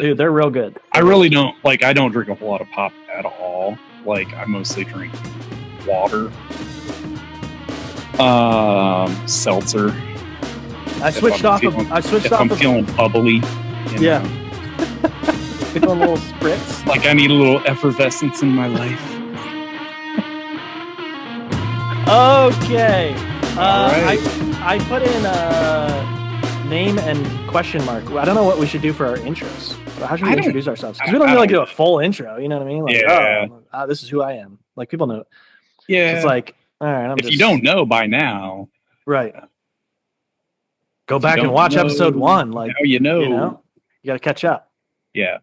Dude, they're real good. I really don't like. I don't drink a whole lot of pop at all. Like I mostly drink water, seltzer. I switched off. I'm feeling bubbly. Yeah. Feeling a little spritz. Like I need a little effervescence in my life. Okay. Right. I put in name and question mark. I don't know what we should do for our intros. How should we introduce ourselves? Because we don't really do a full intro. You know what I mean? Like, yeah. This is who I am. Like people know. Yeah. So it's like, all right. If you don't know by now, right? Go back and watch episode 1. Like now you know. You got to catch up. Yeah.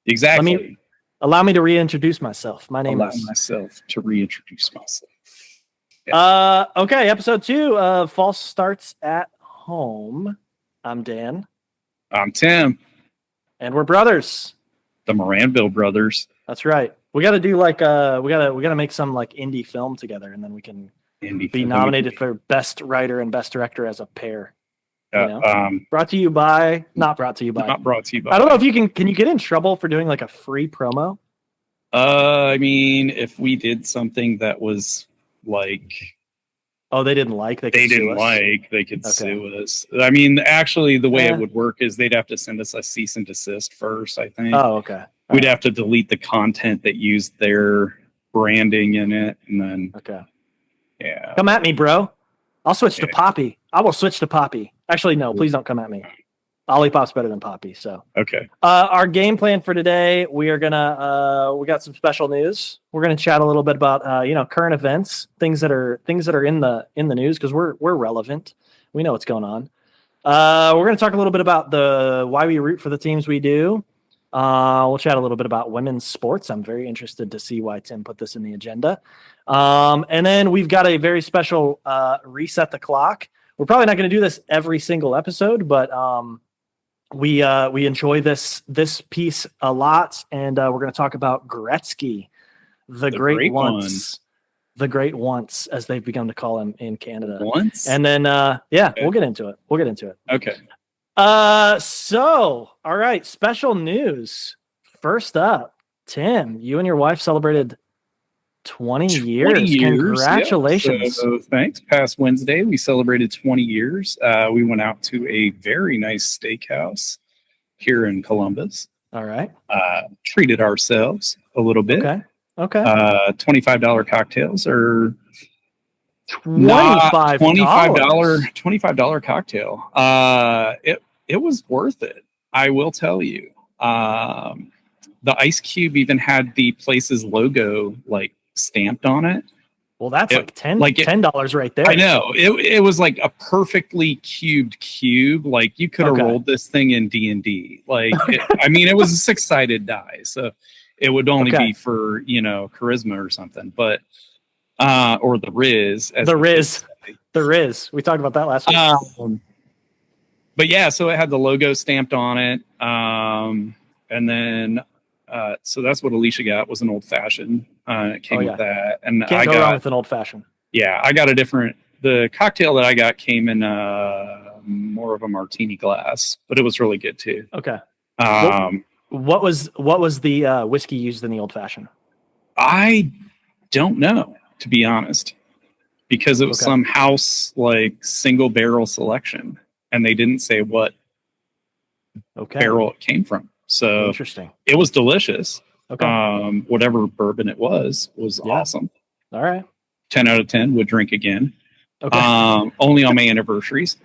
Exactly. Allow me to reintroduce myself. My name is. Allow myself to reintroduce myself. Yeah. Okay. Episode 2. False starts at home. I'm Dan. I'm Tim. And we're brothers. The Moranville brothers. That's right. We got to do like we got to make some like indie film together, and then we can be nominated for best writer and best director as a pair. Brought to you by. Not brought to you by. Not brought to you by. I don't know if you can you get in trouble for doing like a free promo? I mean, if we did something that was like. Oh, they didn't like. They could sue us. I mean, actually, the way it would work is they'd have to send us a cease and desist first. I think. Oh, okay. We'd have to delete the content that used their branding in it, and then. Okay. Yeah. Come at me, bro. I'll switch to Poppy. I will switch to Poppy. Actually, no. Please don't come at me. Olipop's better than Poppy. So. Okay. Our game plan for today, we are gonna we got some special news. We're gonna chat a little bit about current events, things that are in the news because we're relevant. We know what's going on. We're gonna talk a little bit about why we root for the teams we do. We'll chat a little bit about women's sports. I'm very interested to see why Tim put this in the agenda. And then we've got a very special reset the clock. We're probably not going to do this every single episode, but we enjoy this piece a lot, and we're going to talk about Gretzky, the great once, as they've begun to call him in Canada. Once, and then okay. We'll get into it. Okay. So all right, special news. First up, Tim, you and your wife celebrated 20 years. Congratulations. Yeah. So thanks. Past Wednesday, we celebrated 20 years. We went out to a very nice steakhouse here in Columbus. All right. Treated ourselves a little bit. Okay. $25 cocktails or $25 cocktail. It was worth it. I will tell you. The Ice Cube even had the place's logo like stamped on it. Well, that's $10 right there. I know. It was like a perfectly cubed cube. Like you could have rolled this thing in D&D. Like it was a 6-sided die, so it would only be for charisma or something. But or the Riz. The Riz. We talked about that last week. But yeah, so it had the logo stamped on it, and then. So that's what Alicia got, was an old fashioned. It came with that, and Can't go wrong with an old fashioned. Yeah, I got the cocktail that I got came in more of a martini glass, but it was really good too. Okay. What was the whiskey used in the old fashioned? I don't know, to be honest, because it was some house like single barrel selection, and they didn't say what barrel it came from. So interesting. It was delicious. Okay. Whatever bourbon it was awesome. All right. 10 out of 10 would drink again. Okay. Only on my anniversaries.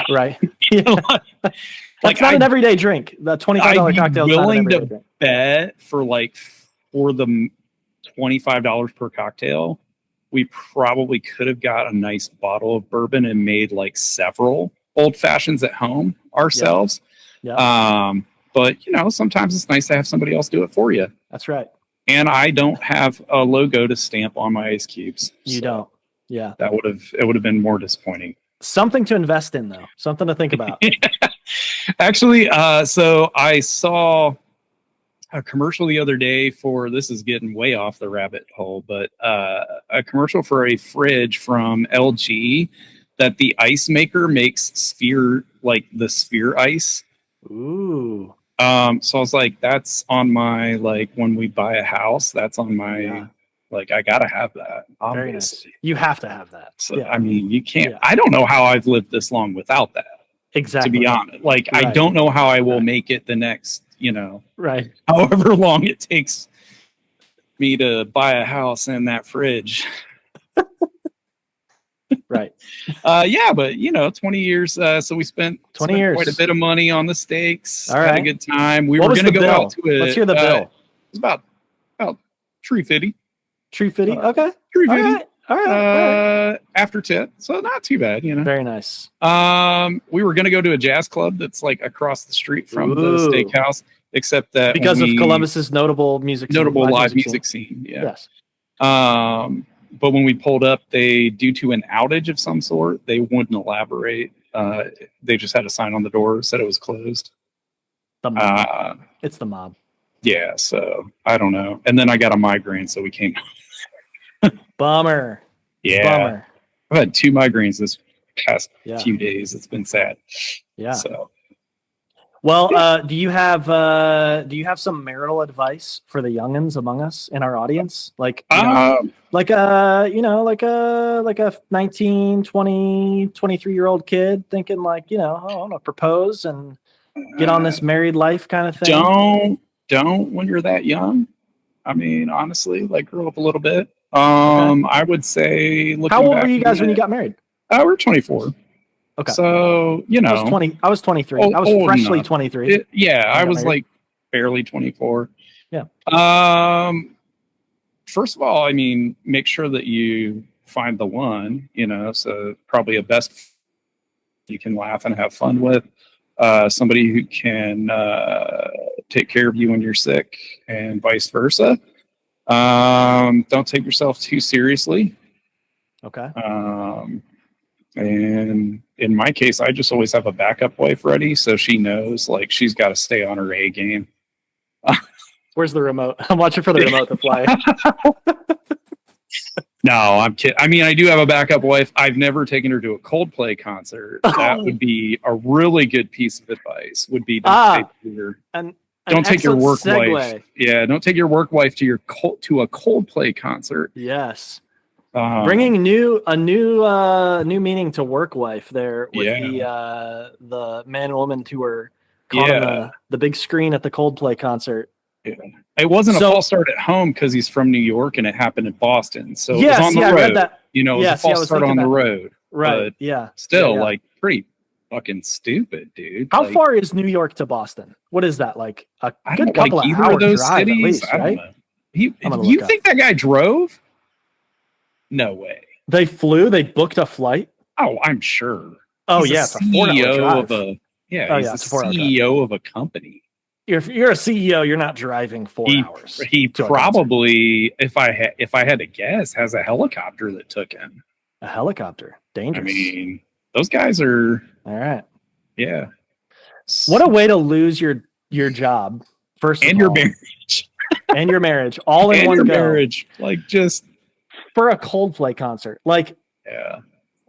Right. That's not an everyday drink. The $25 cocktail is not an everyday drink. Bet for the $25 per cocktail, we probably could have got a nice bottle of bourbon and made like several old fashions at home ourselves. Yeah. But sometimes it's nice to have somebody else do it for you. That's right. And I don't have a logo to stamp on my ice cubes. You don't. Yeah. It would have been more disappointing. Something to invest in, though. Something to think about. Actually, so I saw a commercial the other day for, this is getting way off the rabbit hole, but a commercial for a fridge from LG that the ice maker makes the sphere ice. Ooh. So I was like, that's on my, like, when we buy a house, that's on my, like, I gotta have that. Obviously. Very nice. You have to have that. So, I mean, you can't, I don't know how I've lived this long without that. Exactly. To be honest, like, I don't know how I will make it the next, however long it takes me to buy a house and that fridge. Right. But 20 years. So we spent quite a bit of money on the steaks. All right. Had a good time. We were going to go out to it. Let's hear the bill. It's about $350. $350. Okay. $350. All right. After tip, so not too bad. Very nice. We were going to go to a jazz club that's like across the street from the steakhouse, except that because of Columbus's notable live music scene. Yeah. Yes. But when we pulled up, due to an outage of some sort, they wouldn't elaborate. They just had a sign on the door that said it was closed. The mob. It's the mob. Yeah, so I don't know. And then I got a migraine, so we came. Bummer. Yeah. Bummer. I've had 2 migraines this past few days. It's been sad. Yeah. So. Well, do you have some marital advice for the youngins among us in our audience? Like a 19, 20, 23-year-old kid thinking like, I want to propose and get on this married life kind of thing. Don't when you're that young. I mean, honestly, like grow up a little bit. I would say, how old were you guys when you got married? We were 24. Okay. So, I was 23. I was freshly 23. I was like barely 24. Yeah. First of all, I mean, make sure that you find the one, so probably a best you can laugh and have fun with. Somebody who can take care of you when you're sick and vice versa. Don't take yourself too seriously. Okay. And in my case, I just always have a backup wife ready, so she knows like she's got to stay on her A game. Where's the remote? I'm watching for the remote to play. No, I'm kidding. I mean, I do have a backup wife. I've never taken her to a Coldplay concert. That would be a really good piece of advice. Would be don't take your work wife. Yeah, don't take your work wife to a Coldplay concert. Yes. Bringing a new meaning to work wife there with the man and woman who were caught on the big screen at the Coldplay concert. Yeah. It wasn't a false start at home because he's from New York and it happened in Boston. So it was on the road. I read that. It was a false start on the road. Right. But still, like pretty fucking stupid, dude. How far is New York to Boston? What is that? Like a good couple of hours drive at least, right? I don't know. You think that guy drove? No way. They flew? They booked a flight? Oh, I'm sure. Oh, it's a CEO of a he's the CEO of a company. If you're a CEO, you're not driving 4 hours. He probably, if I had to guess, has a helicopter that took him. A helicopter, dangerous. I mean, those guys are all right. Yeah. What a way to lose your job. First and of your all. marriage, and your marriage, all in one go. Marriage, like just for a Coldplay concert, like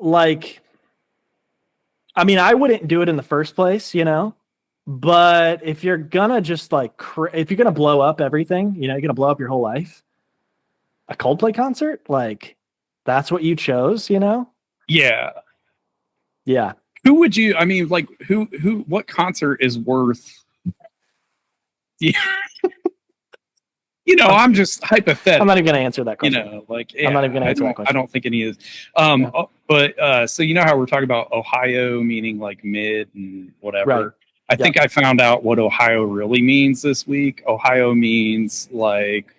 I mean, I wouldn't do it in the first place, But if you're gonna just if you're gonna blow up everything, you're gonna blow up your whole life. A Coldplay concert, like that's what you chose, Yeah. Yeah. Who would you? I mean, like who? What concert is worth? Yeah. I'm just hypothetical. I'm not even gonna answer that question. I'm not even gonna answer that question. I don't think any is. But so how we're talking about Ohio meaning like mid and whatever. Right. I think I found out what Ohio really means this week. Ohio means like,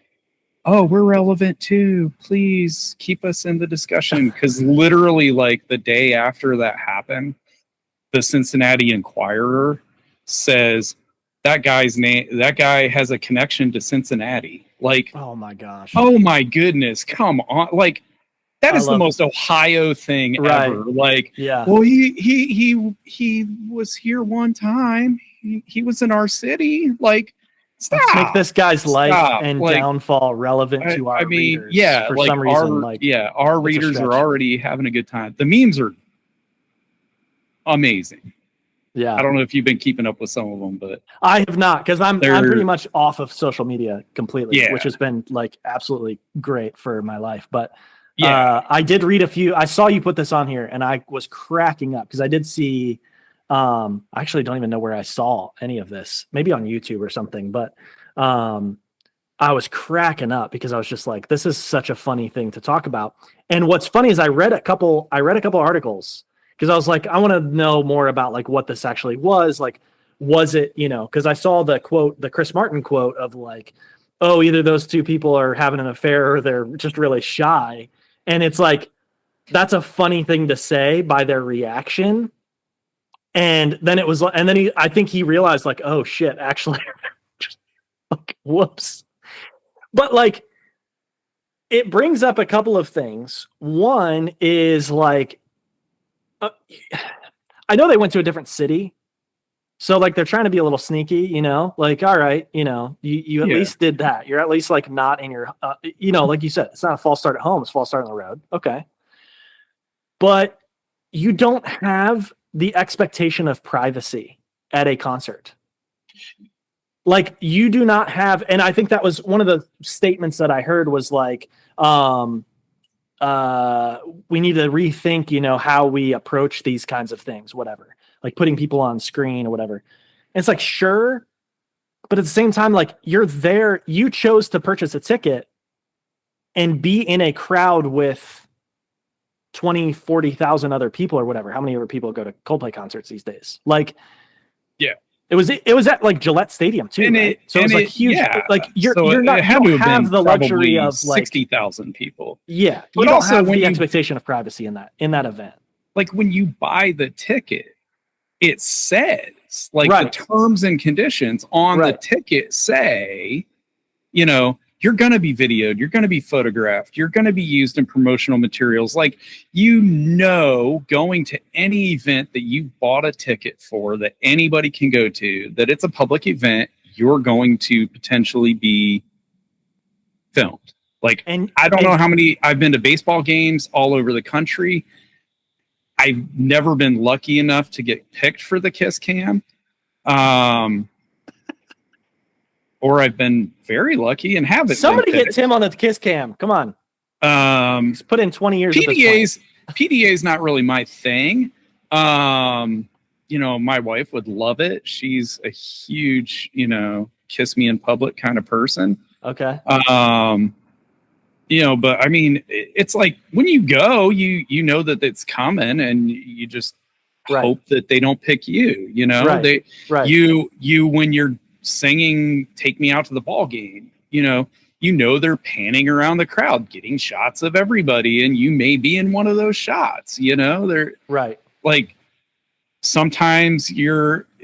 oh, we're relevant too. Please keep us in the discussion. Because literally, like the day after that happened, the Cincinnati Enquirer says that guy has a connection to Cincinnati. Like, oh my gosh. Oh my goodness. Come on. Like, that is the most Ohio thing ever. Like, well, he was here one time. He was in our city. Like, stop. Let's make this guy's life and downfall relevant to our readers. Yeah, for some reason, our readers are already having a good time. The memes are amazing. Yeah. I don't know if you've been keeping up with some of them, but I have not, because I'm pretty much off of social media completely, which has been like absolutely great for my life. But I did read a few. I saw you put this on here, and I was cracking up because I did see. I actually don't even know where I saw any of this. Maybe on YouTube or something. But I was cracking up because I was just like, this is such a funny thing to talk about. And what's funny is I read a couple articles because I was like, I want to know more about like what this actually was. Like, was it, because I saw the quote, the Chris Martin quote of like, oh, either those two people are having an affair or they're just really shy. And it's like, that's a funny thing to say by their reaction. And then it was, and then I think he realized like, oh shit, actually, just like, whoops. But like, it brings up a couple of things. One is like, I know they went to a different city. So like, they're trying to be a little sneaky, like, all right, you at least did that. You're at least like not in your, like you said, it's not a false start at home. It's a false start on the road. Okay. But you don't have the expectation of privacy at a concert. Like you do not have, and I think that was one of the statements that I heard was like, we need to rethink, how we approach these kinds of things, whatever, like putting people on screen or whatever. And it's like, sure. But at the same time, like you're there, you chose to purchase a ticket and be in a crowd with 20, 40,000 other people or whatever. How many other people go to Coldplay concerts these days? Like, yeah. It was at like Gillette Stadium too, right? So it was like huge. Yeah. Like you don't have the luxury of like 60,000 people. Yeah, but you don't also have the expectation of privacy in that event. Like when you buy the ticket, it says like the terms and conditions on the ticket say, you're going to be videoed, you're going to be photographed, you're going to be used in promotional materials. Like, going to any event that you've bought a ticket for that anybody can go to, that it's a public event, you're going to potentially be filmed. Like, I don't know how many, I've been to baseball games all over the country. I've never been lucky enough to get picked for the kiss cam. Or I've been very lucky and haven't. Somebody get Tim on the kiss cam. Come on. He's put in 20 years. PDA is not really my thing. My wife would love it. She's a huge, kiss me in public kind of person. Okay. But I mean, it's like when you go, you know that it's coming, and you just hope that they don't pick you. You when you're singing "Take Me Out to the Ball Game," they're panning around the crowd, getting shots of everybody, and you may be in one of those shots. They're like sometimes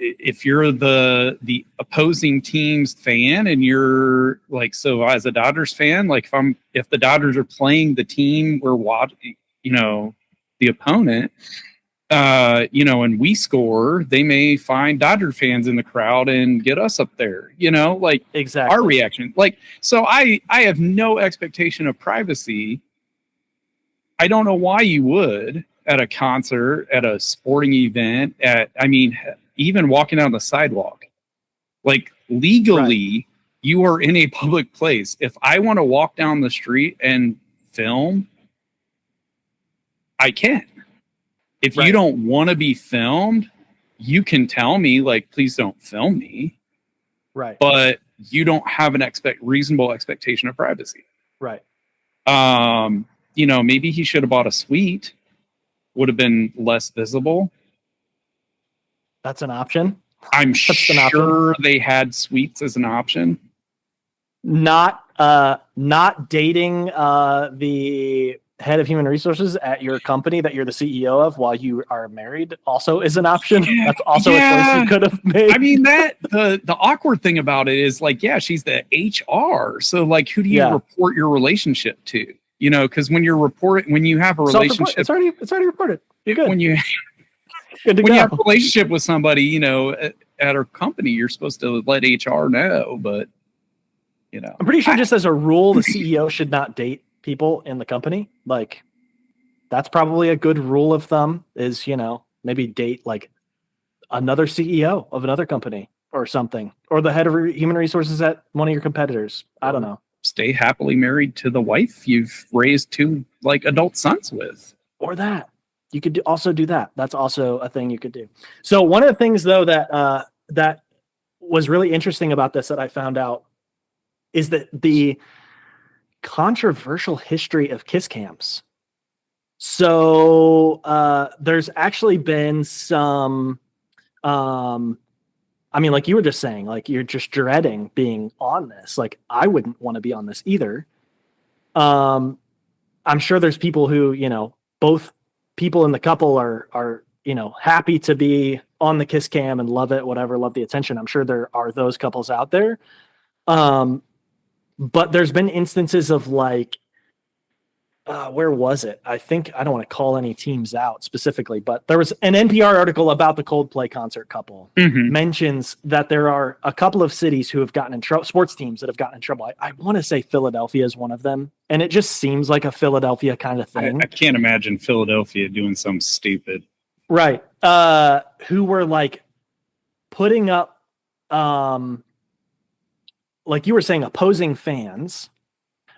if you're the opposing team's fan, and you're like, so as a Dodgers fan, like if the Dodgers are playing the team we're watching, the opponent. And we score, they may find Dodger fans in the crowd and get us up there, like exactly our reaction. Like, so I have no expectation of privacy. I don't know why you would at a concert, at a sporting event, even walking down the sidewalk. Like legally, you are in a public place. If I want to walk down the street and film, I can. If you don't want to be filmed, you can tell me, like, please don't film me. Right. But you don't have an reasonable expectation of privacy. Right. Maybe he should have bought a suite. Would have been less visible. That's an option. I'm sure they had suites as an option. Not dating the head of human resources at your company that you're the CEO of while you are married also is an option. That's also a choice you could have made. I mean, the awkward thing about it is like, she's the HR. So like, who do you report your relationship to? Because when you have a relationship, it's already reported. You're good. When you have a relationship with somebody, at our company, you're supposed to let HR know, but I'm pretty sure just as a rule, the CEO should not date people in the company. Like, that's probably a good rule of thumb is, maybe date like another CEO of another company or something, or the head of human resources at one of your competitors. I don't know. Stay happily married to the wife you've raised 2 like adult sons with. Or that. You could also do that. That's also a thing you could do. So one of the things though that that was really interesting about this that I found out is that the controversial history of kiss cams. So there's actually been some I mean, like you were just saying, like you're just dreading being on this. Like I wouldn't want to be on this either. I'm sure there's people who, you know, both people in the couple are, you know, happy to be on the kiss cam and love it, whatever, love the attention. I'm sure there are those couples out there. But there's been instances of like, where was it? I think I don't want to call any teams out specifically, but there was an NPR article about the Coldplay Concert Couple mentions that there are a couple of cities who have gotten in trouble, sports teams that have gotten in trouble. I want to say Philadelphia is one of them. And it just seems like a Philadelphia kind of thing. I can't imagine Philadelphia doing something stupid. Right. Who were like putting up, like you were saying, opposing fans,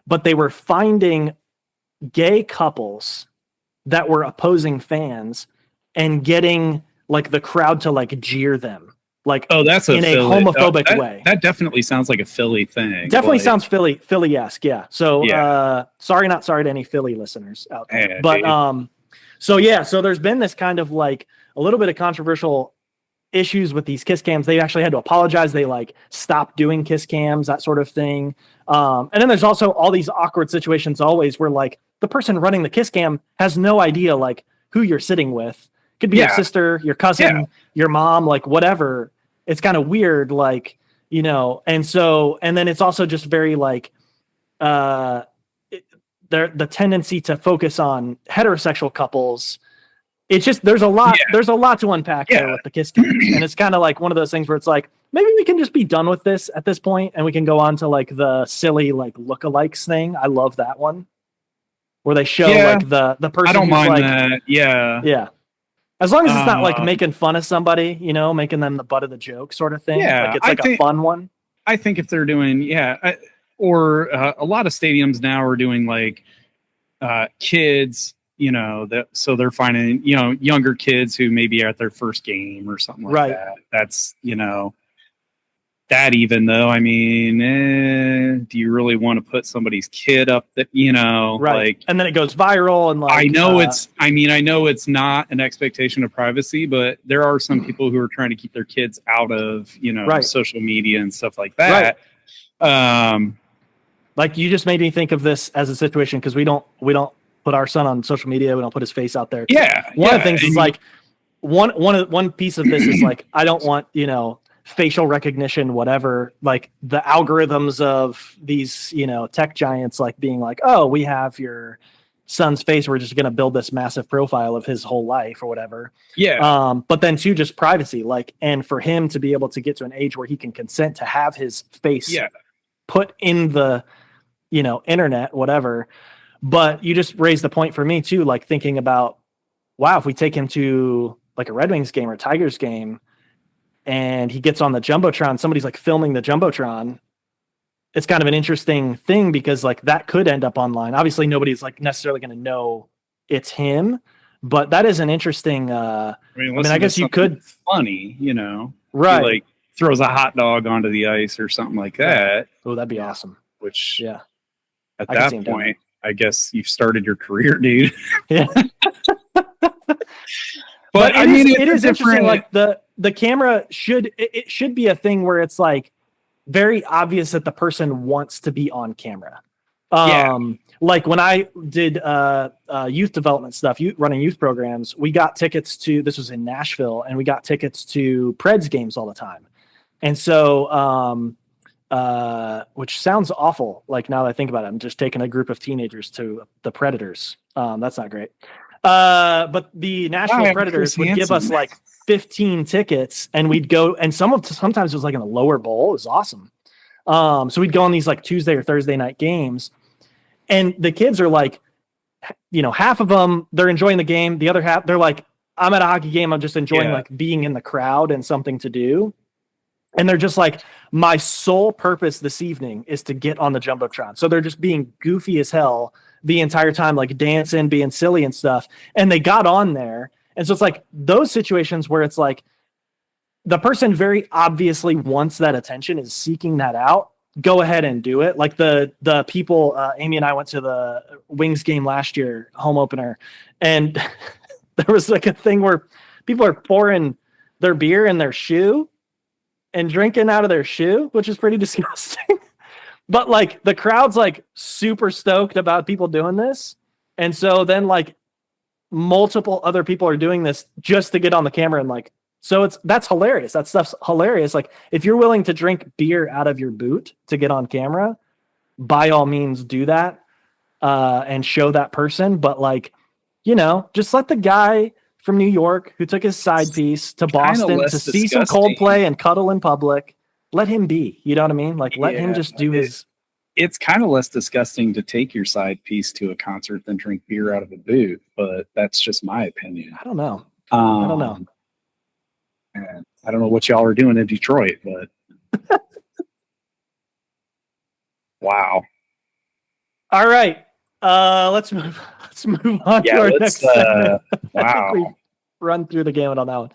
but they were finding gay couples that were opposing fans and getting like the crowd to like jeer them, like, oh, that's in a homophobic way. That definitely sounds like a Philly thing. Definitely sounds Philly-esque. Yeah. So, sorry, not sorry to any Philly listeners out there, but, so yeah, so there's been this kind of like a little bit of controversial issues with these kiss cams. They actually had to apologize. They like stopped doing kiss cams, that sort of thing. And then there's also all these awkward situations always where like the person running the kiss cam has no idea like who you're sitting with. Could be your sister, your cousin, your mom, like whatever. It's kind of weird, like, you know, and then it's also just very like, the tendency to focus on heterosexual couples. It's just, there's a lot to unpack there with the kiss cams. And it's kind of like one of those things where it's like, maybe we can just be done with this at this point and we can go on to like the silly, like lookalikes thing. I love that one where they show like the person. I don't mind like, that. Yeah. Yeah. As long as it's not like making fun of somebody, you know, making them the butt of the joke sort of thing. Yeah. Like it's like a fun one. I think if they're doing, or a lot of stadiums now are doing like kids, you know, so they're finding, you know, younger kids who maybe are at their first game or something like that. That's, you know, that even though, I mean, do you really want to put somebody's kid up that, you know, like, and then it goes viral and like, I know it's not an expectation of privacy, but there are some people who are trying to keep their kids out of, you know, social media and stuff like that. Like you just made me think of this as a situation because we don't put our son on social media. We don't put his face out there. One of the things is like one piece of this is like, I don't want, you know, facial recognition, whatever, like the algorithms of these, you know, tech giants, like being like, oh, we have your son's face. We're just going to build this massive profile of his whole life or whatever. Yeah. But then too, just privacy, like, and for him to be able to get to an age where he can consent to have his face put in the, you know, internet, whatever. But you just raised the point for me too, like thinking about, wow, if we take him to like a Red Wings game or Tigers game and he gets on the Jumbotron, somebody's like filming the Jumbotron. It's kind of an interesting thing because like that could end up online. Obviously nobody's like necessarily going to know it's him, but that is an interesting, I mean, I guess you could funny, you know, right. He, like throws a hot dog onto the ice or something like that. Oh, that'd be awesome. Which at that point, I guess you've started your career, dude. Yeah. But I mean, it is interesting. Like the camera should be a thing where it's like very obvious that the person wants to be on camera. Like when I did youth development stuff, running youth programs, we got tickets to, this was in Nashville, and we got tickets to Preds games all the time. And so, which sounds awful. Like now that I think about it, I'm just taking a group of teenagers to the Predators. That's not great. But the Nashville Predators would give us like 15 tickets and we'd go, and sometimes it was like in a lower bowl. It was awesome. So we'd go on these like Tuesday or Thursday night games, and the kids are like, you know, half of them, they're enjoying the game. The other half, they're like I'm at a hockey game. I'm just enjoying like being in the crowd and something to do. And they're just like, my sole purpose this evening is to get on the Jumbotron. So they're just being goofy as hell the entire time, like dancing, being silly and stuff. And they got on there. And so it's like those situations where it's like the person very obviously wants that attention, is seeking that out. Go ahead and do it. Like the people, Amy and I went to the Wings game last year, home opener. And there was like a thing where people are pouring their beer in their shoe and drinking out of their shoe, which is pretty disgusting. But like the crowd's like super stoked about people doing this. And so then like multiple other people are doing this just to get on the camera. And like, so that's hilarious. That stuff's hilarious. Like if you're willing to drink beer out of your boot to get on camera, by all means do that and show that person. But like, you know, just let the guy from New York who took his side piece to Boston to see some Coldplay and cuddle in public, let him be. You know what I mean? Like, let him just do his. It's kind of less disgusting to take your side piece to a concert than drink beer out of a boot, but that's just my opinion. I don't know. I don't know. I don't know what y'all are doing in Detroit, but wow. All right. Let's move on to our next segment. Wow. We've run through the gamut on that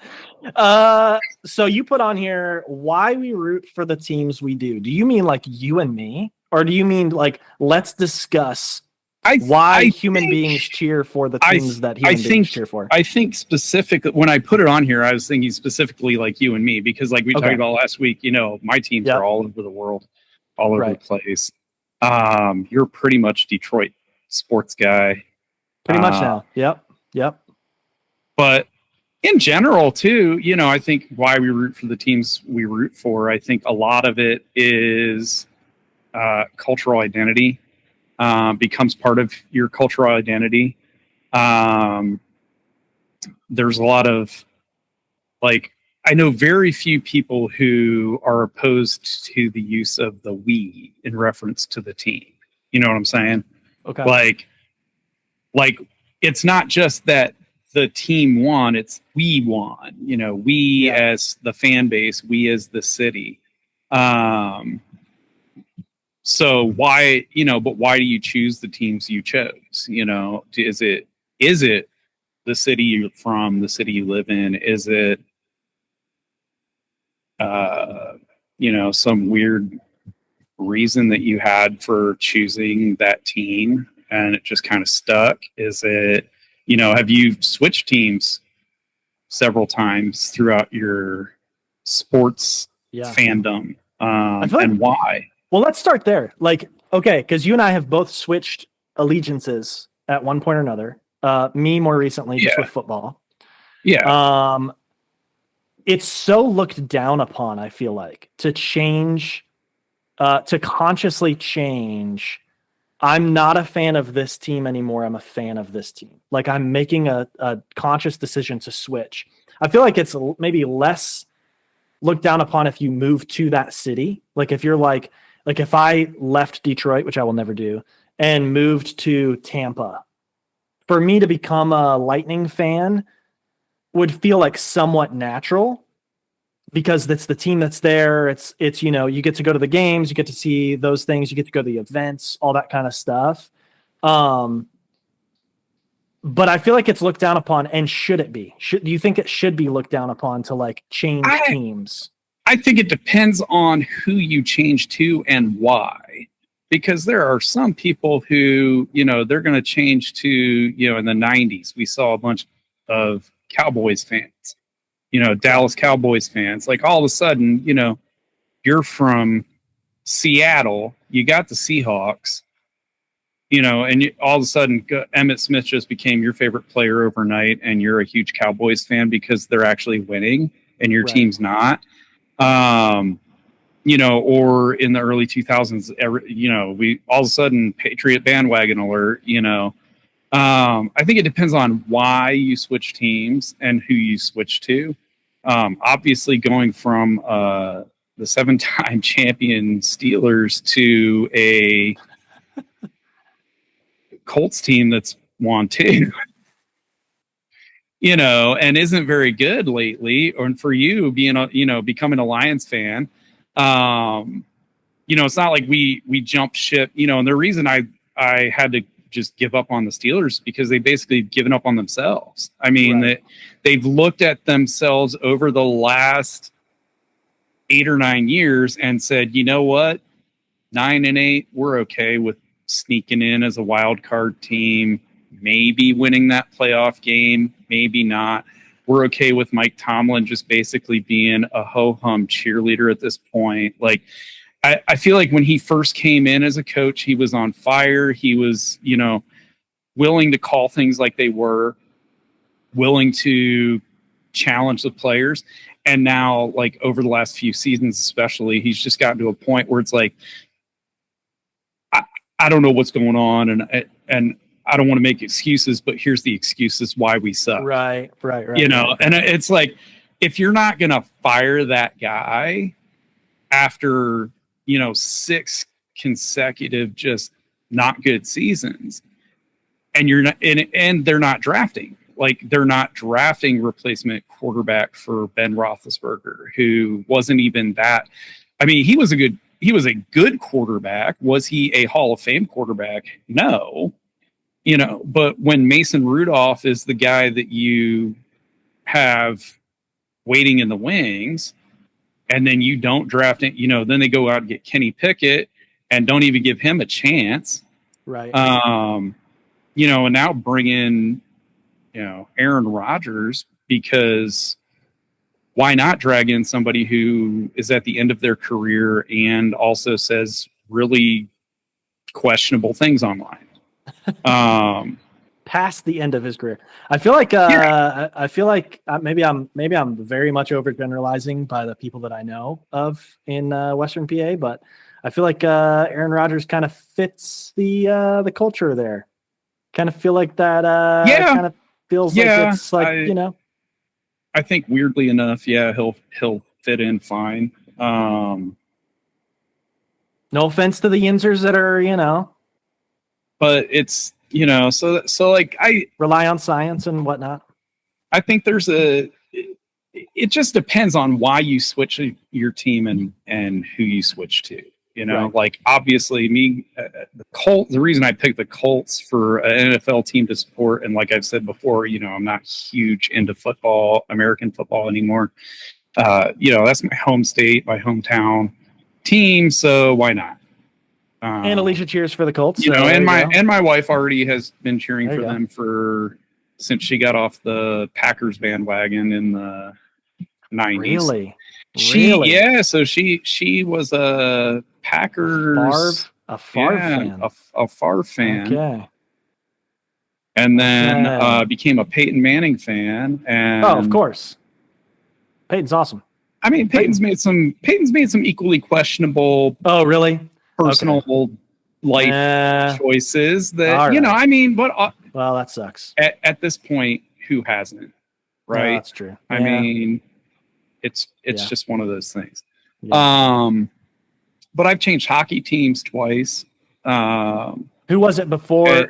one. So you put on here why we root for the teams we do. Do you mean like you and me? Or do you mean like let's discuss why human beings cheer for the teams that human beings cheer for? I think specifically when I put it on here, I was thinking specifically like you and me, because like we talked about last week, you know, my teams are all over the world, all over the place. You're pretty much Detroit sports guy. Pretty much now. Yep. But in general too, you know, I think why we root for the teams we root for, I think a lot of it is cultural identity. Becomes part of your cultural identity. There's a lot of like, I know very few people who are opposed to the use of the we in reference to the team. You know what I'm saying? Okay. Like it's not just that the team won, it's we won, you know, we as the fan base, we as the city. So why, you know, but why do you choose the teams you chose? You know, is it the city you're from, the city you live in? Is it, you know, some weird reason that you had for choosing that team and it just kind of stuck? Is it, you know, have you switched teams several times throughout your sports fandom? And why? Well, let's start there. Like, okay, because you and I have both switched allegiances at one point or another. Me more recently, just with football. Yeah. It's so looked down upon, I feel like, to change, to consciously change. I'm not a fan of this team anymore. I'm a fan of this team. Like I'm making a conscious decision to switch. I feel like it's maybe less looked down upon if you move to that city. Like if you're like if I left Detroit, which I will never do, and moved to Tampa, for me to become a Lightning fan would feel like somewhat natural because that's the team that's there. It's, you know, you get to go to the games, you get to see those things, you get to go to the events, all that kind of stuff. But I feel like it's looked down upon, and should it be? Do you think it should be looked down upon to like change teams? I think it depends on who you change to and why. Because there are some people who, you know, they're going to change to, you know, in the 90s, we saw a bunch of Cowboys fans, you know, Dallas Cowboys fans. Like all of a sudden, you know, you're from Seattle, you got the Seahawks, you know, and all of a sudden Emmitt Smith just became your favorite player overnight, and you're a huge Cowboys fan because they're actually winning and your team's not. You know, or in the early 2000s, you know, we all of a sudden Patriot bandwagon alert, you know. I think it depends on why you switch teams and who you switch to. Obviously going from the 7-time champion Steelers to a Colts team that's won too. and isn't very good lately. Or for you being becoming a Lions fan, it's not like we jumped ship, and the reason I had to just give up on the Steelers because they basically given up on themselves. I mean, they've looked at themselves over the last 8 or 9 years and said, you know what, 9-8, we're okay with sneaking in as a wild card team, maybe winning that playoff game, maybe not. We're okay with Mike Tomlin just basically being a ho-hum cheerleader at this point. Like, I feel like when he first came in as a coach, he was on fire. He was, willing to call things like they were, willing to challenge the players. And now, like, over the last few seasons especially, he's just gotten to a point where it's like, I don't know what's going on, and I don't want to make excuses, but here's the excuses why we suck. Right. And it's like, if you're not going to fire that guy after 6 consecutive just not good seasons, and you're not, and they're not drafting, replacement quarterback for Ben Roethlisberger, who wasn't even that. I mean, he was a good quarterback. Was he a Hall of Fame quarterback? No. But when Mason Rudolph is the guy that you have waiting in the wings, and then you don't draft it, then they go out and get Kenny Pickett and don't even give him a chance. Right. And now bring in, Aaron Rodgers, because why not drag in somebody who is at the end of their career and also says really questionable things online? Past the end of his career, I feel like maybe I'm very much overgeneralizing by the people that I know of in Western PA, but I feel like Aaron Rodgers kind of fits the culture there. Kind of feel like that. Kind of feels like it's like I think weirdly enough, he'll fit in fine. No offense to the Yinzers that are but it's. So like I rely on science and whatnot. I think it just depends on why you switch your team and who you switch to. Right. Like obviously the Colts. The reason I picked the Colts for an NFL team to support, and like I've said before, I'm not huge into football, American football anymore. That's my home state, my hometown team. So why not? And Alicia cheers for the Colts. And my wife already has been cheering for them since she got off the Packers bandwagon in the 90s. Really? Yeah. So she was a Packers, a Favre fan. A Favre fan. Okay. And then became a Peyton Manning fan. And of course, Peyton's awesome. I mean, Peyton's made some equally questionable. Oh, really? Personal life choices that right. I mean, but well, that sucks. At this point, who hasn't? Right? No, that's true. I mean, it's just one of those things. Yeah. But I've changed hockey teams twice. Who was it before?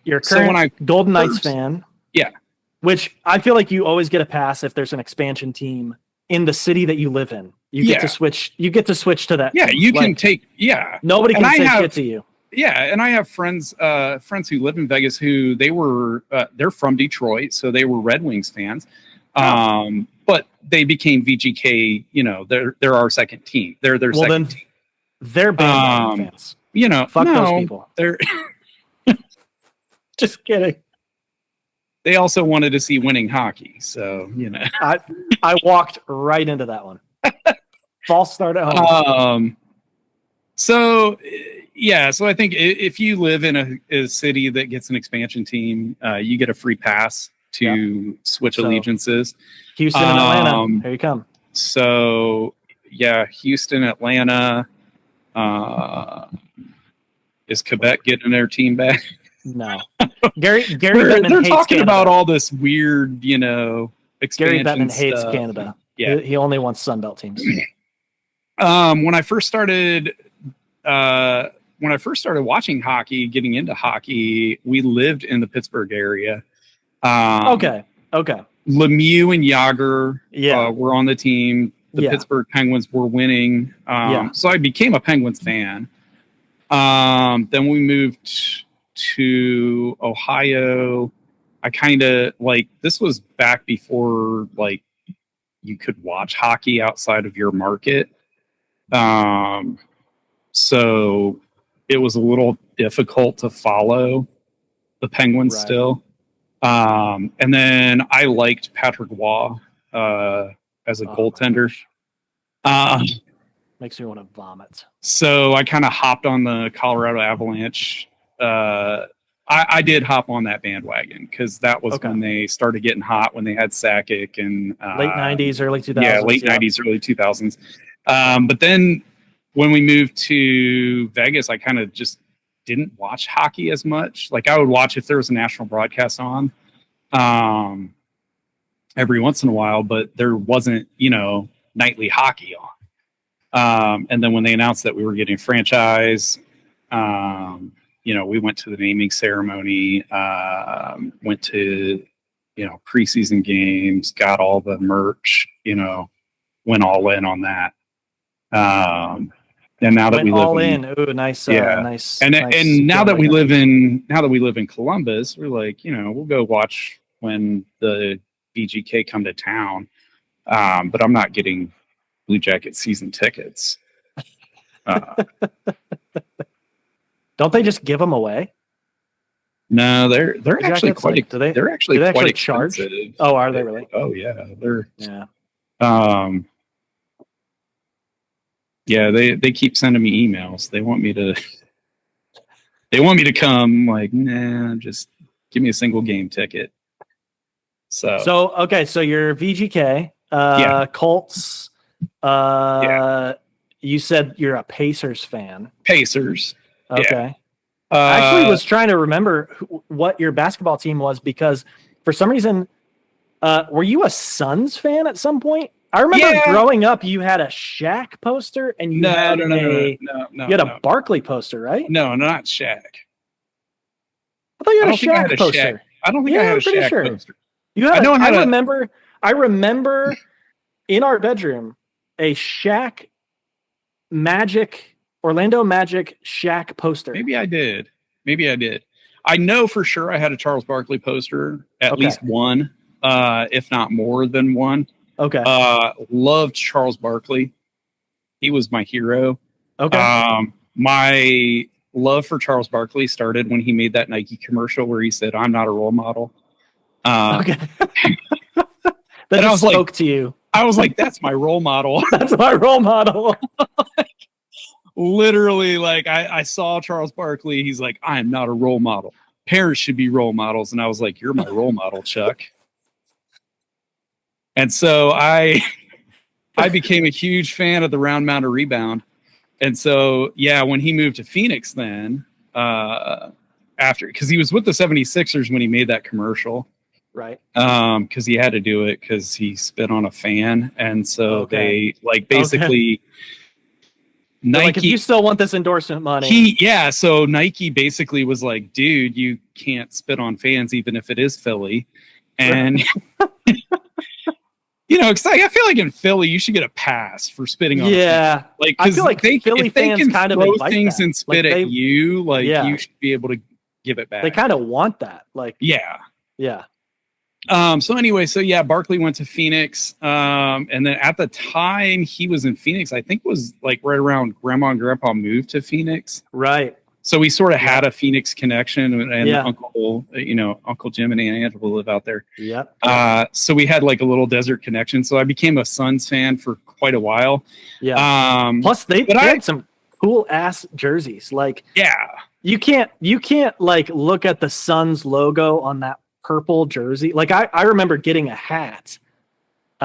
You're current Golden Knights fan. Yeah. Which I feel like you always get a pass if there's an expansion team in the city that you live in. You get to switch. You get to switch to that. Yeah, you can take. Yeah, nobody can say shit to you. Yeah, and I have friends who live in Vegas who they're from Detroit, so they were Red Wings fans. But they became VGK. They're our second team. They're their second team. They're bandwagon fans. Fuck those people. They're just kidding. They also wanted to see winning hockey, so I walked right into that one. False start at home. So I think if you live in a city that gets an expansion team, you get a free pass to switch allegiances. Houston and Atlanta, here you come. So Houston, Atlanta. Is Quebec getting their team back? No. Gary Bettman they're hates talking Canada. about all this weird, expansion Gary Bettman stuff. hates Canada. Yeah. He only wants Sunbelt teams. When I first started watching hockey, getting into hockey, we lived in the Pittsburgh area. Okay. Okay. Lemieux and Yager were on the team. The Pittsburgh Penguins were winning. So I became a Penguins fan. Then we moved to Ohio. I kind of like, this was back before like you could watch hockey outside of your market. So it was a little difficult to follow the Penguins still. And then I liked Patrick Waugh as a goaltender. Makes me want to vomit. So I kind of hopped on the Colorado Avalanche. I did hop on that bandwagon because that was when they started getting hot, when they had Sakic and late 90s, early 2000s. Yeah, late 90s, early 2000s. But then when we moved to Vegas, I kind of just didn't watch hockey as much. Like I would watch if there was a national broadcast on every once in a while, but there wasn't, nightly hockey on. And then when they announced that we were getting a franchise, we went to the naming ceremony, went to, preseason games, got all the merch, went all in on that. And now that we live nice. And now that we live in Columbus, we're like, we'll go watch when the VGK come to town. But I'm not getting Blue Jacket season tickets. Don't they just give them away? No, they're actually quite. They're actually quite charge. Expensive. Oh, are they really? Oh yeah, they're. Yeah. Yeah, they keep sending me emails. They want me to. They want me to come. Like, nah, just give me a single game ticket. So okay, so you're VGK, Colts. You said you're a Pacers fan. Pacers. Okay. I actually was trying to remember what your basketball team was because for some reason, were you a Suns fan at some point? I remember growing up, you had a Shaq poster and you had a Barkley poster, right? No, not Shaq. I thought you had a Shaq poster. I don't think I had a Shaq poster. You had I remember in our bedroom a Shaq Orlando Magic Shaq poster. Maybe I did. I know for sure I had a Charles Barkley poster, at least one, if not more than one. Okay. Loved Charles Barkley. He was my hero. Okay. My love for Charles Barkley started when he made that Nike commercial where he said, "I'm not a role model." Okay. That just spoke to you. I was like, that's my role model. That's my role model. Literally, like I saw Charles Barkley. He's like, I am not a role model. Parents should be role models. And I was like, you're my role model, Chuck. And so I became a huge fan of the round mound or rebound. And so, when he moved to Phoenix then, because he was with the 76ers when he made that commercial. Right. Because he had to do it because he spit on a fan. And so they basically Nike, like, if you still want this endorsement money. So Nike basically was like, dude, you can't spit on fans even if it is Philly. And because I feel like in Philly you should get a pass for spitting on. Yeah, like I feel like Philly fans kind of throw things and spit at you. Like you should be able to give it back. They kind of want that. Like yeah. So anyway, Barkley went to Phoenix, and then at the time he was in Phoenix, I think was like right around Grandma and Grandpa moved to Phoenix. Right. So we sort of had a Phoenix connection, and Uncle Jim and Aunt Angela live out there. Yep. So we had like a little desert connection. So I became a Suns fan for quite a while. Yeah. Plus they had some cool ass jerseys. Like you can't like look at the Suns logo on that purple jersey. Like I remember getting a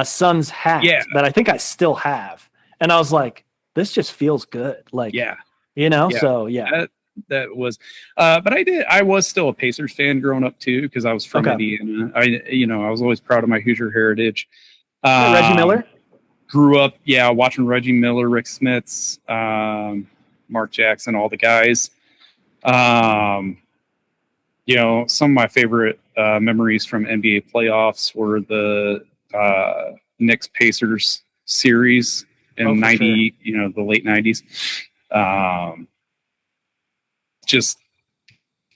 Suns hat that I think I still have. And I was like, this just feels good. Like, so that was, but I was still a Pacers fan growing up too. Cause I was from Indiana. I was always proud of my Hoosier heritage. Reggie Miller grew up, watching Reggie Miller, Rick Smits, Mark Jackson, all the guys. you know, some of my favorite memories from NBA playoffs were the Knicks Pacers series in '90, sure. you know, the late '90s. Just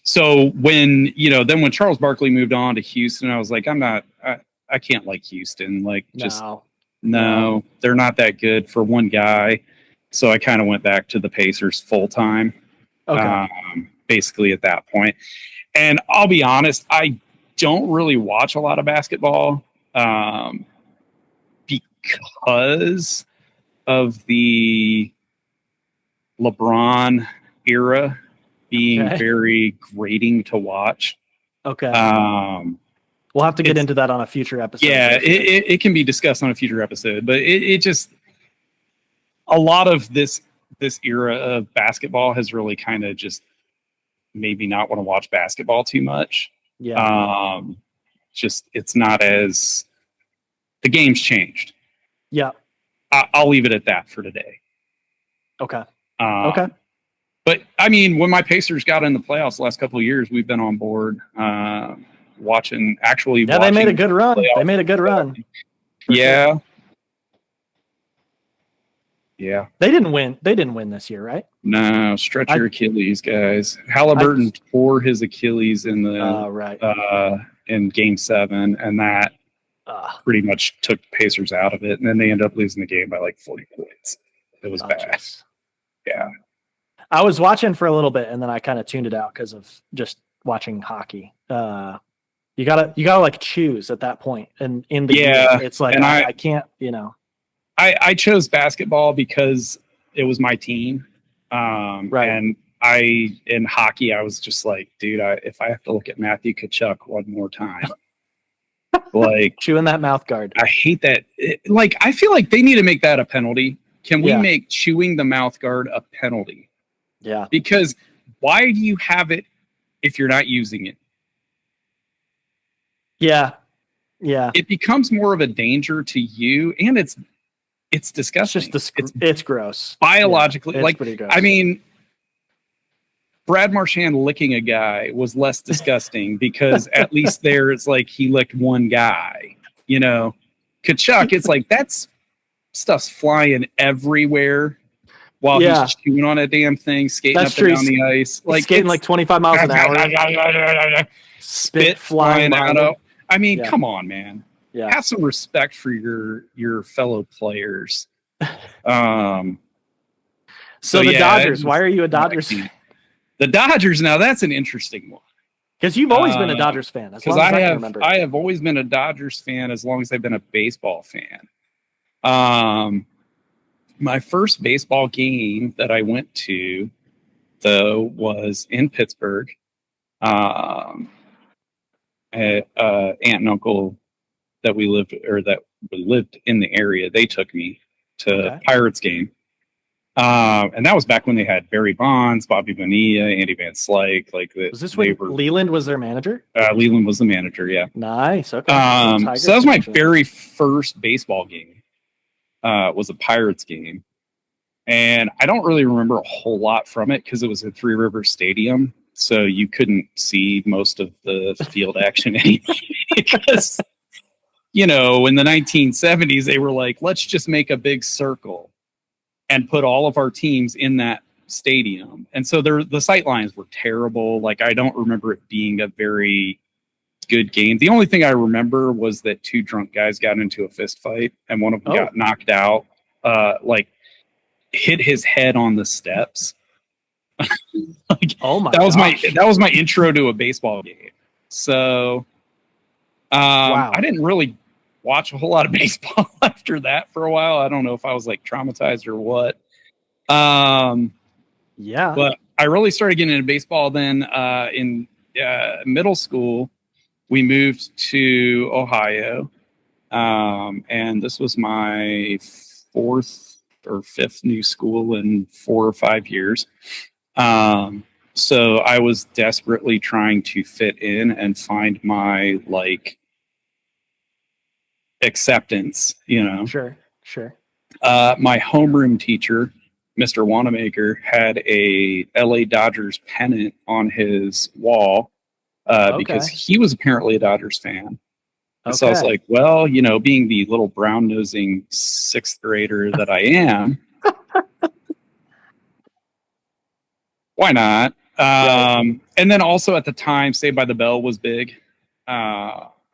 so when, you know, then when Charles Barkley moved on to Houston, I was like, I can't like Houston. Like, just no, they're not that good for one guy. So I kind of went back to the Pacers full time. Okay. Basically at that point. And I'll be honest, I don't really watch a lot of basketball because of the LeBron era being very grating to watch. Okay. We'll have to get into that on a future episode. Yeah, it can be discussed on a future episode, but it just, a lot of this era of basketball has really kind of just maybe not want to watch basketball too much. Yeah. Just, it's not as, the game's changed. Yeah. I'll leave it at that for today. Okay. But I mean, when my Pacers got in the playoffs the last couple of years, we've been on board watching. Yeah, they made a good run. Yeah. Sure. Yeah. They didn't win this year, right? No, stretch your Achilles, guys. Halliburton tore his Achilles in the in Game 7, and that pretty much took the Pacers out of it. And then they ended up losing the game by like 40 points. It was bad. Geez. Yeah. I was watching for a little bit, and then I kind of tuned it out because of just watching hockey. You gotta like choose at that point, and in the game, it's like, and I can't, you know. I chose basketball because it was my team. And in hockey, I was just like, dude, if I have to look at Matthew Tkachuk one more time, like chewing that mouth guard. I hate that. I feel like they need to make that a penalty. Can we make chewing the mouth guard a penalty? Yeah. Because why do you have it if you're not using it? Yeah. Yeah. It becomes more of a danger to you, and it's disgusting. It's gross. Biologically, it's pretty gross. I mean, Brad Marchand licking a guy was less disgusting because at least there it's like he licked one guy. You know, Tkachuk, it's like that's stuff's flying everywhere while he's chewing on a damn thing, skating up and down the ice, like skating like 25 miles an hour, spit flying out of. I mean, come on, man. Yeah. Have some respect for your fellow players. So the Dodgers. Why are you a Dodgers fan? The Dodgers. Now that's an interesting one. Because you've always been a Dodgers fan. Because I have always been a Dodgers fan as long as I've been a baseball fan. My first baseball game that I went to, though, was in Pittsburgh. Aunt and uncle that lived in the area, they took me to Pirates game. And that was back when they had Barry Bonds, Bobby Bonilla, Andy Van Slyke. Was this when Leland was their manager? Leland was the manager, yeah. Nice. Okay. So that was my very first baseball game. Was a Pirates game. And I don't really remember a whole lot from it because it was at Three Rivers Stadium. So you couldn't see most of the field action anyway. Because, you know, in the 1970s, they were like, let's just make a big circle and put all of our teams in that stadium. And so the sight lines were terrible. Like, I don't remember it being a very good game. The only thing I remember was that two drunk guys got into a fist fight and one of them got knocked out, hit his head on the steps. That was my intro to a baseball game. So I didn't really watch a whole lot of baseball after that for a while. I don't know if I was like traumatized or what. But I really started getting into baseball then in middle school. We moved to Ohio, and this was my fourth or fifth new school in 4 or 5 years. So I was desperately trying to fit in and find my acceptance, you know. Sure. My homeroom teacher, Mr. Wanamaker, had a LA Dodgers pennant on his wall because he was apparently a Dodgers fan. Okay. So I was like, well, you know, being the little brown-nosing sixth grader that I am, why not? And then also at the time, Saved by the Bell was big.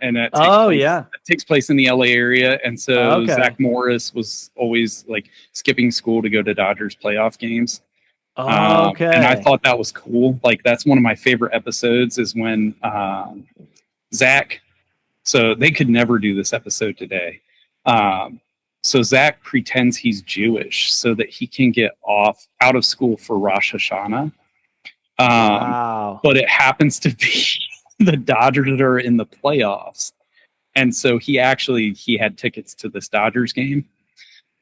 And that takes place in the LA area. And so Zach Morris was always like skipping school to go to Dodgers playoff games. And I thought that was cool. Like, that's one of my favorite episodes is when Zach, so they could never do this episode today. So Zach pretends he's Jewish so that he can get out of school for Rosh Hashanah. But it happens to be the Dodgers that are in the playoffs. And so he had tickets to this Dodgers game.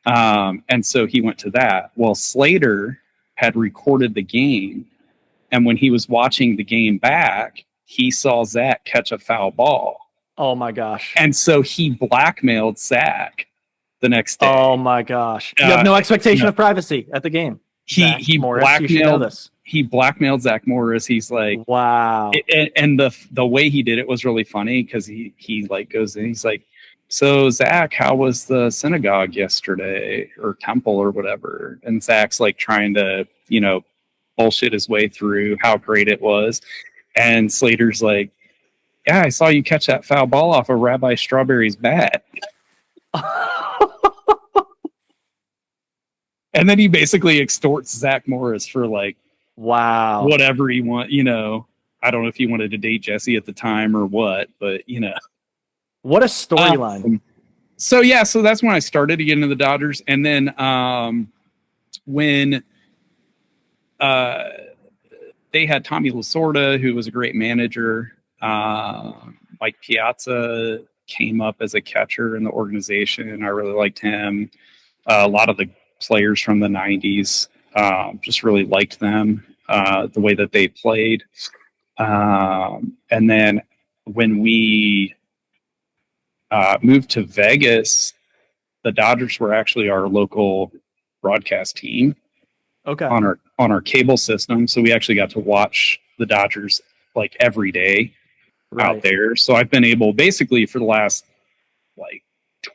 And so he went to that. Well, Slater had recorded the game. And when he was watching the game back, he saw Zach catch a foul ball. Oh my gosh. And so he blackmailed Zach the next day. Oh my gosh. You have no expectation of privacy at the game. He blackmailed Zach Morris. He's like, wow. And the way he did it was really funny because he like goes in, he's like, so Zach, how was the synagogue yesterday or temple or whatever? And Zach's like trying to, you know, bullshit his way through how great it was. And Slater's like, yeah, I saw you catch that foul ball off of Rabbi Strawberry's bat. And then he basically extorts Zach Morris for like, wow, whatever he want. You know, I don't know if he wanted to date Jesse at the time or what, but you know, what a storyline. So that's when I started to get into the Dodgers, and then when they had Tommy Lasorda, who was a great manager. Mike Piazza came up as a catcher in the organization, and I really liked him. A lot of the players from the 90s, just really liked them, the way that they played. And then when we moved to Vegas, the Dodgers were actually our local broadcast team on our cable system. So we actually got to watch the Dodgers like every day out there. So I've been able, basically for the last like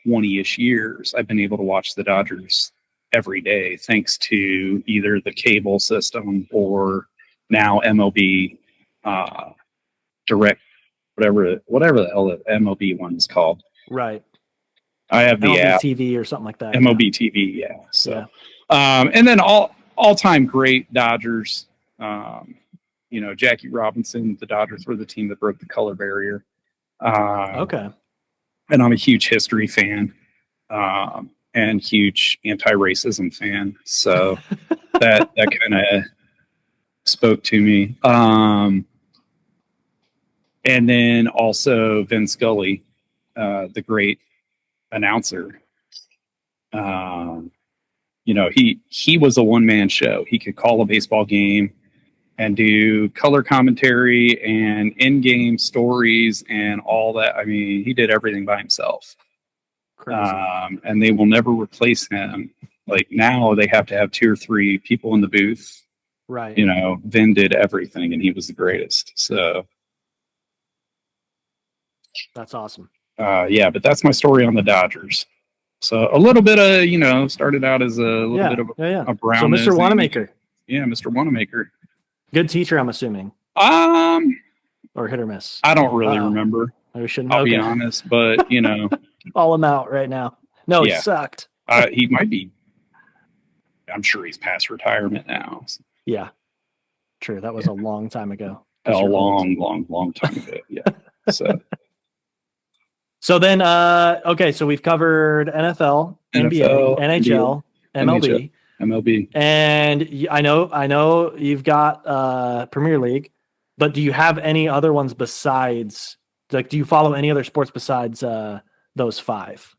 20-ish years, I've been able to watch the Dodgers every day, thanks to either the cable system or now MLB direct, whatever the hell the MLB one is called. Right. I have the MLB app. TV or something like that. MLB TV, yeah. So, and then all-time great Dodgers. You know, Jackie Robinson, the Dodgers were the team that broke the color barrier. And I'm a huge history fan and huge anti-racism fan. So that kind of spoke to me. And then also Vin Scully, the great announcer. You know, he was a one-man show. He could call a baseball game and do color commentary and in-game stories and all that. I mean, he did everything by himself. And they will never replace him. Like, now they have to have 2 or 3 people in the booth. Right. You know, Vin did everything and he was the greatest. So that's awesome. But that's my story on the Dodgers. So a little bit of, you know, started out as a little bit of a brown. So Mr. Wanamaker. Yeah, Mr. Wanamaker. Good teacher, I'm assuming. Or hit or miss. I don't really remember. I'll be honest, but you know, all him out right now. No, it sucked. He might be. I'm sure he's past retirement now. Yeah, true. That was a long time ago. A long time ago. Yeah. So then, so we've covered NFL, NBA, NHL, MLB, and I know you've got Premier League, but do you have any other ones besides? Like, do you follow any other sports besides those 5?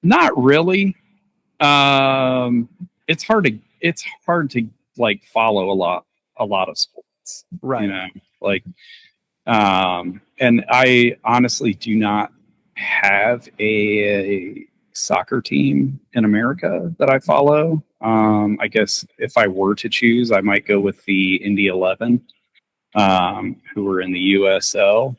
Not really. It's hard to like follow a lot of sports, right? You know, like. And I honestly do not have a soccer team in America that I follow. I guess if I were to choose, I might go with the Indy 11, who are in the USL.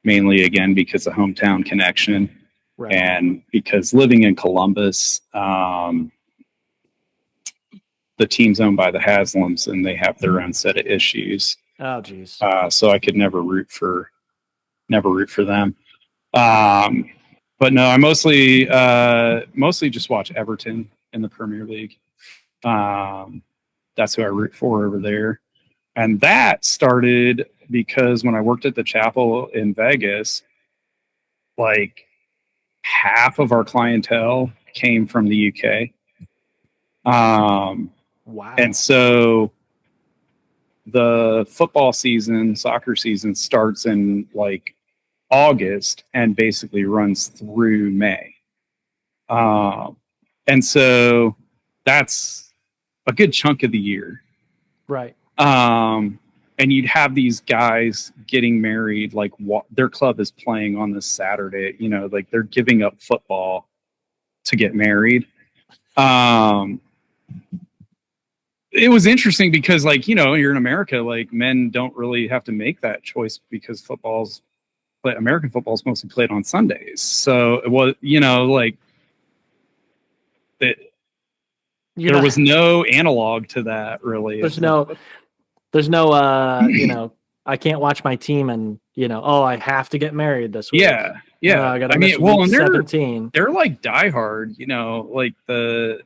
Mainly again because of hometown connection, right. And because living in Columbus, the team's owned by the Haslams and they have their own set of issues. Oh, geez. So I could never root for them. But no, I mostly just watch Everton in the Premier League. That's who I root for over there. And that started because when I worked at the chapel in Vegas, like half of our clientele came from the UK. Wow. And so the football season, soccer season starts in like August and basically runs through May. And so that's a good chunk of the year. Right. And you'd have these guys getting married, like their club is playing on this Saturday, you know, like they're giving up football to get married. It was interesting because, like, you know, you're in America, like men don't really have to make that choice because American football is mostly played on Sundays. So it was, you know, like there was no analog to that really. There's no, you know, I can't watch my team and, you know, oh, I have to get married this week. Yeah. Yeah. I mean, well, and 17. They're like diehard, you know, like the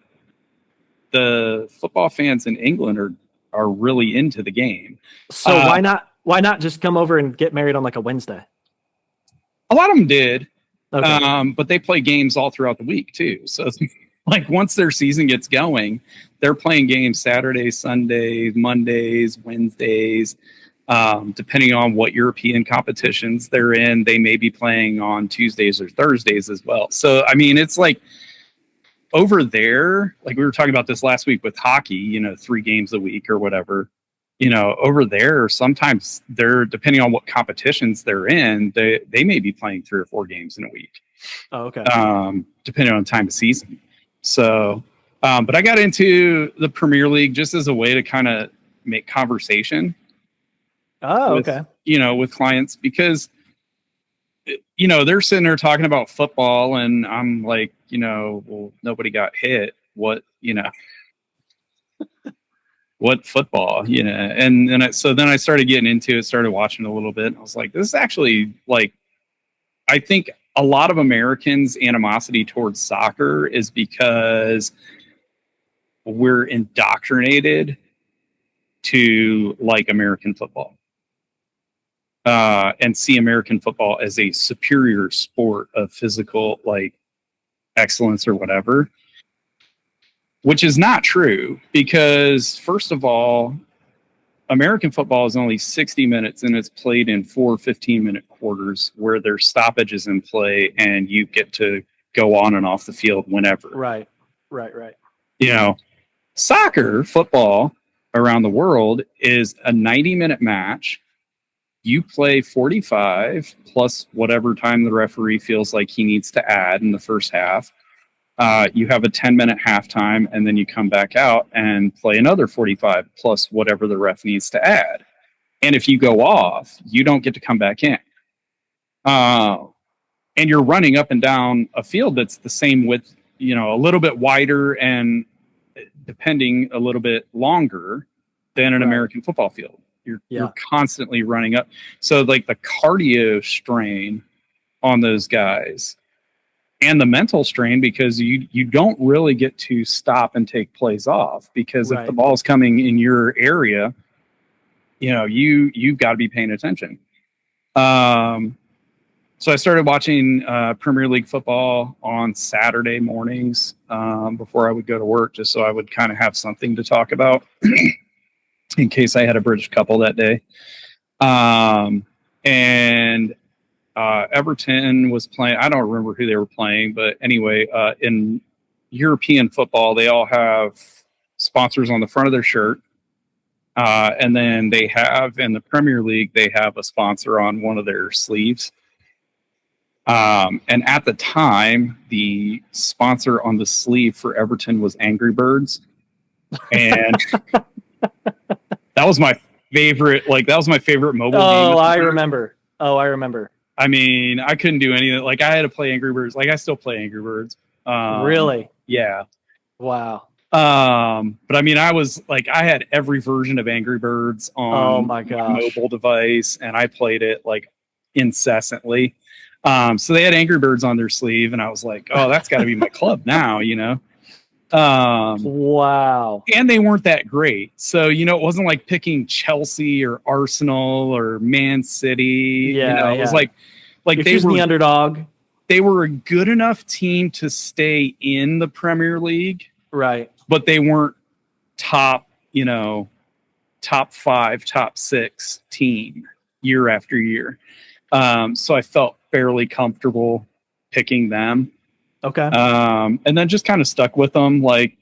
football fans in England are really into the game. So why not just come over and get married on like a Wednesday? A lot of them did. Okay. But they play games all throughout the week too. So like once their season gets going, they're playing games Saturdays, Sundays, Mondays, Wednesdays, depending on what European competitions they're in. They may be playing on Tuesdays or Thursdays as well. So, I mean, it's like over there, like we were talking about this last week with hockey, you know, 3 games a week or whatever, you know, over there, sometimes they're, depending on what competitions they're in, they may be playing 3 or 4 games in a week. Oh, okay. Depending on time of season. So, but I got into the Premier League just as a way to kind of make conversation. Oh, okay. You know, with clients, because, you know, they're sitting there talking about football and I'm like, you know, well, nobody got hit. What, you know, what football, you know? And then so then I started getting into it, started watching a little bit. And I was like, this is actually like, I think a lot of Americans' animosity towards soccer is because we're indoctrinated to like American football. And see American football as a superior sport of physical, like, excellence or whatever, which is not true because, first of all, American football is only 60 minutes and it's played in 4 15-minute quarters where there's stoppages in play and you get to go on and off the field whenever. Right. You know, soccer, football around the world is a 90-minute match. You play 45 plus whatever time the referee feels like he needs to add in the first half. You have a 10-minute halftime, and then you come back out and play another 45 plus whatever the ref needs to add. And if you go off, you don't get to come back in. And you're running up and down a field that's the same width, you know, a little bit wider and depending a little bit longer than an American football field. You're constantly running up. So like the cardio strain on those guys and the mental strain, because you don't really get to stop and take plays off because if the ball's coming in your area, you know, you've got to be paying attention. So I started watching Premier League football on Saturday mornings before I would go to work, just so I would kind of have something to talk about in case I had a British couple that day. And Everton was playing. I don't remember who they were playing, but anyway, in European football, they all have sponsors on the front of their shirt. And then they have, in the Premier League, they have a sponsor on one of their sleeves. And at the time, the sponsor on the sleeve for Everton was Angry Birds. And that was my favorite, mobile game. I remember. I mean, I couldn't do anything. Like, I had to play Angry Birds. Like, I still play Angry Birds. Really? Yeah. Wow. But I mean, I had every version of Angry Birds on my mobile device, and I played it like incessantly. So they had Angry Birds on their sleeve, and I was like, oh, that's got to be my club now, you know? Wow. And they weren't that great. So, you know, it wasn't like picking Chelsea or Arsenal or Man City. Yeah, you know, it was like you're choosing the underdog. They were a good enough team to stay in the Premier League. Right. But they weren't top 5, top 6 team year after year. So I felt fairly comfortable picking them. Okay. And then just kind of stuck with them. Like,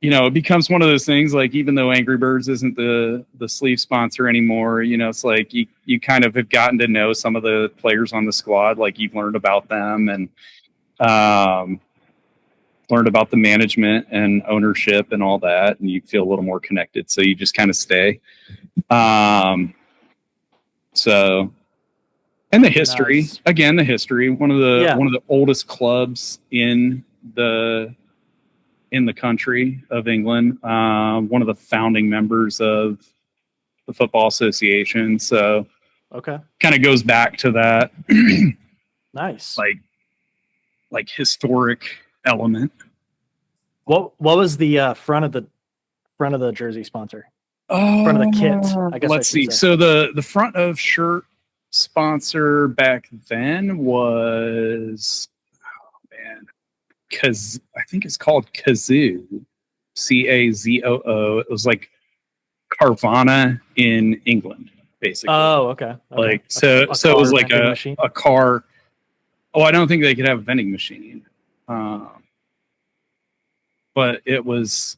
you know, it becomes one of those things, like, even though Angry Birds isn't the sleeve sponsor anymore, you know, it's like you kind of have gotten to know some of the players on the squad. Like, you've learned about them and learned about the management and ownership and all that, and you feel a little more connected. So you just kind of stay. So, and the history, again, one of the oldest clubs in the country of England, one of the founding members of the Football Association. So, okay, kind of goes back to that. Nice, like historic element. What was the front of the jersey sponsor? Front of the kit, I guess. Let's see. So the front of shirt sponsor back then was, because I think it's called Kazoo, Cazoo. It was like Carvana in England, basically. Oh, okay. Like so it was like a car. Oh, I don't think they could have a vending machine. But it was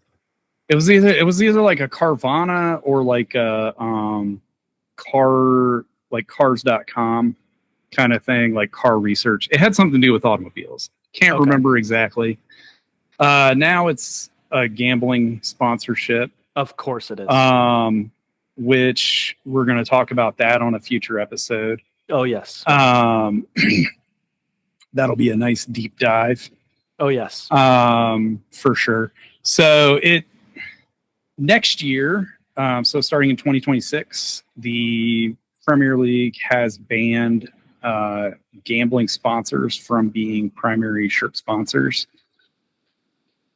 either like a Carvana or like a car, like cars.com kind of thing, like car research. It had something to do with automobiles. Can't remember exactly. Now it's a gambling sponsorship. Of course it is. Which we're going to talk about that on a future episode. Oh, yes. That'll be a nice deep dive. Oh, yes. For sure. So next year, so starting in 2026, the Premier League has banned gambling sponsors from being primary shirt sponsors.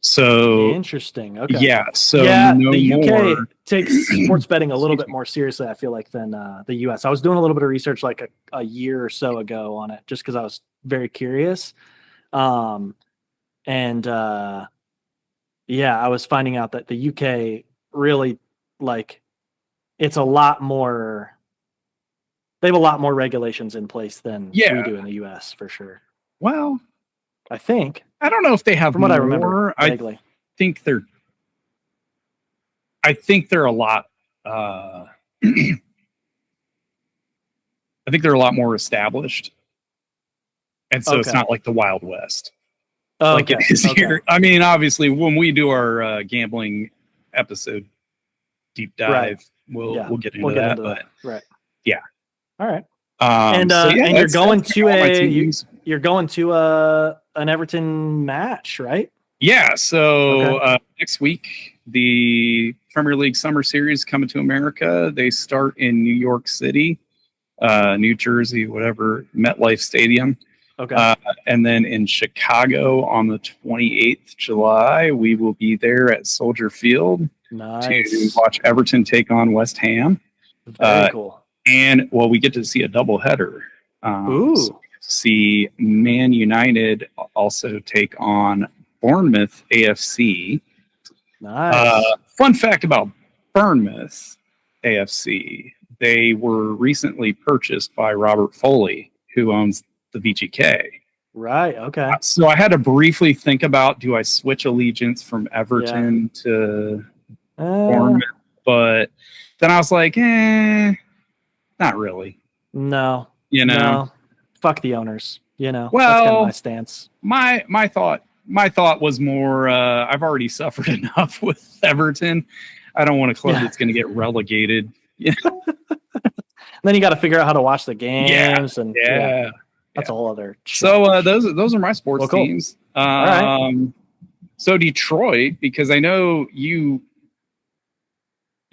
So interesting. Okay. Yeah. So the UK takes sports betting a little bit more seriously, I feel like, than the US. I was doing a little bit of research like a year or so ago on it, just because I was very curious. I was finding out that the UK really, like, it's a lot more. They have a lot more regulations in place than we do in the US, for sure. Well, I don't know if they have. From what I remember, vaguely. I think they're a lot. I think they're a lot more established, and so it's not like the Wild West. Like it is here. I mean, obviously, when we do our gambling episode deep dive, we'll get into that. But yeah, all right. And you're going to an Everton match, right? Yeah. So next week, the Premier League Summer Series coming to America. They start in New York City, New Jersey, whatever, MetLife Stadium. Okay. And then in Chicago on the 28th July, we will be there at Soldier Field to watch Everton take on West Ham. Very cool. And we get to see a doubleheader. Ooh. So see Man United also take on Bournemouth AFC. Nice. Fun fact about Bournemouth AFC: they were recently purchased by Robert Foley, who owns the VGK. Right. Okay. So I had to briefly think about, do I switch allegiance from Everton to Bournemouth? But then I was like, not really. No. You know, fuck the owners. That's Well, kind of my stance. My thought was more. I've already suffered enough with Everton. I don't want a club that's going to get relegated. Yeah. Then you got to figure out how to watch the games, and yeah. That's a whole other. So those are my sports teams. All right. So Detroit, because I know you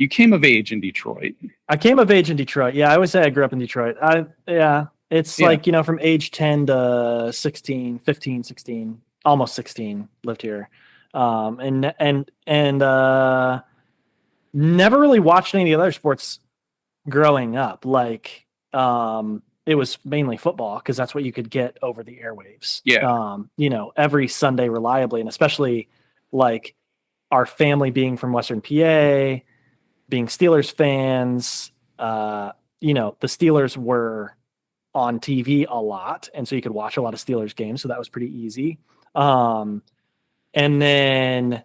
came of age in Detroit. I came of age in Detroit. Yeah, I always say I grew up in Detroit. It's like, from age 10 to 16, 15, 16, almost 16 lived here. And never really watched any of the other sports growing up. Like, it was mainly football because that's what you could get over the airwaves. Yeah. Every Sunday reliably, and especially like our family being from Western PA, being Steelers fans, the Steelers were on TV a lot, and so you could watch a lot of Steelers games, so that was pretty easy. And then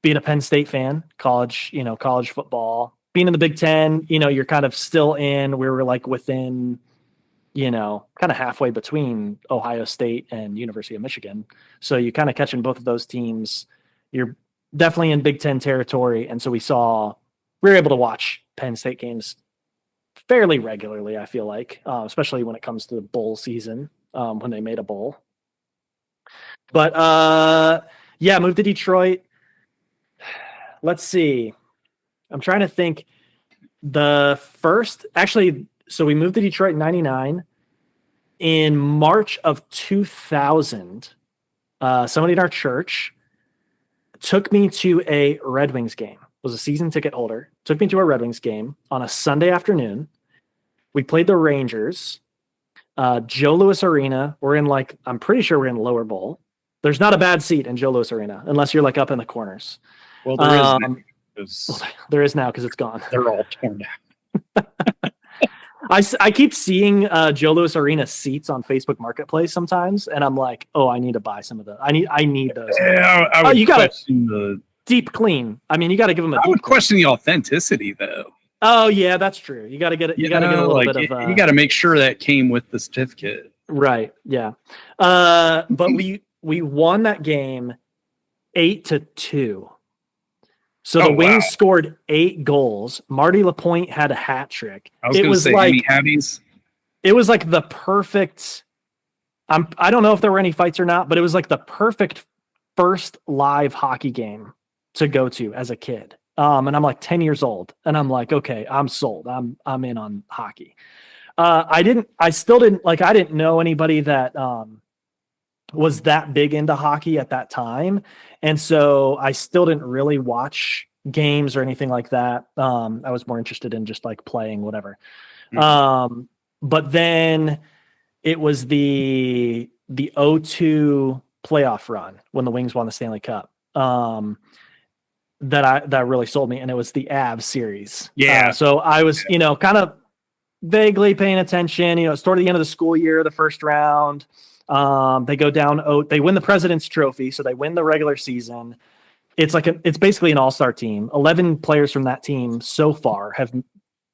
being a Penn State fan, college football, being in the Big Ten, you're kind of still in. We were like within, kind of halfway between Ohio State and University of Michigan, so you kind of catching both of those teams. You're definitely in Big Ten territory, and so we were able to watch Penn State games fairly regularly, I feel like, especially when it comes to the bowl season, when they made a bowl. But moved to Detroit. Let's see. I'm trying to think. So we moved to Detroit in 99. In March of 2000, somebody in our church took me to a Red Wings game. Was a season ticket holder. Took me to a Red Wings game on a Sunday afternoon. We played the Rangers. Joe Louis Arena. I'm pretty sure we're in lower bowl. There's not a bad seat in Joe Louis Arena unless you're like up in the corners. Well, there is now. There is now because it's gone. They're all torn down. I keep seeing Joe Louis Arena seats on Facebook Marketplace sometimes, and I'm like, oh, I need to buy some of those. I need those. Yeah, you got to deep clean. I mean, you got to give them. I would question the authenticity, though. Oh yeah, that's true. You got to get it. You got to get a little bit of. You got to make sure that came with the certificate. Right. Yeah. But we won that game 8-2. So the Wings scored 8 goals. Marty LaPointe had a hat trick. It was like any habbies? It was like the perfect. I don't know if there were any fights or not, but it was like the perfect first live hockey game to go to as a kid. And I'm like 10 years old, and I'm like, okay, I'm sold. I'm in on hockey. I didn't know anybody that was that big into hockey at that time. And so I still didn't really watch games or anything like that. I was more interested in just like playing whatever. Mm-hmm. But then it was the 0-2 playoff run when the Wings won the Stanley Cup. That really sold me. And it was the Avs series. Yeah. So I was, kind of vaguely paying attention, it's toward the end of the school year, the first round. They go down. They win the President's Trophy, so they win the regular season. It's basically an all-star team. 11 players from that team so far have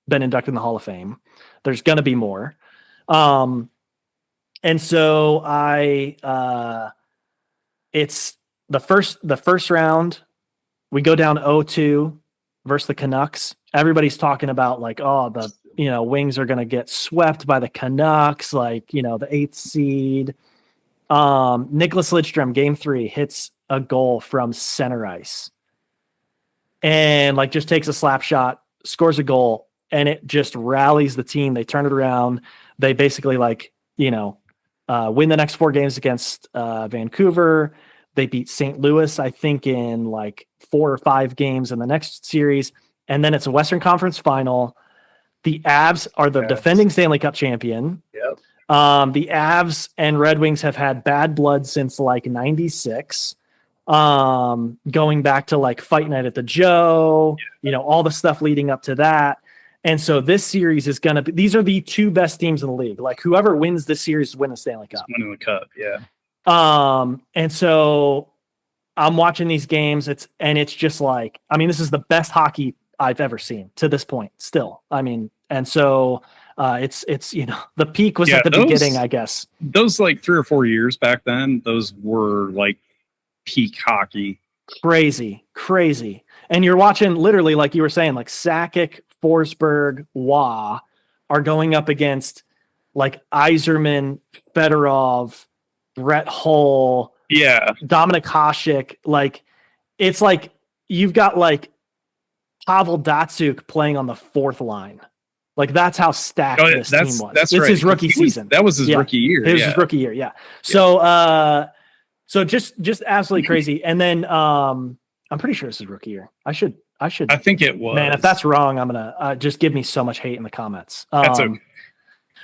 been inducted in the Hall of Fame. There's going to be more. And so it's the first round. We go down 0-2 versus the Canucks. Everybody's talking about like, the Wings are going to get swept by the Canucks, like, the 8th seed. Nicholas Lidstrom, game 3, hits a goal from center ice and like just takes a slap shot, scores a goal, and it just rallies the team. They turn it around. They basically win the next 4 games against Vancouver. They beat St. Louis, I think, in like 4 or 5 games in the next series. And then it's a Western Conference final. The Avs are the defending Stanley Cup champion. Yep. The Avs and Red Wings have had bad blood since like 96. Going back to like Fight Night at the Joe, all the stuff leading up to that. And so this series is going to be, these are the 2 best teams in the league. Like whoever wins this series wins the Stanley Cup. Winning the cup. Yeah. And so I'm watching these games. It's just like, this is the best hockey I've ever seen to this point still. And so it's the peak was at the beginning, I guess. Those like 3 or 4 years back then, those were like peak hockey. Crazy. And you're watching literally, like you were saying, like Sakic, Forsberg, Waugh are going up against like Yzerman, Fedorov, Brett Hull, Dominik Hasek. Like it's like you've got like Pavel Datsyuk playing on the fourth line. Like that's how stacked this team was. That's his rookie season. That was his rookie year. It was his rookie year. Yeah. So just absolutely crazy. And then I'm pretty sure this is rookie year. I think it was. Man, if that's wrong, I'm gonna just give me so much hate in the comments. That's okay.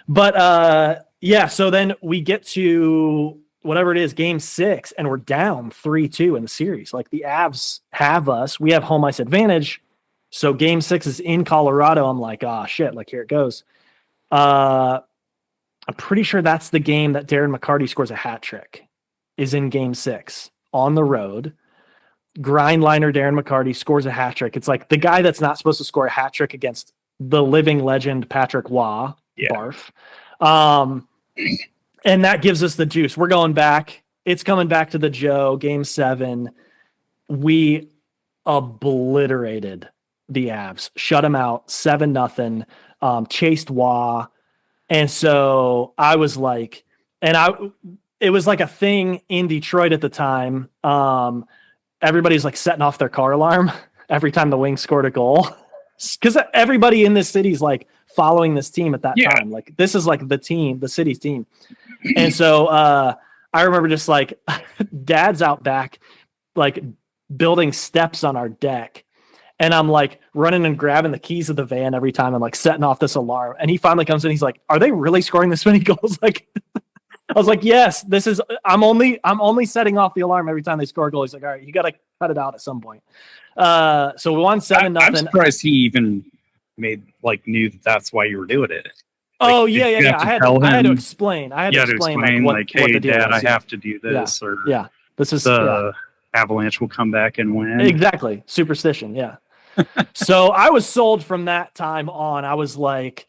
But so then we get to whatever it is, game 6, and we're down 3-2 in the series. Like the Avs have us. We have home ice advantage. So game 6 is in Colorado. I'm like, shit, like here it goes. I'm pretty sure that's the game that Darren McCarty scores a hat trick, is in game 6 on the road. Grind liner Darren McCarty scores a hat trick. It's like the guy that's not supposed to score a hat trick against the living legend Patrick Waugh. Barf. And that gives us the juice. We're going back. It's coming back to the Joe. Game 7. We obliterated the Avs. Shut them out. 7-0. Chased Waugh. And so I was like, it was like a thing in Detroit at the time. Everybody's like setting off their car alarm every time the Wings scored a goal. Because everybody in this city's like following this team at that time. Like this is like the city's team. And so I remember just like Dad's out back, like building steps on our deck. And I'm like running and grabbing the keys of the van every time I'm like setting off this alarm. And he finally comes in. He's like, "Are they really scoring this many goals?" Like, I was like, "Yes, this is, I'm only setting off the alarm every time they score a goal." He's like, "All right, you got to cut it out at some point." So we won 7-0. I'm surprised he even knew that's why you were doing it. I had to explain. I had to explain like, "Hey, Dad, I have to do this." This is the Avalanche will come back and win. Exactly, superstition. Yeah. So I was sold from that time on. I was like,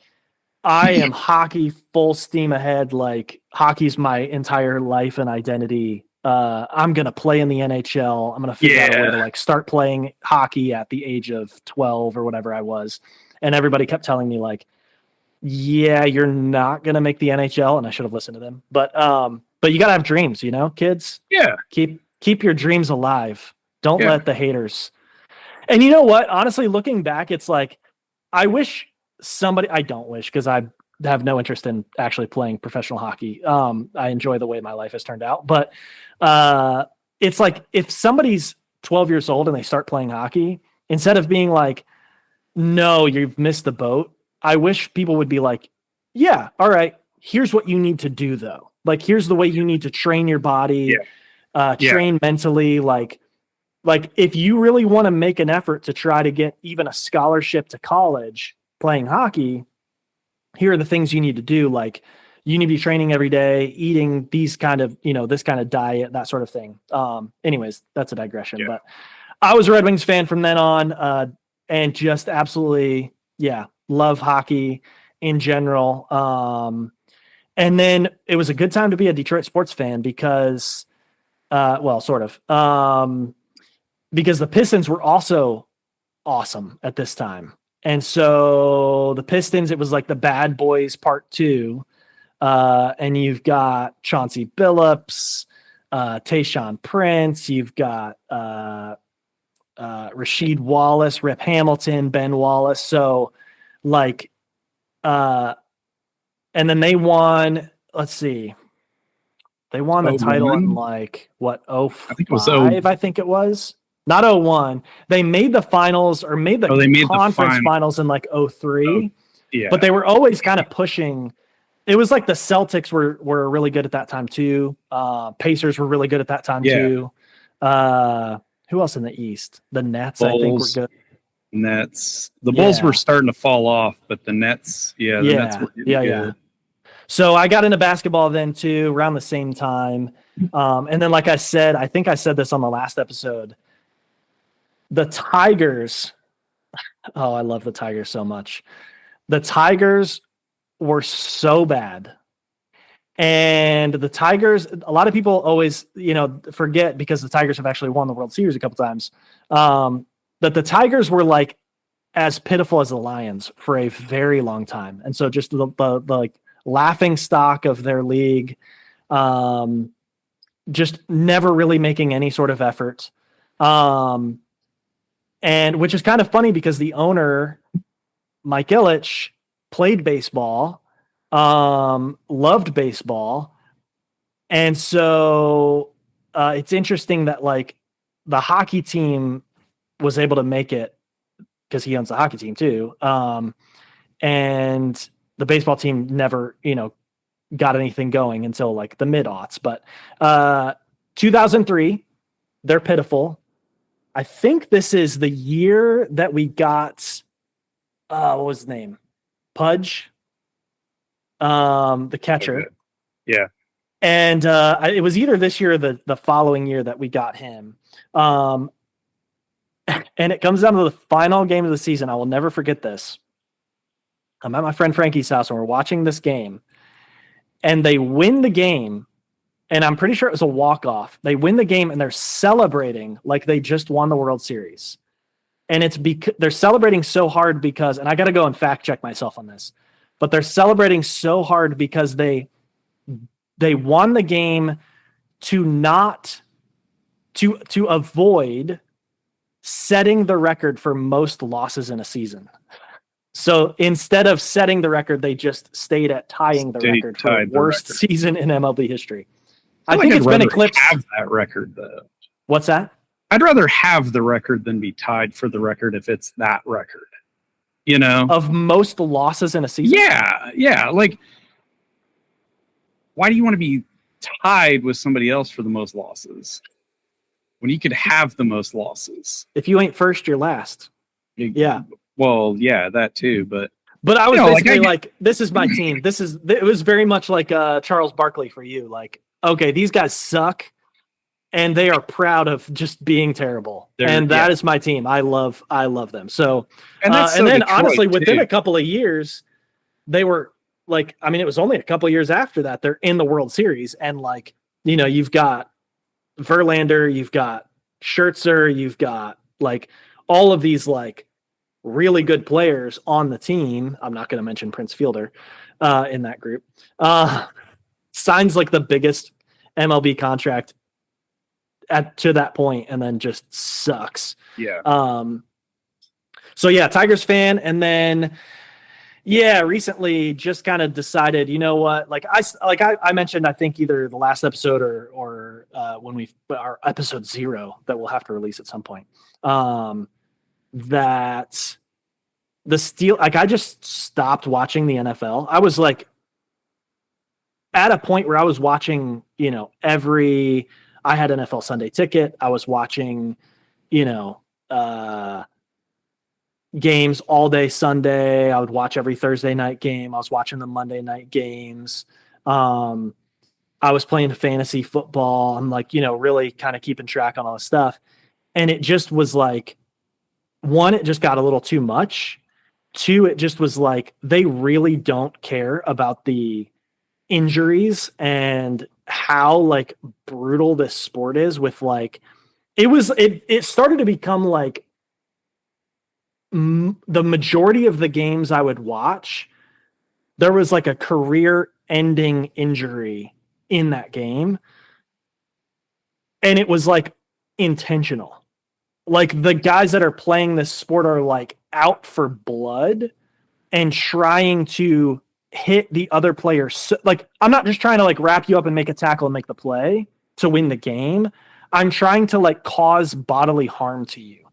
I am hockey full steam ahead. Like hockey's my entire life and identity. I'm going to play in the NHL. I'm going to figure out a way to like start playing hockey at the age of 12 or whatever I was. And everybody kept telling me like, "Yeah, you're not going to make the NHL." And I should have listened to them, but you gotta have dreams, kids. Yeah. Keep your dreams alive. Don't let the haters. And you know what? Honestly, looking back, it's like, I don't wish, because I have no interest in actually playing professional hockey. I enjoy the way my life has turned out, but it's like if somebody's 12 years old and they start playing hockey, instead of being like, "No, you've missed the boat," I wish people would be like, "Yeah, all right, here's what you need to do though. Like, here's the way you need to train your body, train mentally. Like if you really want to make an effort to try to get even a scholarship to college playing hockey, here are the things you need to do. Like you need to be training every day, eating these kind of, this kind of diet, that sort of thing." Anyways, that's a digression, but I was a Red Wings fan from then on, and just absolutely, love hockey in general. And then it was a good time to be a Detroit sports fan because, sort of, because the Pistons were also awesome at this time. And so the Pistons, it was like the Bad Boys Part 2. And you've got Chauncey Billups, Tayshaun Prince, you've got Rasheed Wallace, Rip Hamilton, Ben Wallace. So like, and then they won, let's see, they won the title in like what, 05? I think it was I think it was. Not 01. They made the finals or made the conference finals in like 03. But they were always kind of pushing. It was like the Celtics were really good at that time too. Pacers were really good at that time too. Who else in the East? The Nets, Bulls, I think, were good. Nets. The Bulls were starting to fall off, but the Nets, the Nets were good. So I got into basketball then too, around the same time. And then, like I said, I think I said this on the last episode, the Tigers. Oh, I love the Tigers so much. the Tigers were so bad. And the Tigers, a lot of people always, forget, because the Tigers have actually won the World Series a couple times, that the Tigers were like as pitiful as the Lions for a very long time. And so just the like laughing stock of their league, just never really making any sort of effort. And which is kind of funny because the owner, Mike Ilitch, played baseball, loved baseball. And so it's interesting that like the hockey team was able to make it because he owns the hockey team too. And the baseball team never, got anything going until like the mid-aughts. But 2003, they're pitiful. I think this is the year that we got, what was his name? Pudge, the catcher. Okay. Yeah. And it was either this year or the following year that we got him. And it comes down to the final game of the season. I will never forget this. I'm at my friend Frankie's house and we're watching this game. And they win the game. And I'm pretty sure it was a walk-off. They win the game and they're celebrating like they just won the World Series. And it's because they're celebrating so hard because, and I got to go and fact check myself on this, but they're celebrating so hard because they won the game to avoid setting the record for most losses in a season. So instead of setting the record, they just stayed at tying the record for the worst season in MLB history. I think it's been eclipsed. Have that record though. What's that? I'd rather have the record than be tied for the record if it's that record. Of most losses in a season. Yeah. Like, why do you want to be tied with somebody else for the most losses when you could have the most losses? If you ain't first, you're last. Yeah. Well, yeah, that too. But I was basically like, this is my team. It was very much like Charles Barkley for you. Like, okay, these guys suck and they are proud of just being terrible. And that is my team. I love them. So, and then Detroit, honestly, within a couple of years, they were like, I mean, it was only a couple of years after that, they're in the World Series. And like, you've got Verlander, you've got Scherzer, you've got like all of these like really good players on the team. I'm not going to mention Prince Fielder in that group. Signs like the biggest MLB contract to that point and then just sucks. Yeah. So yeah, Tigers fan. And then, recently just kind of decided, you know what, like I mentioned, I think either the last episode or when our episode 0 that we'll have to release at some point, that I just stopped watching the NFL. I was like at a point where I was watching, I had NFL Sunday Ticket. I was watching, games all day Sunday. I would watch every Thursday night game. I was watching the Monday night games. I was playing fantasy football. I'm like, really kind of keeping track on all this stuff. And it just was like, 1, it just got a little too much. 2, it just was like, they really don't care about the injuries and how like brutal this sport is with like, it started to become like the majority of the games I would watch, there was like a career ending injury in that game. And it was like intentional. Like the guys that are playing this sport are like out for blood and trying to hit the other player. So, like, I'm not just trying to like wrap you up and make a tackle and make the play to win the game. I'm trying to like cause bodily harm to you.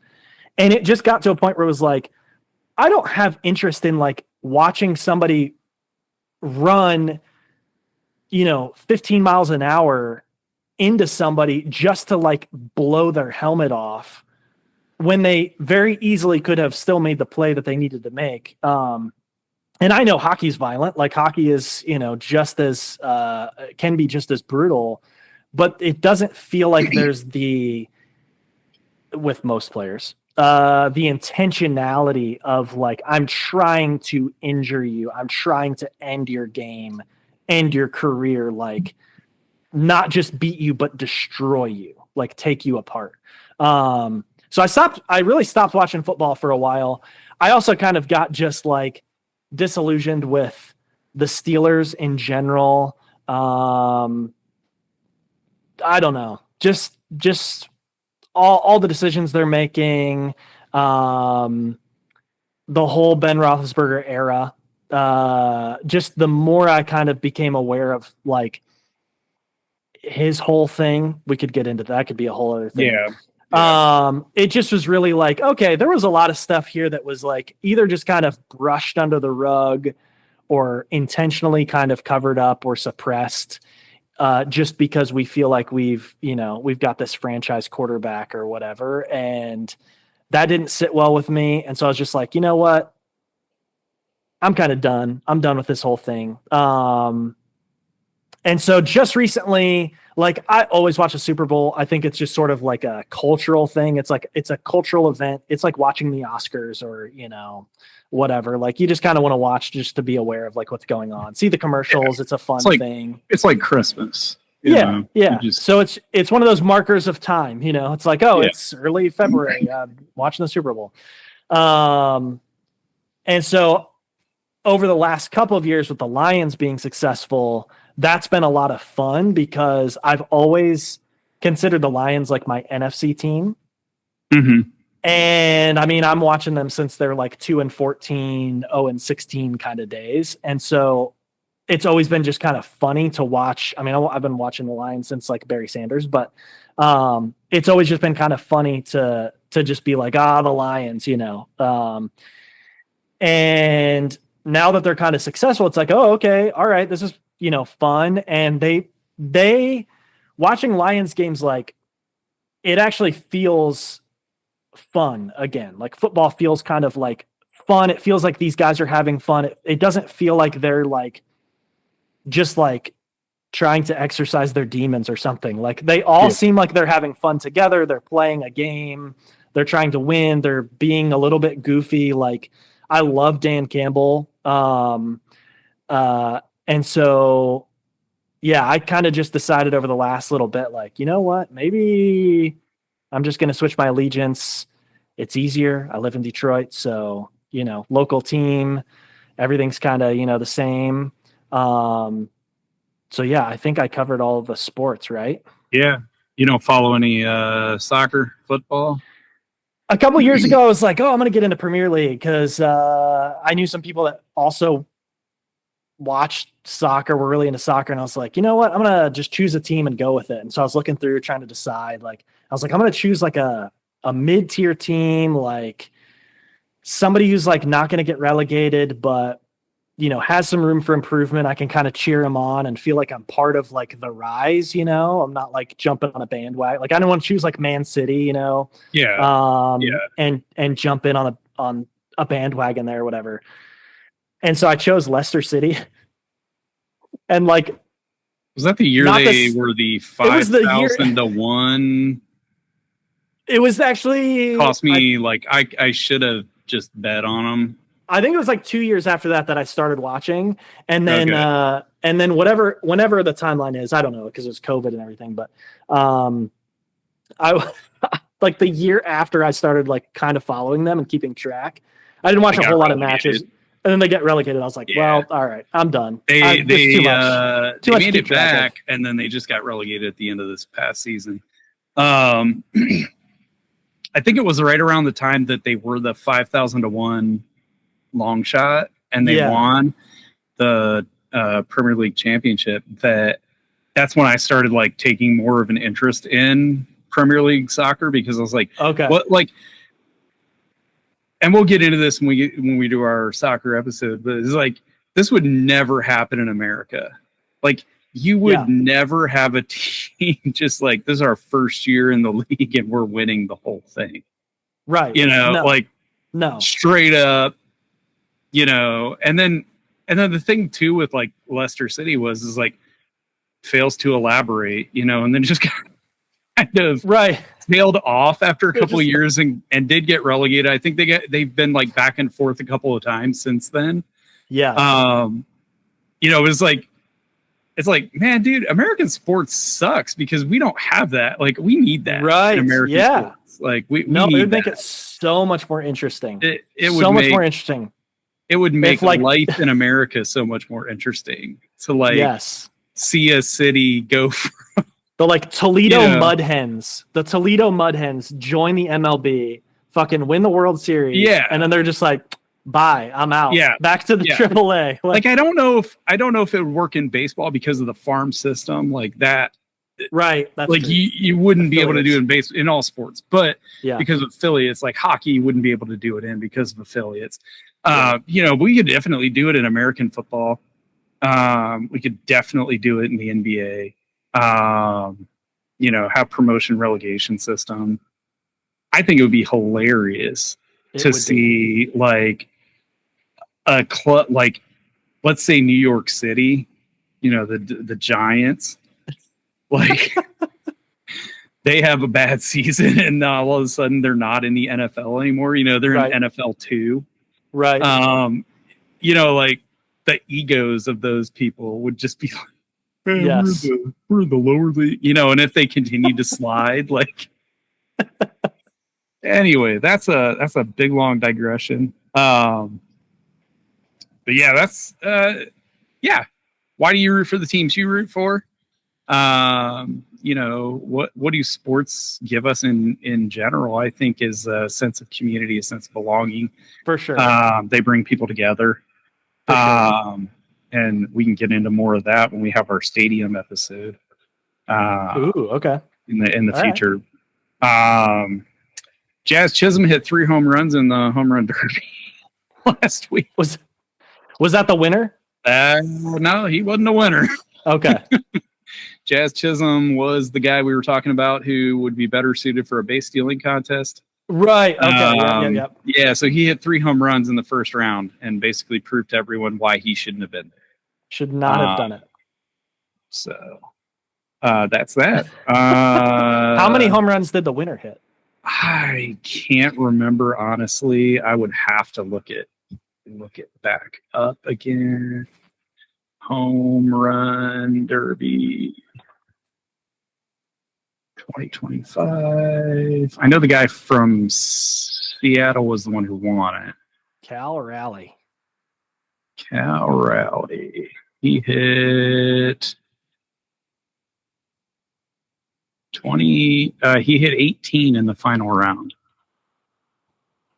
And it just got to a point where it was like, I don't have interest in like watching somebody run, 15 miles an hour into somebody just to like blow their helmet off when they very easily could have still made the play that they needed to make. And I know hockey's violent. Like hockey is, just as can be just as brutal, but it doesn't feel like there's with most players, the intentionality of like, I'm trying to injure you. I'm trying to end your game, end your career, like not just beat you, but destroy you, like take you apart. So I really stopped watching football for a while. I also kind of got just like disillusioned with the Steelers in general. I don't know, just all the decisions they're making, the whole Ben Roethlisberger era. Just the more I kind of became aware of like his whole thing, we could get into that. Could be a whole other thing. Yeah. It just was really like, okay, there was a lot of stuff here that was like either just kind of brushed under the rug or intentionally kind of covered up or suppressed, just because we feel like we've got this franchise quarterback or whatever. And that didn't sit well with me. And so I was just like, you know what? I'm kind of done. I'm done with this whole thing. And so just recently, like I always watch a Super Bowl. I think it's just sort of like a cultural thing. It's like, it's a cultural event. It's like watching the Oscars or, whatever. Like you just kind of want to watch just to be aware of like what's going on. See the commercials. Yeah. It's a fun thing. It's like Christmas. Yeah. So it's one of those markers of time, it's like, it's early February, watching the Super Bowl. And so over the last couple of years with the Lions being successful, that's been a lot of fun because I've always considered the Lions like my NFC team. Mm-hmm. And I mean, I'm watching them since they're like 2-14, 0-16 kind of days. And so it's always been just kind of funny to watch. I mean, I've been watching the Lions since like Barry Sanders, but it's always just been kind of funny to just be like, the Lions, and now that they're kind of successful, it's like, oh, okay, all right, this is, fun. And they watching Lions games, like it actually feels fun again. Like football feels kind of like fun. It feels like these guys are having fun. It doesn't feel like they're like just like trying to exercise their demons or something. Like they all seem like they're having fun together. They're playing a game. They're trying to win. They're being a little bit goofy. Like I love Dan Campbell. And so, I kind of just decided over the last little bit, like, you know what, maybe I'm just going to switch my allegiance. It's easier. I live in Detroit. So, local team, everything's kind of, the same. So I think I covered all of the sports, right? Yeah. You don't follow any soccer, football? A couple years ago, I was like, I'm going to get into Premier League because I knew some people that also watched soccer, were really into soccer. And I was like, you know what? I'm going to just choose a team and go with it. And so I was looking through trying to decide, like, I was like, I'm going to choose like a mid-tier team, like somebody who's like not going to get relegated, but has some room for improvement. I can kind of cheer them on and feel like I'm part of like the rise, I'm not like jumping on a bandwagon. Like I don't want to choose like Man City, and jump in on a bandwagon there or whatever. And so I chose Leicester City. And like, was that the year they were the 5,000 to 1? It was actually cost me I should have just bet on them. I think it was like 2 years after that I started watching. And then, whenever the timeline is, I don't know, because it was COVID and everything, but I like the year after I started like kind of following them and keeping track, I didn't watch a whole lot of matches. And then they get relegated. I was like, well, all right, I'm done. They made it back, and then they just got relegated at the end of this past season. I think it was right around the time that they were the 5,000 to 1 long shot, and they won the Premier League championship. That's when I started like taking more of an interest in Premier League soccer, because I was like, okay, what like. And we'll get into this when we do our soccer episode, but it's like, this would never happen in America. Like you would never have a team just like, this is our first year in the league and we're winning the whole thing. Right. No. Straight up, and then the thing too with like Leicester City is like fails to elaborate, and then just kind of tailed off after a couple of years and did get relegated. I think they've been like back and forth a couple of times since then. Yeah. It's like, man, dude, American sports sucks because we don't have that. Like, we need that. Right. In American sports. Like, we it need would make it so much more interesting. It would much more interesting. It would make life in America so much more interesting to see a city go from the Toledo Mud Hens. The Toledo Mud Hens join the MLB, fucking win the World Series. Yeah. And then they're just like, bye, I'm out. Yeah. Back to the AAA. I don't know if it would work in baseball because of the farm system like that. Right. That's like you wouldn't be able to do it in all sports, but because of affiliates, like hockey, you wouldn't be able to do it in because of affiliates. We could definitely do it in American football. We could definitely do it in the NBA. Have promotion relegation system. I think it would be hilarious to see like a club, like let's say New York City, the Giants, like they have a bad season and all of a sudden they're not in the NFL anymore. They're in NFL 2. Right. Like the egos of those people would just be like, yes, we're the lower league, and if they continue to slide, like anyway, that's a big long digression. But yeah, that's why do you root for the teams you root for? What do sports give us in general? I think is a sense of community, a sense of belonging. For sure. They bring people together. And we can get into more of that when we have our stadium episode. Okay. In the future. Right. Jazz Chisholm hit 3 home runs in the home run derby last week. Was that the winner? No, he wasn't a winner. Okay. Jazz Chisholm was the guy we were talking about who would be better suited for a base stealing contest. Right. Okay. Yeah. So he hit 3 home runs in the first round and basically proved to everyone why he shouldn't have been there. Should not have done it. So that's that. How many home runs did the winner hit? I can't remember, honestly. I would have to look it back up again. Home run derby 2025. I know the guy from Seattle was the one who won it. Cal Raleigh. He hit 20. He hit 18 in the final round,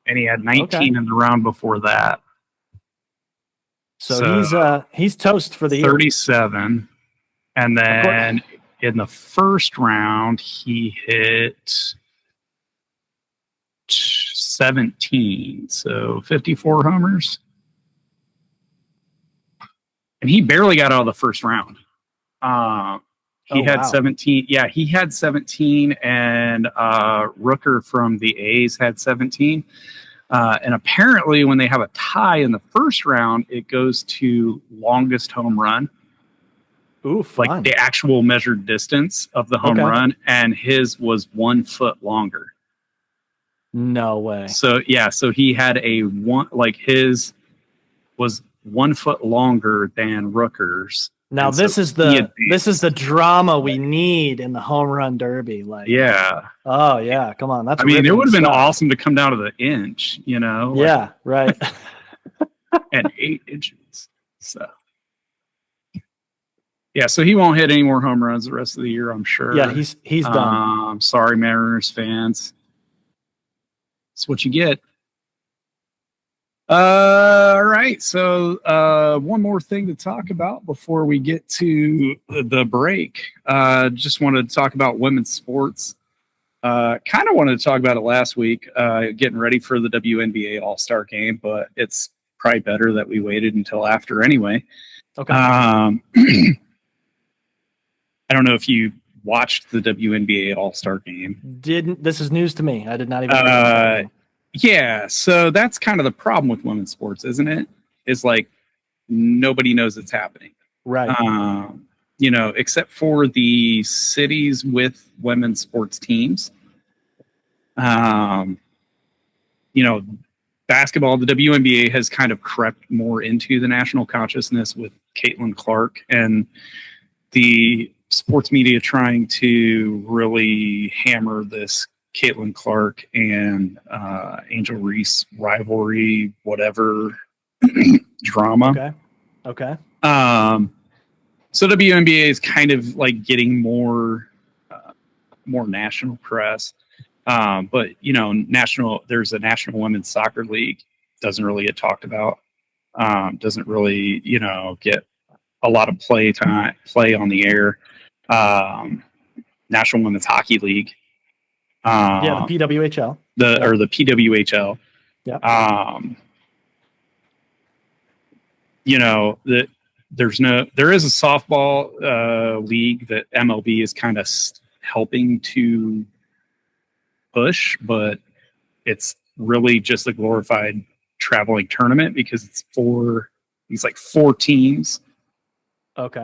and he had 19 in the round before that. So he's toast for the 37, year. And then in the first round he hit 17, so 54 homers, and he barely got out of the first round. He had 17. Yeah, he had 17, and Rooker from the A's had 17. And apparently when they have a tie in the first round, it goes to longest home run. Ooh, fun. Like the actual measured distance of the home run, and his was 1 foot longer. No way. So he had his was 1 foot longer than Rooker's. Now this is the drama we need in the home run derby. Oh yeah, come on. That's. It would have been awesome to come down to the inch, Yeah, right. And 8 inches. So yeah, so he won't hit any more home runs the rest of the year, I'm sure. Yeah, he's done. Sorry, Mariners fans. That's what you get. All right. So one more thing to talk about before we get to the break. Just wanted to talk about women's sports. Kind of wanted to talk about it last week, getting ready for the WNBA All-Star game, but it's probably better that we waited until after anyway. Okay. I don't know if you watched the WNBA All-Star game. This is news to me. I did not even yeah, so that's kind of the problem with women's sports, isn't it? Is like nobody knows it's happening. Right. except for the cities with women's sports teams, basketball, the WNBA has kind of crept more into the national consciousness with Caitlin Clark and the sports media trying to really hammer this Caitlin Clark and Angel Reese rivalry, whatever drama. Okay. So WNBA is kind of like getting more national press. But there's a National Women's Soccer League, doesn't really get talked about. Doesn't really, get a lot of play on the air. National Women's Hockey League. The PWHL. The PWHL. Yeah. There is a softball league that MLB is kind of helping to push, but it's really just a glorified traveling tournament because it's four teams. Okay.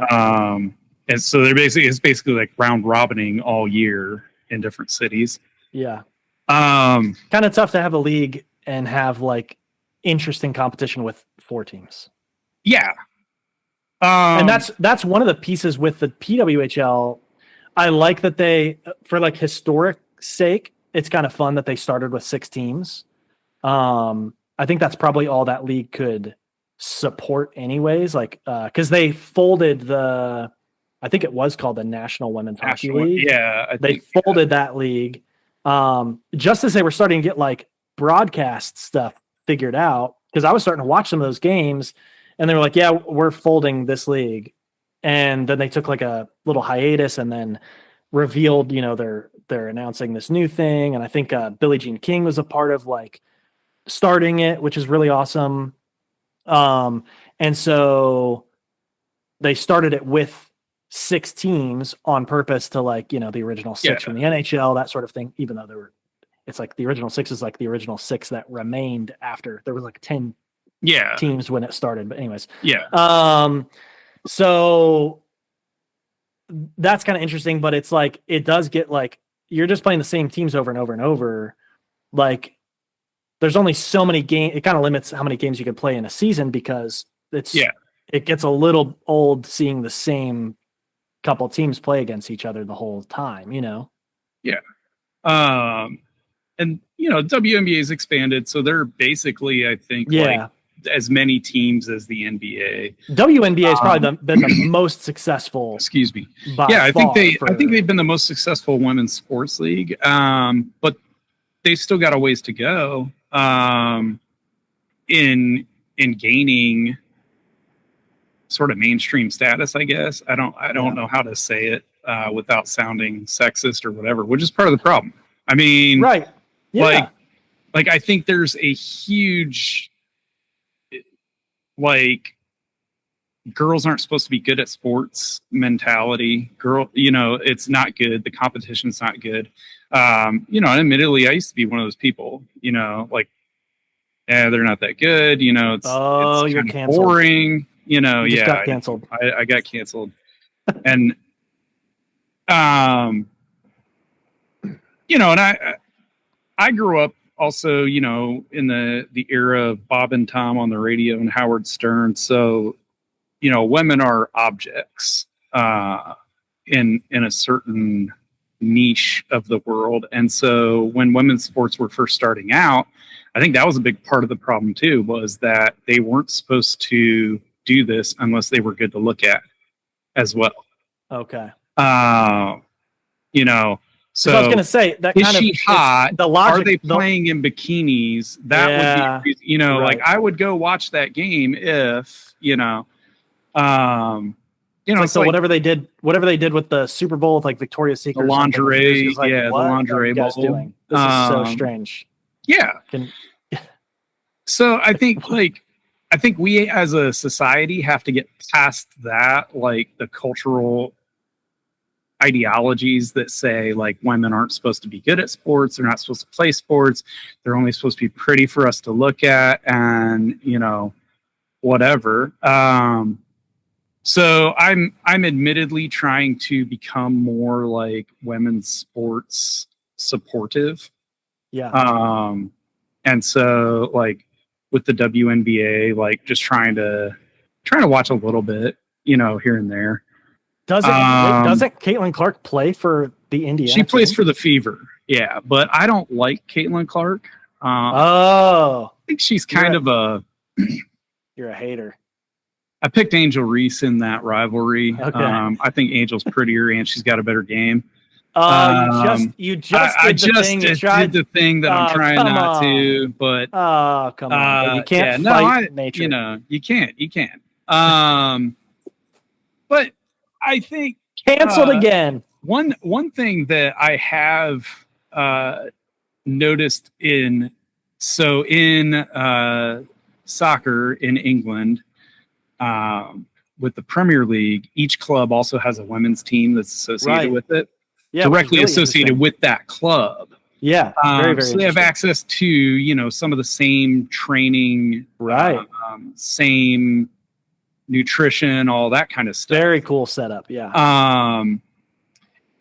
And so it's basically like round robining all year in different cities. Yeah. Kind of tough to have a league and have like interesting competition with 4 teams. Yeah. And that's one of the pieces with the PWHL. I like that they, for like historic sake, it's kind of fun that they started with 6 teams. I think that's probably all that league could support anyways. Like, cause they folded I think it was called the National Women's Hockey League. Yeah. They folded that league. Just as they were starting to get like broadcast stuff figured out. Cause I was starting to watch some of those games and they were like, yeah, we're folding this league. And then they took like a little hiatus and then revealed, they're announcing this new thing. And I think Billie Jean King was a part of like starting it, which is really awesome. And so they started it with 6 teams on purpose to like, the original 6 from the NHL, that sort of thing, even though it's like the original 6 is like the original 6 that remained after there was like 10 teams when it started. But anyways, so that's kind of interesting, but it's like, it does get like, you're just playing the same teams over and over and over. Like there's only so many games. It kind of limits how many games you can play in a season because it gets a little old seeing the same couple teams play against each other the whole time, Yeah. And WNBA's expanded. So they're basically, I think, like as many teams as the NBA. WNBA has probably been the most successful. Excuse me. I think they've been the most successful women's sports league. But they still got a ways to go in gaining sort of mainstream status, I guess. I don't know how to say it without sounding sexist or whatever, which is part of the problem. I mean, right. Yeah. Like I think there's a huge like girls aren't supposed to be good at sports mentality. It's not good. The competition's not good. Admittedly, I used to be one of those people, like, they're not that good. It's you're canceled. Boring. You just got canceled. I got canceled. And, and I grew up also, in the era of Bob and Tom on the radio and Howard Stern. So, women are objects in a certain niche of the world. And so when women's sports were first starting out, I think that was a big part of the problem too, was that they weren't supposed to do this unless they were good to look at as well. Okay. So I was going to say that is she hot? The logic, are they playing in bikinis? That would be, right. Like I would go watch that game if, so whatever they did with the Super Bowl with like Victoria's Secret, the lingerie, like, the lingerie bowl. Doing? This is so strange. Yeah. So I think we as a society have to get past that, like the cultural ideologies that say like women aren't supposed to be good at sports, they're not supposed to play sports, they're only supposed to be pretty for us to look at, and whatever. So I'm admittedly trying to become more like women's sports supportive. Yeah. And so like with the WNBA, like just trying to watch a little bit, here and there. Doesn't Caitlin Clark play for the Indiana? She plays team? for the Fever, yeah, but I don't like Caitlin Clark. I think she's kind of you're a hater. I picked Angel Reese in that rivalry. Okay. I think Angel's prettier and she's got a better game. You just did the thing that I'm trying not to, but come on, but you can't nature. You can't. But I think canceled again. One thing that I have noticed in soccer in England, with the Premier League, each club also has a women's team that's associated with it. Yeah, directly really associated with that club. Yeah, very, very so they have access to, some of the same training, right? Same nutrition, all that kind of stuff. Very cool setup, yeah.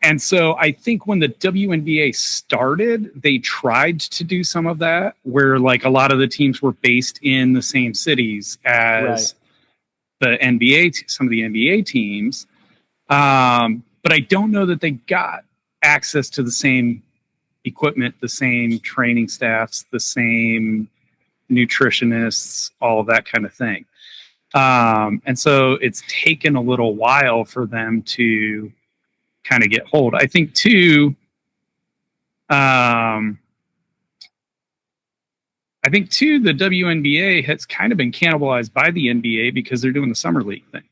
And so I think when the WNBA started, they tried to do some of that, where like a lot of the teams were based in the same cities as the NBA, some of the NBA teams. But I don't know that they got access to the same equipment, the same training staffs, the same nutritionists, all of that kind of thing. And so it's taken a little while for them to kind of get hold. I think too, the WNBA has kind of been cannibalized by the NBA because they're doing the summer league thing.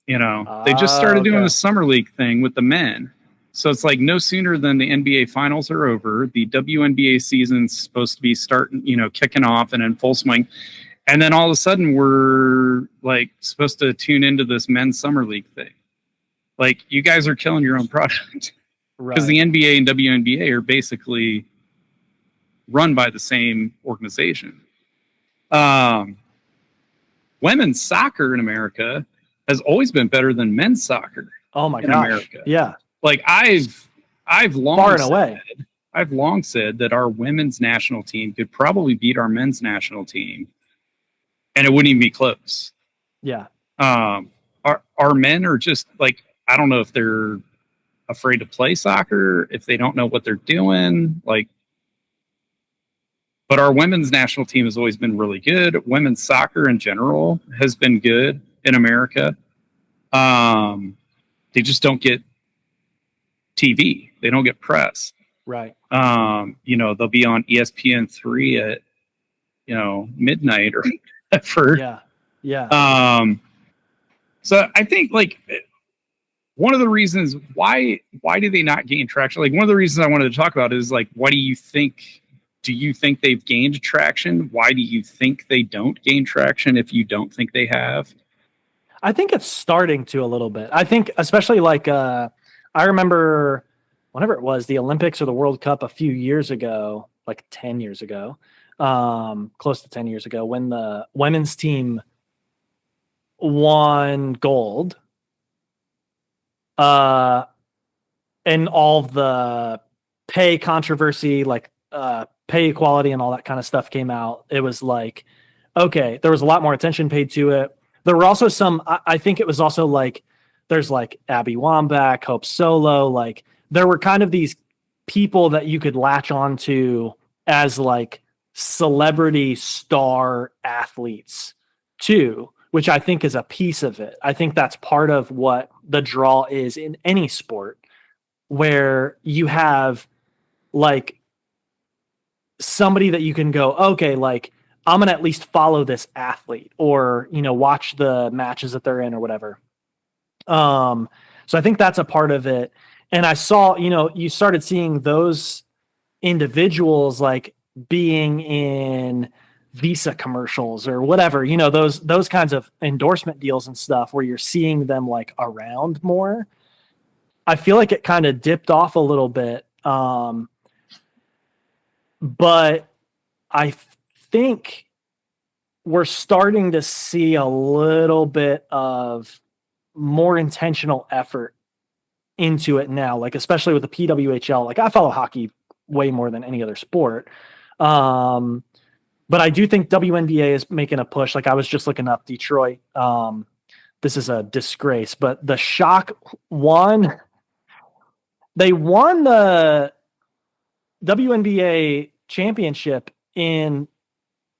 They just started doing the summer league thing with the men. So it's like no sooner than the NBA finals are over, the WNBA season's supposed to be starting, kicking off and in full swing. And then all of a sudden we're like supposed to tune into this men's summer league thing. Like you guys are killing your own product because the NBA and WNBA are basically run by the same organization. Women's soccer in America has always been better than men's soccer. Oh my gosh. America. Yeah. Like I've long far and away. I've long said that our women's national team could probably beat our men's national team and it wouldn't even be close. Yeah. Our men are just like, I don't know if they're afraid to play soccer, if they don't know what they're doing, like, but our women's national team has always been really good. Women's soccer in general has been good in America. They just don't get TV. They don't get press. Right. They'll be on ESPN3 at, midnight or whatever. Yeah. Yeah. So I think like one of the reasons why do they not gain traction? Like one of the reasons I wanted to talk about is like, do you think they've gained traction? Why do you think they don't gain traction if you don't think they have? I think it's starting to a little bit. I think especially like I remember whenever it was the Olympics or the World Cup a few years ago, like 10 years ago, close to 10 years ago, when the women's team won gold, and all of the pay controversy, like pay equality and all that kind of stuff came out. It was like, okay, there was a lot more attention paid to it. There were also some, I think it was also like, there's like Abby Wambach, Hope Solo, like there were kind of these people that you could latch on to as like celebrity star athletes too, which I think is a piece of it. I think that's part of what the draw is in any sport, where you have like somebody that you can go, okay, like I'm going to at least follow this athlete or, watch the matches that they're in or whatever. So I think that's a part of it. And I saw, you started seeing those individuals like being in Visa commercials or whatever, those kinds of endorsement deals and stuff where you're seeing them like around more. I feel like it kind of dipped off a little bit. But I think we're starting to see a little bit of more intentional effort into it now, like especially with the PWHL. Like I follow hockey way more than any other sport. But I do think WNBA is making a push. Like I was just looking up Detroit. This is a disgrace, but the Shock won. They won the WNBA championship in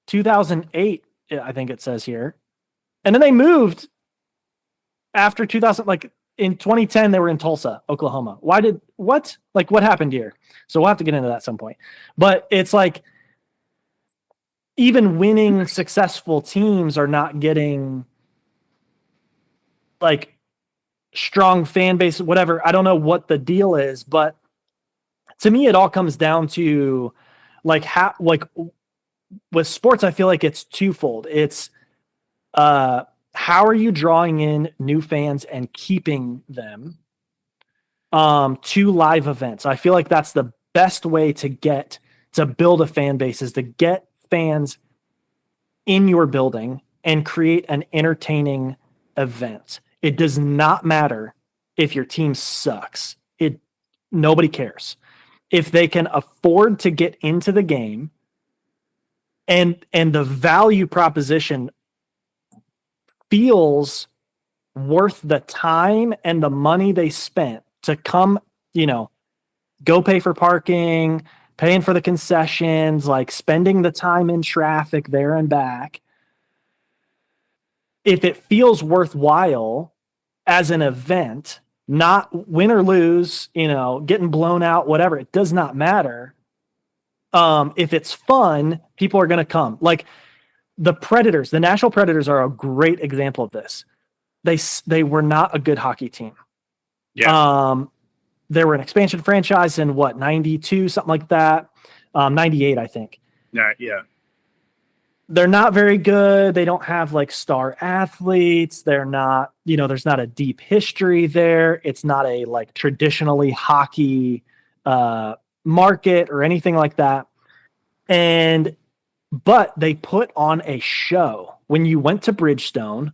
2008, I think it says here. And then they moved after 2000, like in 2010, they were in Tulsa, Oklahoma. What happened here? So we'll have to get into that at some point. But it's like, even winning successful teams are not getting like strong fan base, whatever. I don't know what the deal is, but to me, it all comes down to like how, like with sports, I feel like it's twofold. It's how are you drawing in new fans and keeping them to live events? I feel like that's the best way to build a fan base, is to get fans in your building and create an entertaining event. It does not matter if your team sucks. Nobody cares. If they can afford to get into the game and the value proposition feels worth the time and the money they spent to come, go pay for parking, paying for the concessions, like spending the time in traffic there and back. If it feels worthwhile as an event, not win or lose, getting blown out, whatever, it does not matter. If it's fun, people are going to come. Like the Predators, the Nashville Predators are a great example of this. They were not a good hockey team. Yeah. They were an expansion franchise in 92, something like that. 98, I think. Yeah. They're not very good. They don't have like star athletes. They're not, there's not a deep history there. It's not a like traditionally hockey market or anything like that. But they put on a show. When you went to Bridgestone,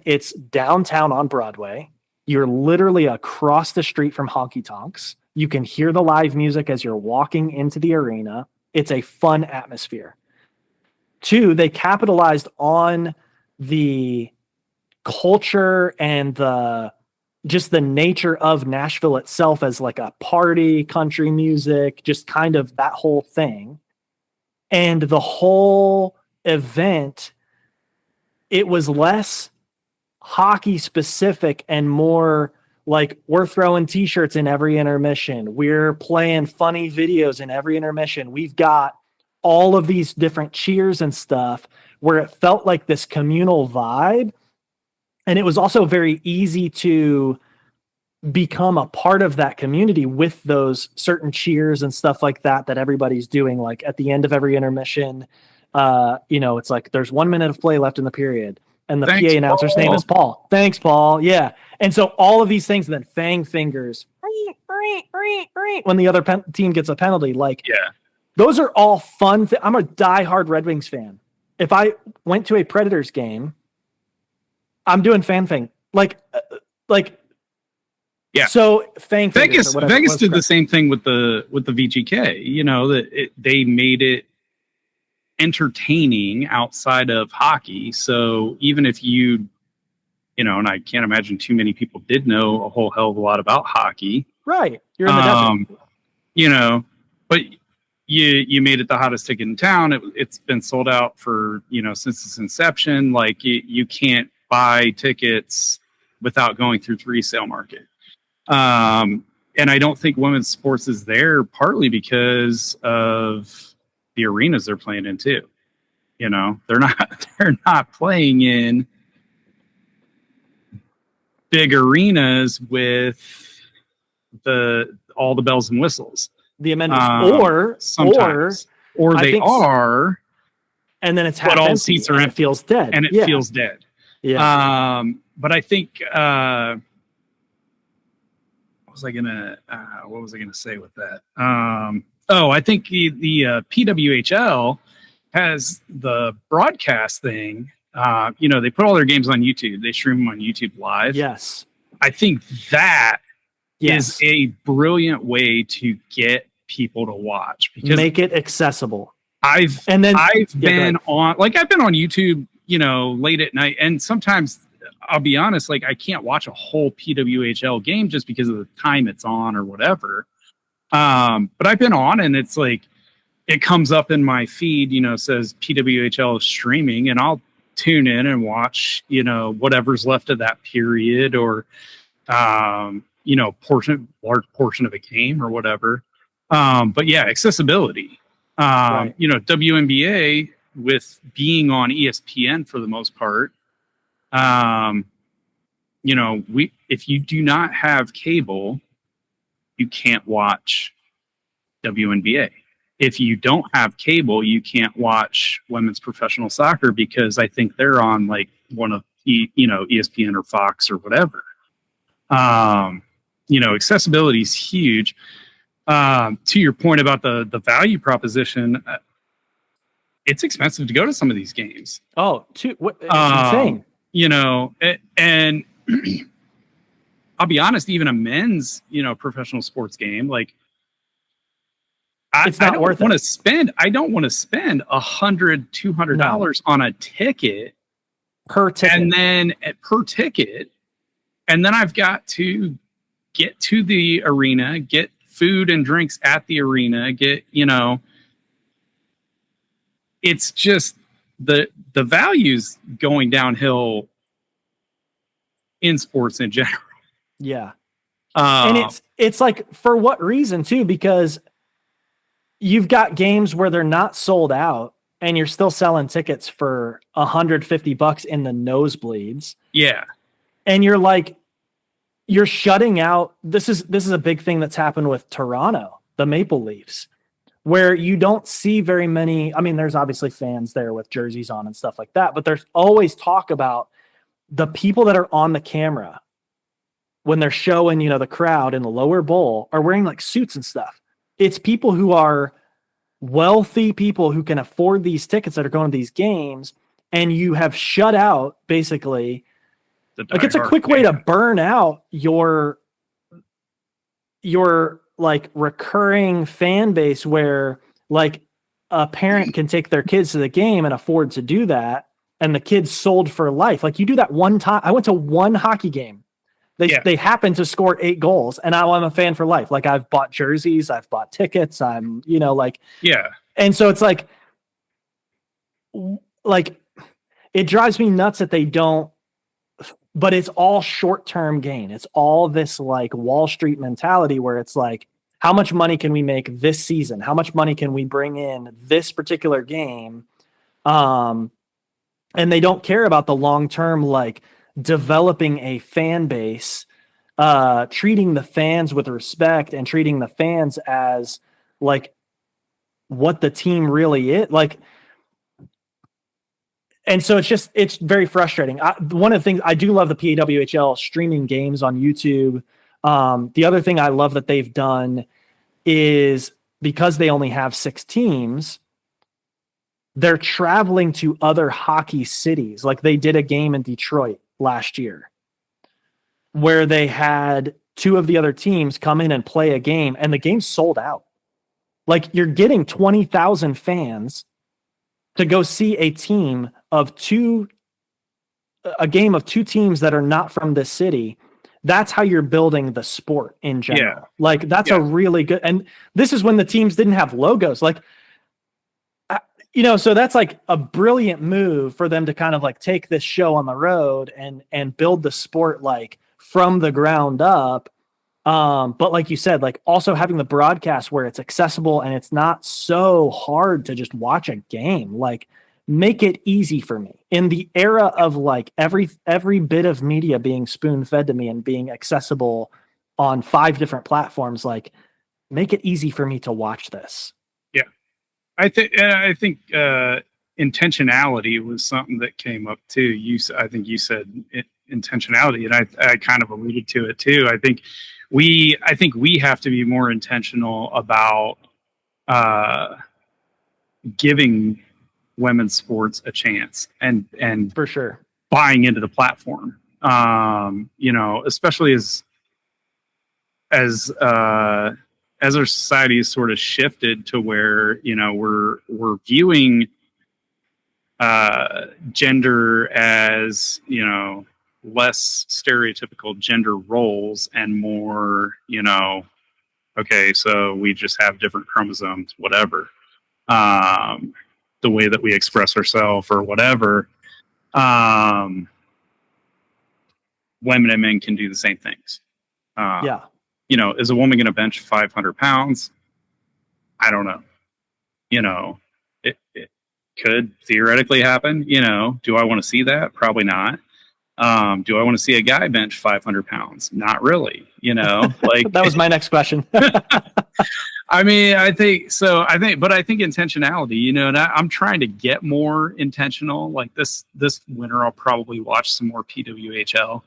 it's downtown on Broadway. You're literally across the street from honky tonks. You can hear the live music as you're walking into the arena. It's a fun atmosphere. 2, they capitalized on the culture and just the nature of Nashville itself as like a party, country music, just kind of that whole thing. And the whole event, it was less hockey specific and more like we're throwing t-shirts in every intermission. We're playing funny videos in every intermission. We've got all of these different cheers and stuff where it felt like this communal vibe. And it was also very easy to become a part of that community with those certain cheers and stuff like that everybody's doing. Like at the end of every intermission, it's like there's 1 minute of play left in the period. And the PA announcer's name is Paul. Thanks, Paul. Yeah. And so all of these things, and then fang fingers when the other team gets a penalty. Like, yeah, those are all fun. I'm a diehard Red Wings fan. If I went to a Predators game, I'm doing fan thing. Yeah. So fang fingers. Vegas did the same thing with the VGK. They made it entertaining outside of hockey. So even if and I can't imagine too many people did know a whole hell of a lot about hockey. Right. You're in the desert. But you made it the hottest ticket in town. It's been sold out for, since its inception. Like you can't buy tickets without going through the resale market. And I don't think women's sports is there partly because of the arenas they're playing in too. They're not playing in big arenas with all the bells and whistles. The amenities, or they are, and then it's half all empty, seats are and empty. it feels dead, and it feels dead. Yeah. But I think what was I gonna say with that? I think the PWHL has the broadcast thing. They put all their games on YouTube. They stream them on YouTube Live. Yes. I think that is a brilliant way to get people to watch, because make it accessible. I've been on YouTube, late at night, and sometimes I'll be honest, like I can't watch a whole PWHL game just because of the time it's on or whatever. But I've been on, and it's like it comes up in my feed, says PWHL is streaming, and I'll tune in and watch, whatever's left of that period, or large portion of a game or whatever. But yeah, accessibility. Right. WNBA, with being on ESPN for the most part, if you do not have cable, you can't watch WNBA. If you don't have cable, you can't watch women's professional soccer, because I think they're on like one of ESPN or Fox or whatever. Accessibility is huge. To your point about the value proposition, it's expensive to go to some of these games. Oh, it's insane. And I'll be honest, even a men's, professional sports game, like it's not worth it. I don't want to spend $100, $200 on a ticket per ticket. And then I've got to get to the arena, get food and drinks at the arena, it's just the values going downhill in sports in general. Yeah. And it's like, for what reason too? Because you've got games where they're not sold out and you're still selling tickets for $150 in the nosebleeds. Yeah. And you're like, you're shutting out. This is a big thing that's happened with Toronto, the Maple Leafs, where you don't see very many. I mean, there's obviously fans there with jerseys on and stuff like that, but there's always talk about the people that are on the camera when they're showing, the crowd in the lower bowl are wearing like suits and stuff. It's people who are wealthy people who can afford these tickets that are going to these games, and you have shut out basically. Like, it's a quick way to burn out your like recurring fan base, where like a parent can take their kids to the game and afford to do that, and the kids sold for life. Like, you do that one time. I went to one hockey game. They happened to score 8 goals, and I'm a fan for life. Like, I've bought jerseys, I've bought tickets, I'm and so it's like it drives me nuts that they don't. But it's all short-term gain. It's all this like Wall Street mentality where it's like, how much money can we make this season? How much money can we bring in this particular game? And they don't care about the long-term, like developing a fan base, treating the fans with respect, and treating the fans as like what the team really is. Like, and so it's very frustrating. One of the things I do love, the PWHL streaming games on YouTube. The other thing I love that they've done is, because they only have 6 teams, they're traveling to other hockey cities. Like, they did a game in Detroit last year where they had 2 of the other teams come in and play a game, and the game sold out. Like, you're getting 20,000 fans to go see a game of 2 teams that are not from this city. That's how you're building the sport in general. Yeah. Like, that's a really good, and this is when the teams didn't have logos. Like, so that's like a brilliant move for them to kind of like take this show on the road and build the sport like from the ground up. But like you said, like also having the broadcast where it's accessible and it's not so hard to just watch a game. Like, make it easy for me in the era of like every bit of media being spoon fed to me and being accessible on 5 different platforms. Like, make it easy for me to watch this. Yeah. I think intentionality was something that came up too. I think you said intentionality, and I kind of alluded to it too. I think we have to be more intentional about giving women's sports a chance and for sure buying into the platform. Especially as our society has sort of shifted to where, we're viewing gender as, less stereotypical gender roles and more, okay, so we just have different chromosomes, whatever. The way that we express ourselves or whatever. Women and men can do the same things. Is a woman going to bench 500 pounds? I don't know. It could theoretically happen. Do I want to see that? Probably not. Do I want to see a guy bench 500 pounds? Not really. Like that was my next question. I mean, I think intentionality, and I'm trying to get more intentional. Like this winter, I'll probably watch some more PWHL.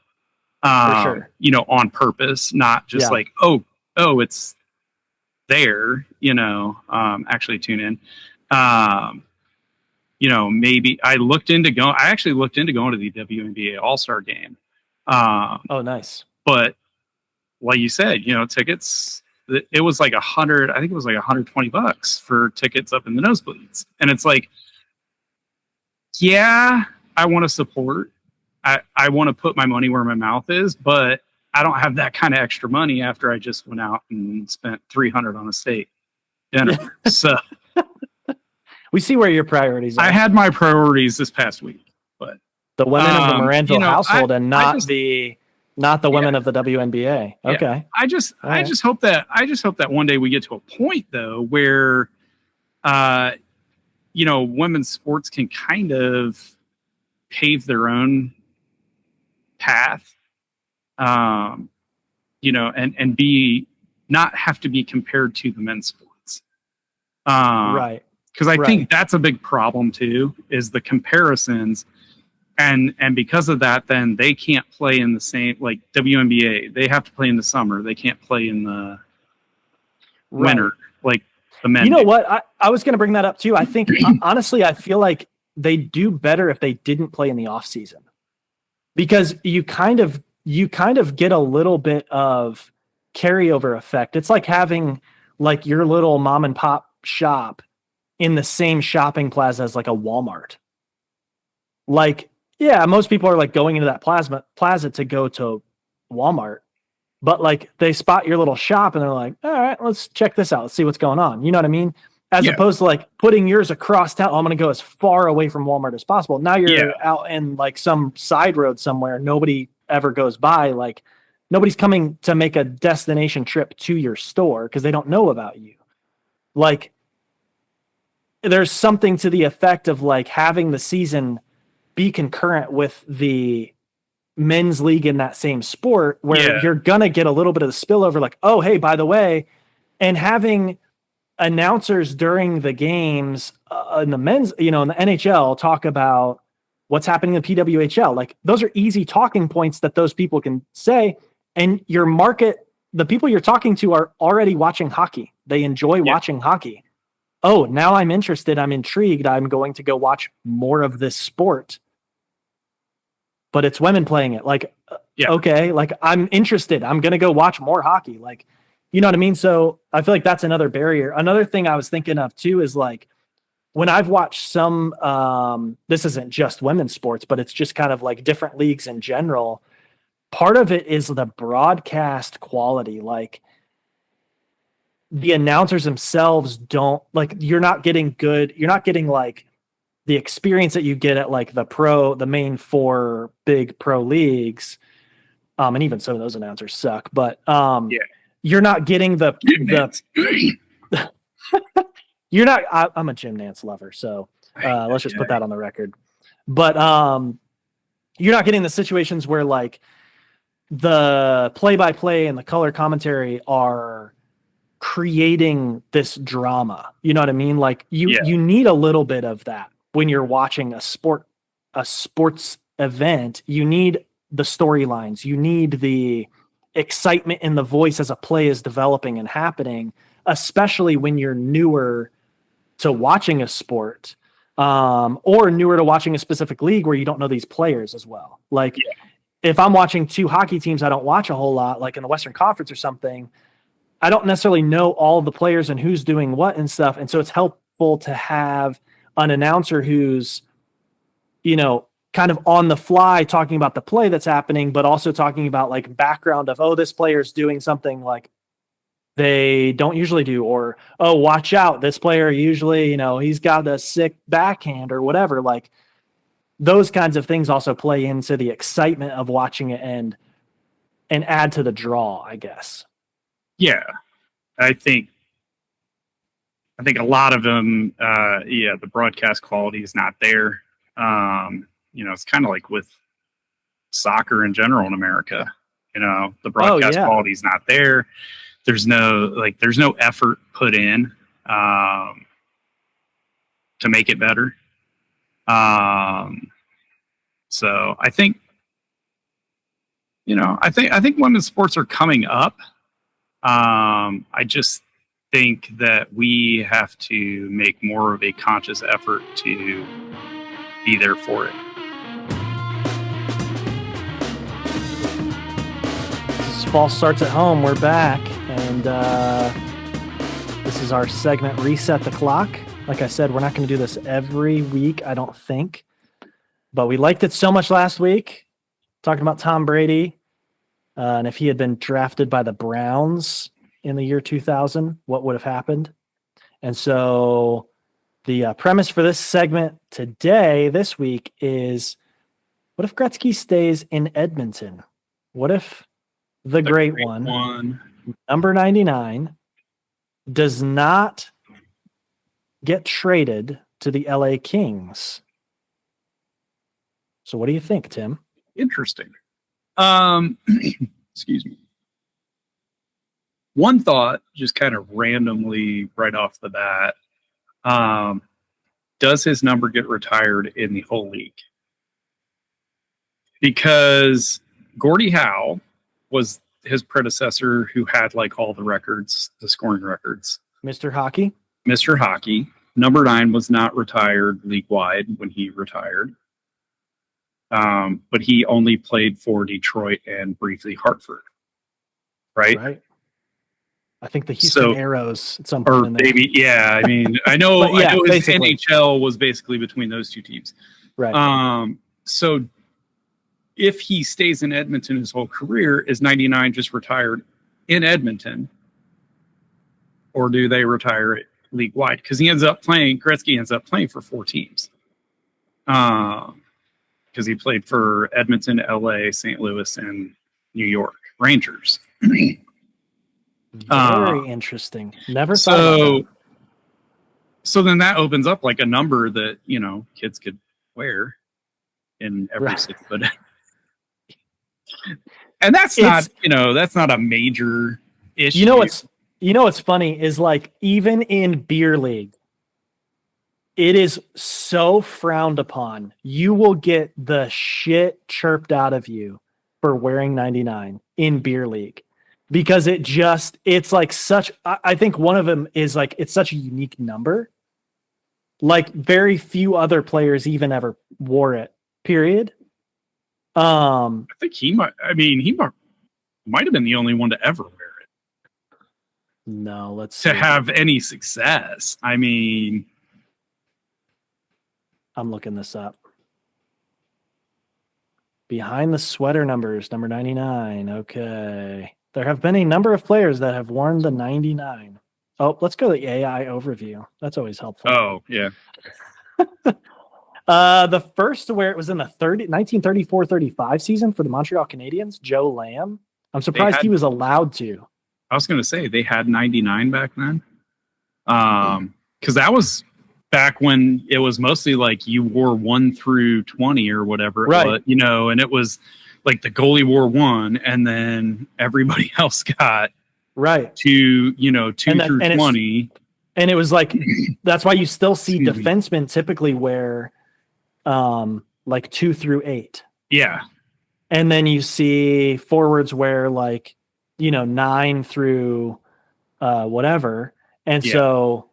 For sure. On purpose, not just like, oh, it's there, actually tune in. Maybe I actually looked into going to the WNBA All-Star game. Oh, nice. But like you said, tickets, it was like $120 for tickets up in the nosebleeds. And it's like, yeah, I want to support. I want to put my money where my mouth is, but I don't have that kind of extra money after I just went out and spent $300 on a steak dinner. So we see where your priorities are. I had my priorities this past week, but the women of the Moranville household and not the women of the WNBA. Okay. Yeah. I just hope that one day we get to a point though where women's sports can kind of pave their own path, and be not have to be compared to the men's sports. Right. Because I think that's a big problem too, is the comparisons. And because of that, then they can't play in the same, like WNBA, they have to play in the summer. They can't play in the winter, like the men. You know what? I was going to bring that up too. I think, honestly, I feel like they do better if they didn't play in the off season, because you kind of get a little bit of carryover effect. It's like having like your little mom and pop shop in the same shopping plaza as like a Walmart. Like, yeah, most people are like going into that plaza to go to Walmart, but like they spot your little shop and they're like, all right, let's check this out. Let's see what's going on. You know what I mean? As opposed to like putting yours across town. I'm going to go as far away from Walmart as possible. Now you're out in like some side road somewhere. Nobody ever goes by. Like nobody's coming to make a destination trip to your store because they don't know about you. Like there's something to the effect of like having the season be concurrent with the men's league in that same sport where you're going to get a little bit of the spillover. Like, oh, hey, by the way, and having announcers during the games in the men's, in the NHL talk about what's happening in the PWHL. Like those are easy talking points that those people can say. And your market, the people you're talking to are already watching hockey. They enjoy watching hockey. Oh, now I'm interested. I'm intrigued. I'm going to go watch more of this sport. But it's women playing it. Like, okay, like I'm interested. I'm going to go watch more hockey. Like, you know what I mean? So I feel like that's another barrier. Another thing I was thinking of too is like when I've watched some, this isn't just women's sports, but it's just kind of like different leagues in general. Part of it is the broadcast quality. Like the announcers themselves don't like, you're not getting like the experience that you get at like the main 4 big pro leagues. And even some of those announcers suck, but you're not getting you're not, I'm a Jim Nance lover. So let's just put that on the record, but you're not getting the situations where like the play-by-play and the color commentary are creating this drama. You know what I mean? Like you need a little bit of that. When you're watching a sports event, you need the storylines, you need the excitement in the voice as a play is developing and happening, especially when you're newer to watching a sport. or newer to watching a specific league where you don't know these players as well. Like if I'm watching two hockey teams I don't watch a whole lot, like in the Western Conference or something, I don't necessarily know all the players and who's doing what and stuff. And so it's helpful to have an announcer who's, kind of on the fly talking about the play that's happening, but also talking about like background of, oh, this player's doing something like they don't usually do, or, oh, watch out, this player usually, he's got a sick backhand or whatever. Like those kinds of things also play into the excitement of watching it and add to the draw, I guess. Yeah. I think a lot of them, the broadcast quality is not there. It's kind of like with soccer in general in America. The broadcast quality is not there. There's no effort put in to make it better. So I think women's sports are coming up. I just think that we have to make more of a conscious effort to be there for it. Fall starts at home. We're back, and this is our segment, Reset the Clock. Like I said, we're not going to do this every week, I don't think, but we liked it so much last week, talking about Tom Brady, and if he had been drafted by the Browns in the year 2000, what would have happened? And so the premise for this segment this week, is what if Gretzky stays in Edmonton? What if the great one, number 99, does not get traded to the LA Kings? So what do you think, Tim? Interesting. Excuse me. One thought, just kind of randomly right off the bat, does his number get retired in the whole league? Because Gordie Howe was his predecessor who had like all the records, the scoring records. Mr. Hockey. Number 9 was not retired league-wide when he retired. But he only played for Detroit and briefly Hartford. Right. I think the Houston Aeros at some point. Or maybe, yeah. I mean, I know his basically. NHL was basically between those two teams. Right. So if he stays in Edmonton his whole career, is 99 just retired in Edmonton? Or do they retire it league-wide? Because Gretzky ends up playing for 4 teams. Because he played for Edmonton, LA, St. Louis, and New York Rangers. Very interesting. Never thought about that. So then that opens up like a number that, kids could wear in every city. But and that's not a major issue. You know what's funny is, like, even in beer league, it is so frowned upon. You will get the shit chirped out of you for wearing 99 in beer league, because it's like such, I think one of them is like, it's such a unique number. Like very few other players even ever wore it, period. I think he might have been the only one to ever wear it. No, let's have any success. I mean, I'm looking this up. Behind the sweater numbers, number 99. Okay. There have been a number of players that have worn the 99. Oh, let's go to the AI overview. That's always helpful. Oh, yeah. The first to wear it was in the 1934-35 season for the Montreal Canadiens, Joe Lamb. I'm surprised he was allowed to. I was going to say they had 99 back then. Because that was back when it was mostly like you wore 1 through 20 or whatever. Right. But, and it was like the goalie wore 1 and then everybody else got 2 through 20. And it was like, that's why you still see defensemen typically wear like 2 through 8. Yeah. And then you see forwards wear like, 9 through whatever. And so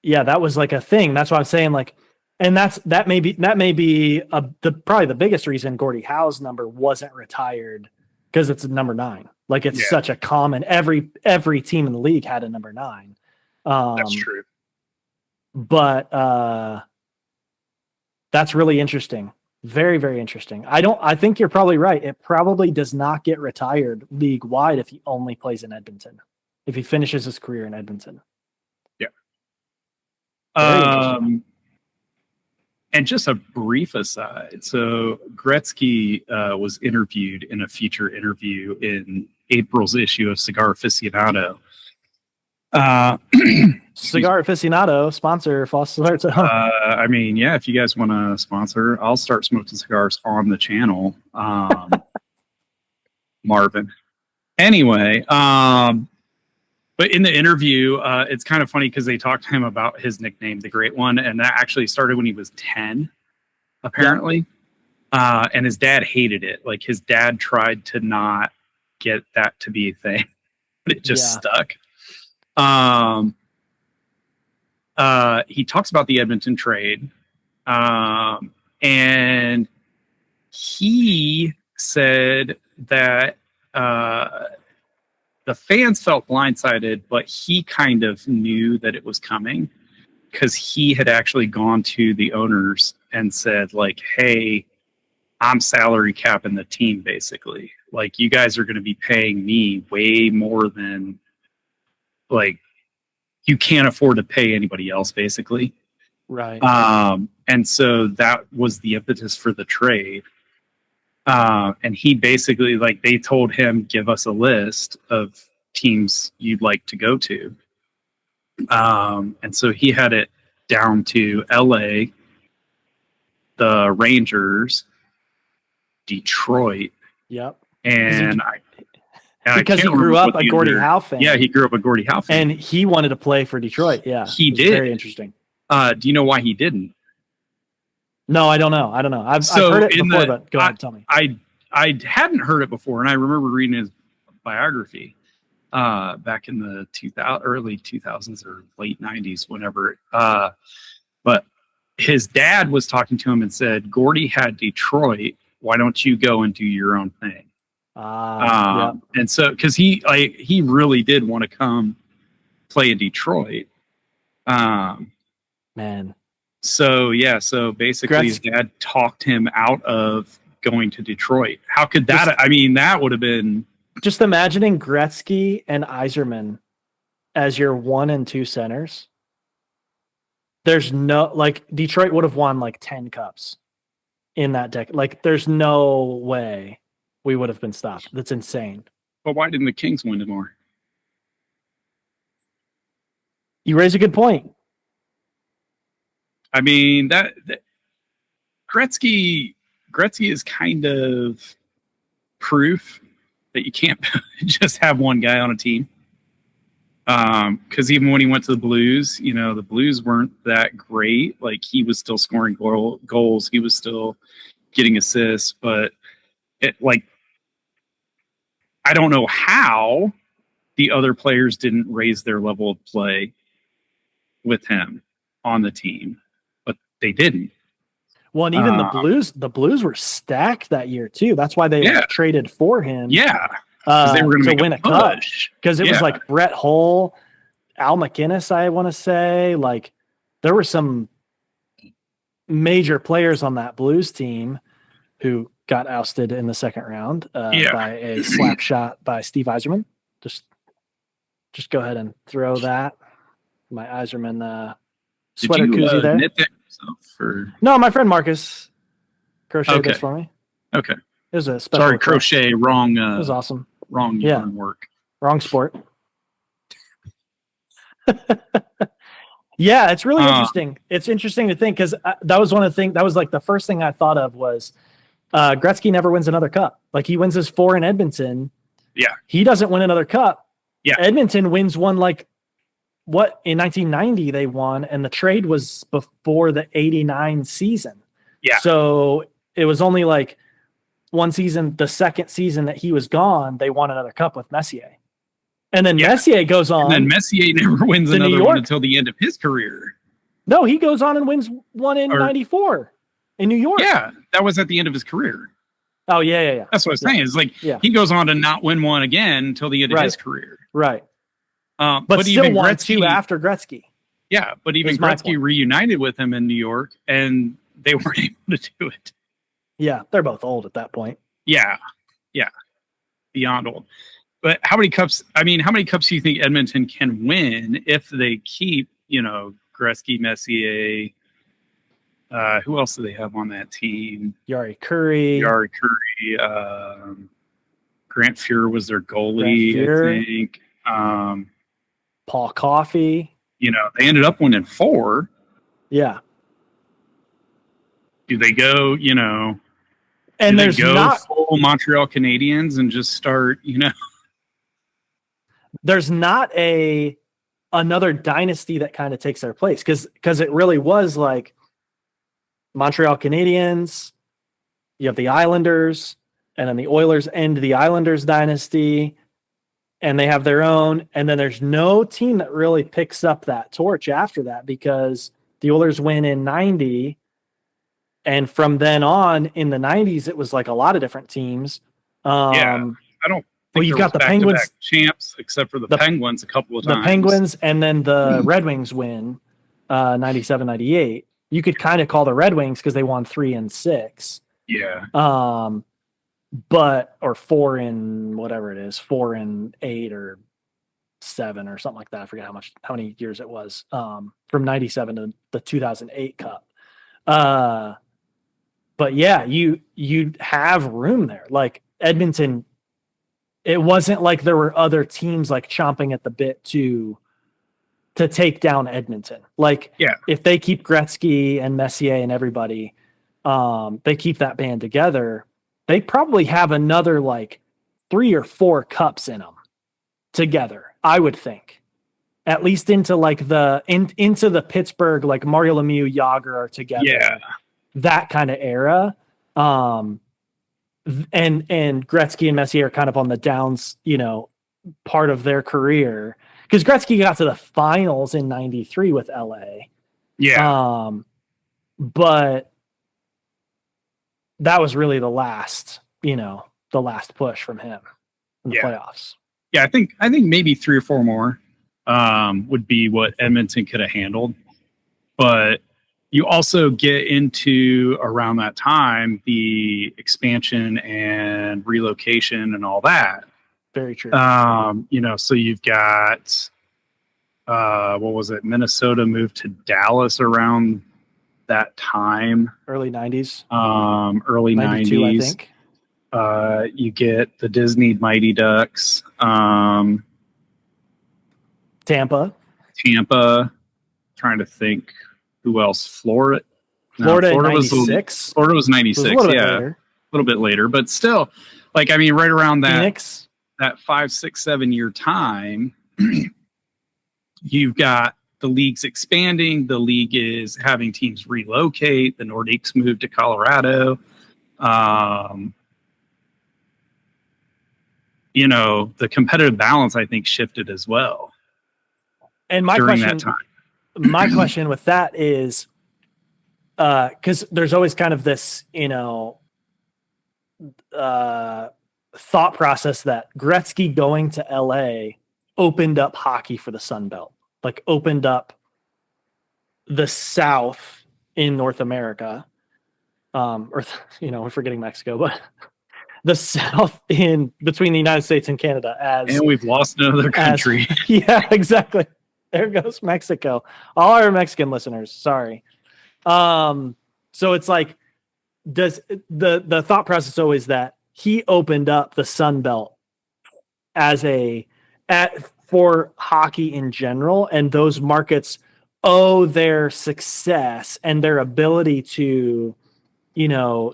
yeah, that was like a thing. That's what I'm saying. Like, and that may be probably the biggest reason Gordie Howe's number wasn't retired, because it's number 9. Like, it's such a common, every team in the league had a number 9. That's true. But that's really interesting. Very, very interesting. I think you're probably right. It probably does not get retired league wide if he only plays in Edmonton, if he finishes his career in Edmonton. Yeah. And just a brief aside. So Gretzky was interviewed in a feature interview in April's issue of Cigar Aficionado. Cigar Aficionado, sponsor, false alerts at home. I mean, yeah, if you guys want to sponsor, I'll start smoking cigars on the channel. Marvin. Anyway, but in the interview, it's kind of funny because they talked to him about his nickname, the Great One, and that actually started when he was 10, apparently. And his dad hated it. Like, his dad tried to not get that to be a thing, but it just stuck. He talks about the Edmonton trade, and he said that the fans felt blindsided, but he kind of knew that it was coming because he had actually gone to the owners and said, like, hey, I'm salary capping the team, basically. Like, you guys are going to be paying me way more than, like, you can't afford to pay anybody else, basically. Right. And so that was the impetus for the trade. And he basically, like, they told him, give us a list of teams you'd like to go to. And so he had it down to LA, the Rangers, Detroit. Yep. And because he grew up a Gordie Howe fan. Yeah, he grew up a Gordie Howe fan. And he wanted to play for Detroit. Yeah. He did. Very interesting. Do you know why he didn't? No, I don't know. I've heard it before, but go ahead, tell me. I hadn't heard it before, and I remember reading his biography back in the early 2000s or late 90s, whenever. But his dad was talking to him and said, Gordie had Detroit. Why don't you go and do your own thing? And so, because he really did want to come play in Detroit. Man. So yeah, so basically his dad talked him out of going to Detroit. How could that? I mean, that would have been. Just imagining Gretzky and Yzerman as your 1 and 2 centers. There's no, like, Detroit would have won like 10 cups in that decade. Like, there's no way we would have been stopped. That's insane. But why didn't the Kings win more? You raise a good point. I mean, that Gretzky is kind of proof that you can't just have one guy on a team. Because even when he went to the Blues, you know, the Blues weren't that great. Like, he was still scoring goals. He was still getting assists. But I don't know how the other players didn't raise their level of play with him on the team. They didn't. Well, and even the Blues were stacked that year too. That's why they traded for him. Yeah, they were going to win a cup. Because it was like Brett Hull, Al McInnes, I want to say. Like, there were some major players on that Blues team who got ousted in the second round by a slap shot by Steve Yzerman. Just go ahead and throw that. My Yzerman sweater koozie there. No, my friend Marcus crocheted this for me. Okay. It was a special. Sorry, crochet, wrong. It was awesome. Wrong yarn work. Wrong sport. Yeah, it's really interesting. It's interesting to think because that was one of the things. That was like the first thing I thought of was Gretzky never wins another cup. Like, he wins his 4 in Edmonton. Yeah. He doesn't win another cup. Yeah. Edmonton wins one like. What, in 1990 they won, and the trade was before the 89 season. Yeah. So it was only like one season, the second season that he was gone, they won another cup with Messier. And then Messier goes on. And then Messier never wins another one until the end of his career. No, he goes on and wins one in 94 in New York. Yeah, that was at the end of his career. Oh, yeah. That's what I was saying. It's like he goes on to not win one again until the end of his career. Right. But still even won Gretzky, 2 after Gretzky. Yeah, but even Gretzky reunited with him in New York, and they weren't able to do it. Yeah, they're both old at that point. Yeah, beyond old. But how many cups do you think Edmonton can win if they keep, Gretzky, Messier? Who else do they have on that team? Yari Curry. Grant Fuhr was their goalie, I think. Paul Coffey. They ended up winning 4. Yeah. Do they go, and there's not full Montreal Canadiens and just start, There's not another dynasty that kind of takes their place because it really was like Montreal Canadiens, you have the Islanders, and then the Oilers end the Islanders dynasty, and they have their own, and then there's no team that really picks up that torch after that because the Oilers win in 90, and from then on in the 90s it was like a lot of different teams. I don't. Well, you've got the Penguins champs, except for the Penguins a couple of times. The Penguins and then the Red Wings win 97, 98. You could kind of call the Red Wings because they won 3 and 6. Yeah. Or 4 and whatever it is, 4 and 8 or 7 or something like that. I forget how many years it was. From 97 to the 2008 Cup. But yeah, you have room there. Like Edmonton, it wasn't like there were other teams like chomping at the bit to take down Edmonton. Like if they keep Gretzky and Messier and everybody, they keep that band together, they probably have another like 3 or 4 cups in them together, I would think. At least into like into the Pittsburgh, like Mario Lemieux, Yager are together. Yeah. That kind of era. And Gretzky and Messier are kind of on the downs, part of their career. Because Gretzky got to the finals in 93 with LA. Yeah. But that was really the last push from him in the playoffs. Yeah, I think maybe 3 or 4 more would be what Edmonton could have handled. But you also get into around that time the expansion and relocation and all that. Very true. So you've got what was it? Minnesota moved to Dallas around that time. Early 90s. Early 92, 90s. I think. You get the Disney Mighty Ducks. Tampa. Trying to think who else. Florida Florida was 96. Florida was 96. A little bit later, but still, right around that. Phoenix. That 5, 6, 7 year time, you've got the league's expanding. The league is having teams relocate. The Nordiques moved to Colorado. The competitive balance, I think, shifted as well. And my question with that is, because there's always kind of this, thought process that Gretzky going to LA opened up hockey for the Sun Belt, like opened up the South in North America, we're forgetting Mexico, but the South in between the United States and Canada and we've lost another country. Yeah, exactly. There goes Mexico. All our Mexican listeners, sorry. So it's like, does the thought process always that he opened up the Sun Belt for hockey in general, and those markets owe their success and their ability to,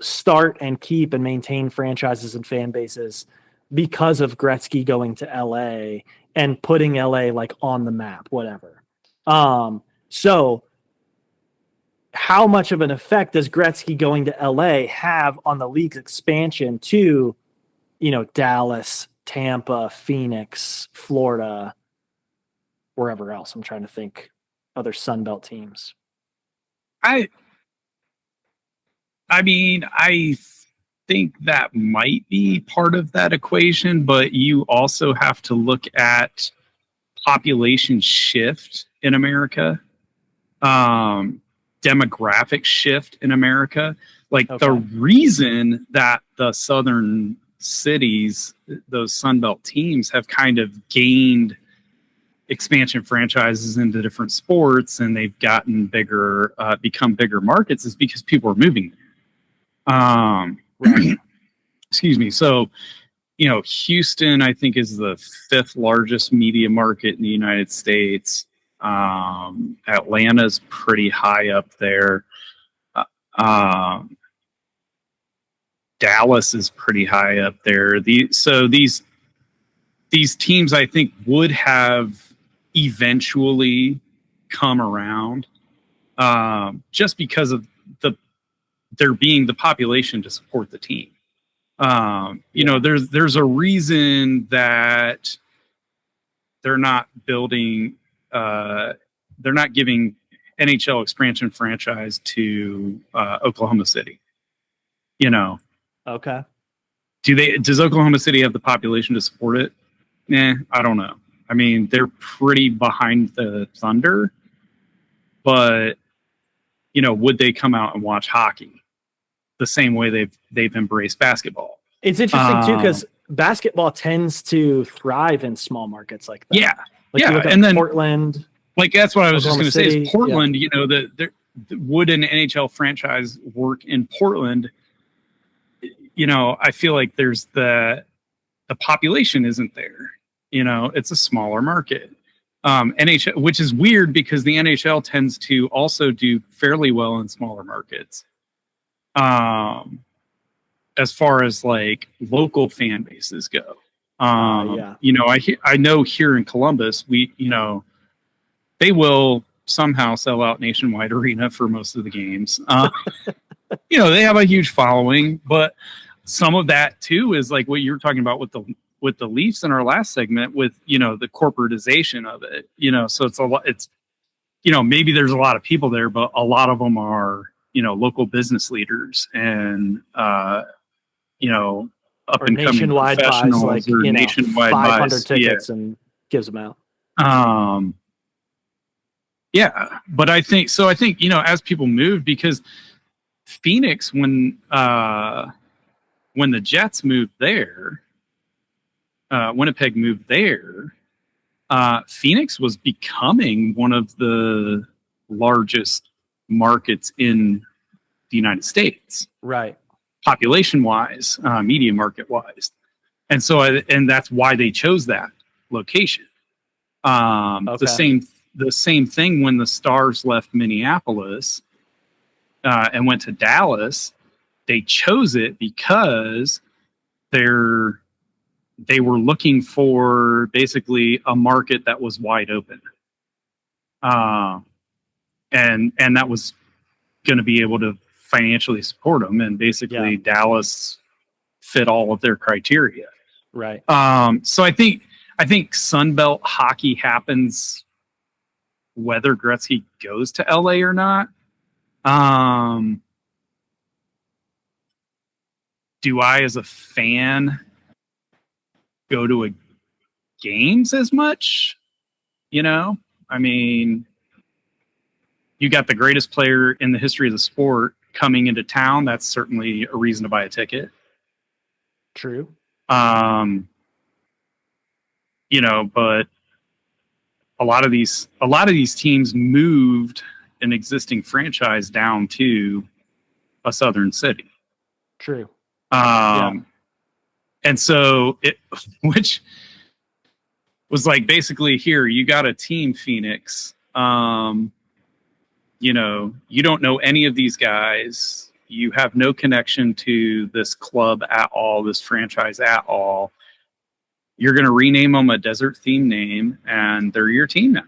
start and keep and maintain franchises and fan bases because of Gretzky going to LA and putting LA like on the map, whatever. So how much of an effect does Gretzky going to LA have on the league's expansion to, Dallas, Tampa, Phoenix, Florida, wherever else. I'm trying to think other Sunbelt teams. I mean, I think that might be part of that equation, but you also have to look at population shift in America, demographic shift in America. Like the reason that the southern cities, those Sunbelt teams, have kind of gained expansion franchises into different sports and they've gotten bigger, become bigger markets, is because people are moving there. Excuse me. So, Houston, I think, is the 5th largest media market in the United States. Atlanta's pretty high up there. Dallas is pretty high up there. So these teams, I think, would have eventually come around, just because of there being the population to support the team. There's a reason that they're not building, they're not giving NHL expansion franchise to Oklahoma City. Okay. Does Oklahoma City have the population to support it? I don't know. I mean, they're pretty behind the Thunder, but would they come out and watch hockey the same way they've embraced basketball? It's interesting too, because basketball tends to thrive in small markets like that. Yeah. Like yeah. You look at and then Portland. Like that's what I was Oklahoma just going to say is Portland, yeah. Would an NHL franchise work in Portland? I feel like there's the population isn't there. It's a smaller market. NHL, which is weird because the NHL tends to also do fairly well in smaller markets. As far as like local fan bases go. I know here in Columbus, they will somehow sell out Nationwide Arena for most of the games. They have a huge following, but some of that too is like what you were talking about with the Leafs in our last segment with, the corporatization of it, so it's a lot, it's, maybe there's a lot of people there, but a lot of them are, local business leaders and, up and coming nationwide professionals buys, like, or nationwide 500 buys. tickets and gives them out. Yeah, but I think, as people move, because Phoenix, when the Jets moved there, Winnipeg moved there, Phoenix was becoming one of the largest markets in the United States. Right. Population wise, media market wise. And so, and that's why they chose that location. The same thing when the Stars left Minneapolis and went to Dallas, they chose it because they were looking for basically a market that was wide open. And that was going to be able to financially support them. And basically Dallas fit all of their criteria. Right. So I think Sunbelt hockey happens whether Gretzky goes to LA or not. Do I, as a fan, go to games as much? I mean, you got the greatest player in the history of the sport coming into town. That's certainly a reason to buy a ticket. True. But a lot of these teams moved an existing franchise down to a southern city. True. And so which was like, basically, here, you got a team, Phoenix. You don't know any of these guys. You have no connection to this club at all, this franchise at all. You're going to rename them a desert-themed name, and they're your team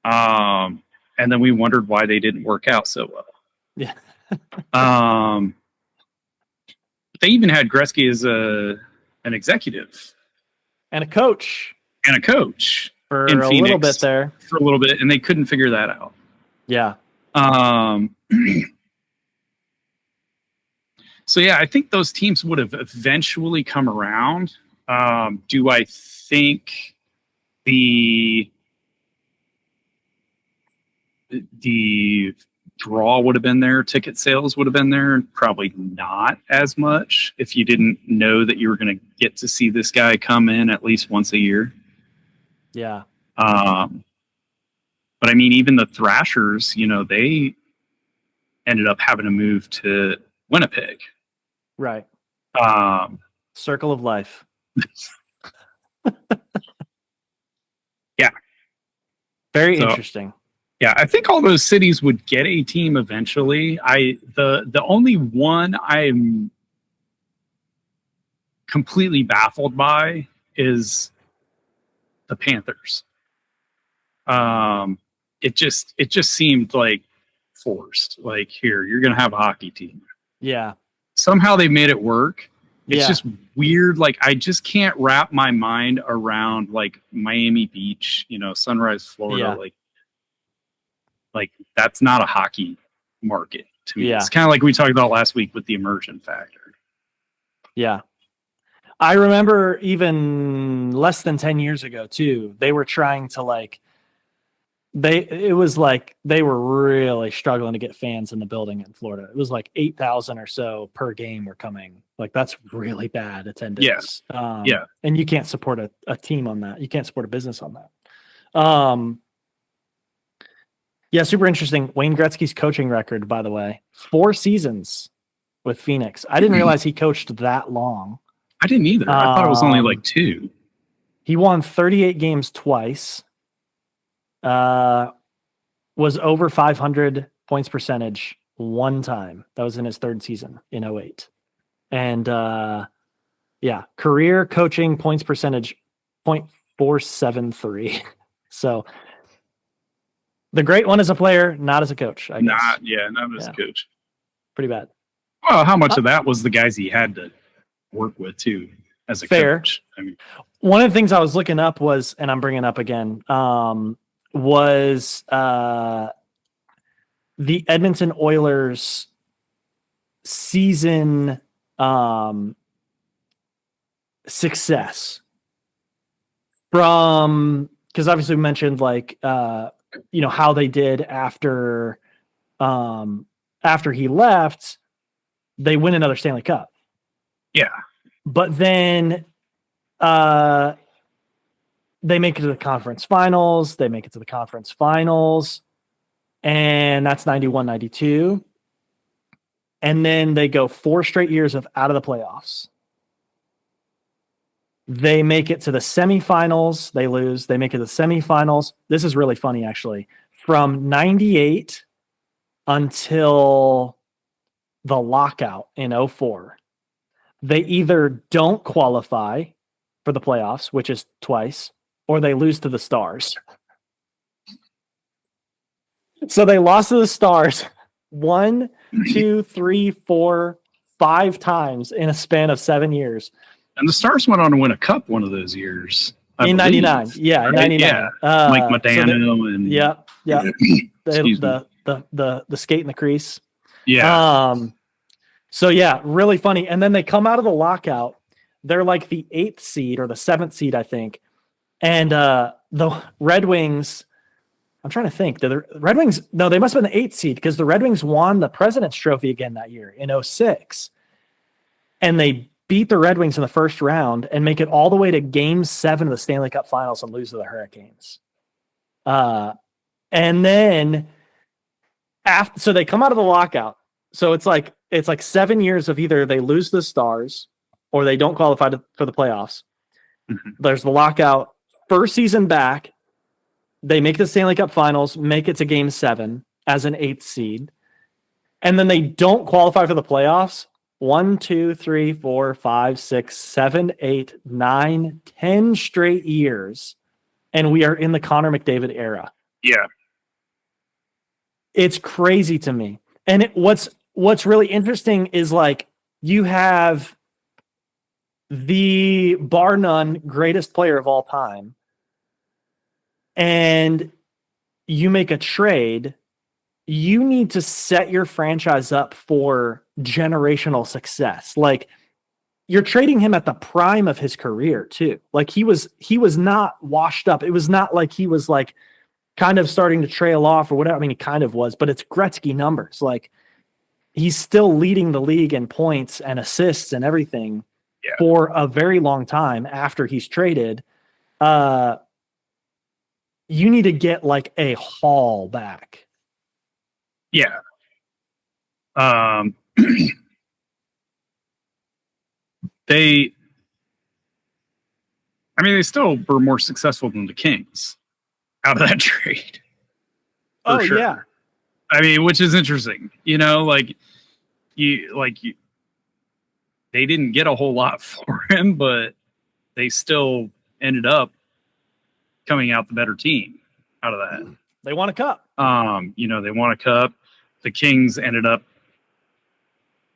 now. And then we wondered why they didn't work out so well. Yeah. They even had Gretzky as an executive And a coach. For a Phoenix little bit there. For a little bit, and they couldn't figure that out. Yeah. So yeah, I think those teams would have eventually come around. Do I think the draw would have been there, ticket sales would have been there? Probably not as much if you didn't know that you were going to get to see this guy come in at least once a year. Yeah. But I mean, even the Thrashers, they ended up having to move to Winnipeg. Right. Circle of life. Yeah. Very interesting. Yeah, I think all those cities would get a team eventually. The only one I'm completely baffled by is the Panthers. It just seemed like forced. Like, here, you're gonna have a hockey team. Yeah. Somehow they made it work. It's Yeah. just weird. Like, I just can't wrap my mind around like Miami Beach, Sunrise, Florida. Yeah. Like that's not a hockey market to me. Yeah. It's kind of like we talked about last week with the immersion factor. Yeah. I remember even less than 10 years ago too, they were trying to they were really struggling to get fans in the building in Florida. It was like 8,000 or so per game were coming. Like, that's really bad attendance. Yeah. And you can't support a team on that. You can't support a business on that. Yeah, super interesting. Wayne Gretzky's coaching record, by the way, 4 seasons with Phoenix. I didn't realize he coached that long. I didn't either. I thought it was only like 2. He won 38 games twice. Was over 500 points percentage one time. That was in his 3rd season in 2008. And career coaching points percentage 0.473. So the great one as a player, not as a coach, I guess. Not as a coach. Pretty bad. Well, how much of that was the guys he had to work with too as a coach? I mean, one of the things I was looking up was, and I'm bringing up again, was the Edmonton Oilers season success from, because obviously we mentioned how they did after he left. They win another Stanley Cup. Yeah. But then they make it to the conference finals. And that's 91-92. And then they go 4 straight years out of the playoffs. They make it to the semifinals. They lose. They make it to the semifinals. This is really funny, actually. From 98 until the lockout in 2004, they either don't qualify for the playoffs, which is twice, or they lose to the Stars. So they lost to the Stars 1, 2, 3, 4, 5 times in a span of 7 years. And the Stars went on to win a cup one of those years. In 99. Yeah, in 99. Yeah. Like Modano and... Yeah. The skate in the crease. Yeah. So yeah, really funny. And then they come out of the lockout. They're like the 8th seed or the 7th seed, I think. And the Red Wings, I'm trying to think. The Red Wings, no, they must have been the 8th seed because the Red Wings won the President's Trophy again that year in 2006. And they beat the Red Wings in the first round and make it all the way to Game 7 of the Stanley Cup Finals and lose to the Hurricanes. And then so they come out of the lockout. So it's like 7 years of either they lose the Stars or they don't qualify for the playoffs. Mm-hmm. There's the lockout. First season back, they make the Stanley Cup Finals, make it to Game 7 as an 8th seed. And then they don't qualify for the playoffs. 1, 2, 3, 4, 5, 6, 7, 8, 9, 10 straight years. And we are in the Connor McDavid era. Yeah. It's crazy to me. And what's really interesting is you have the bar none greatest player of all time, and you make a trade, you need to set your franchise up for generational success. Like, you're trading him at the prime of his career too. Like, he was not washed up. It was not like he was like kind of starting to trail off or whatever. I mean, he kind of was, but it's Gretzky numbers. Like, he's still leading the league in points and assists and everything for a very long time after he's traded. You need to get like a haul back. Yeah. They still were more successful than the Kings out of that trade. Sure. Yeah. I mean, which is interesting, they didn't get a whole lot for him, but they still ended up coming out the better team out of that. They won a cup. They won a cup. The Kings ended up,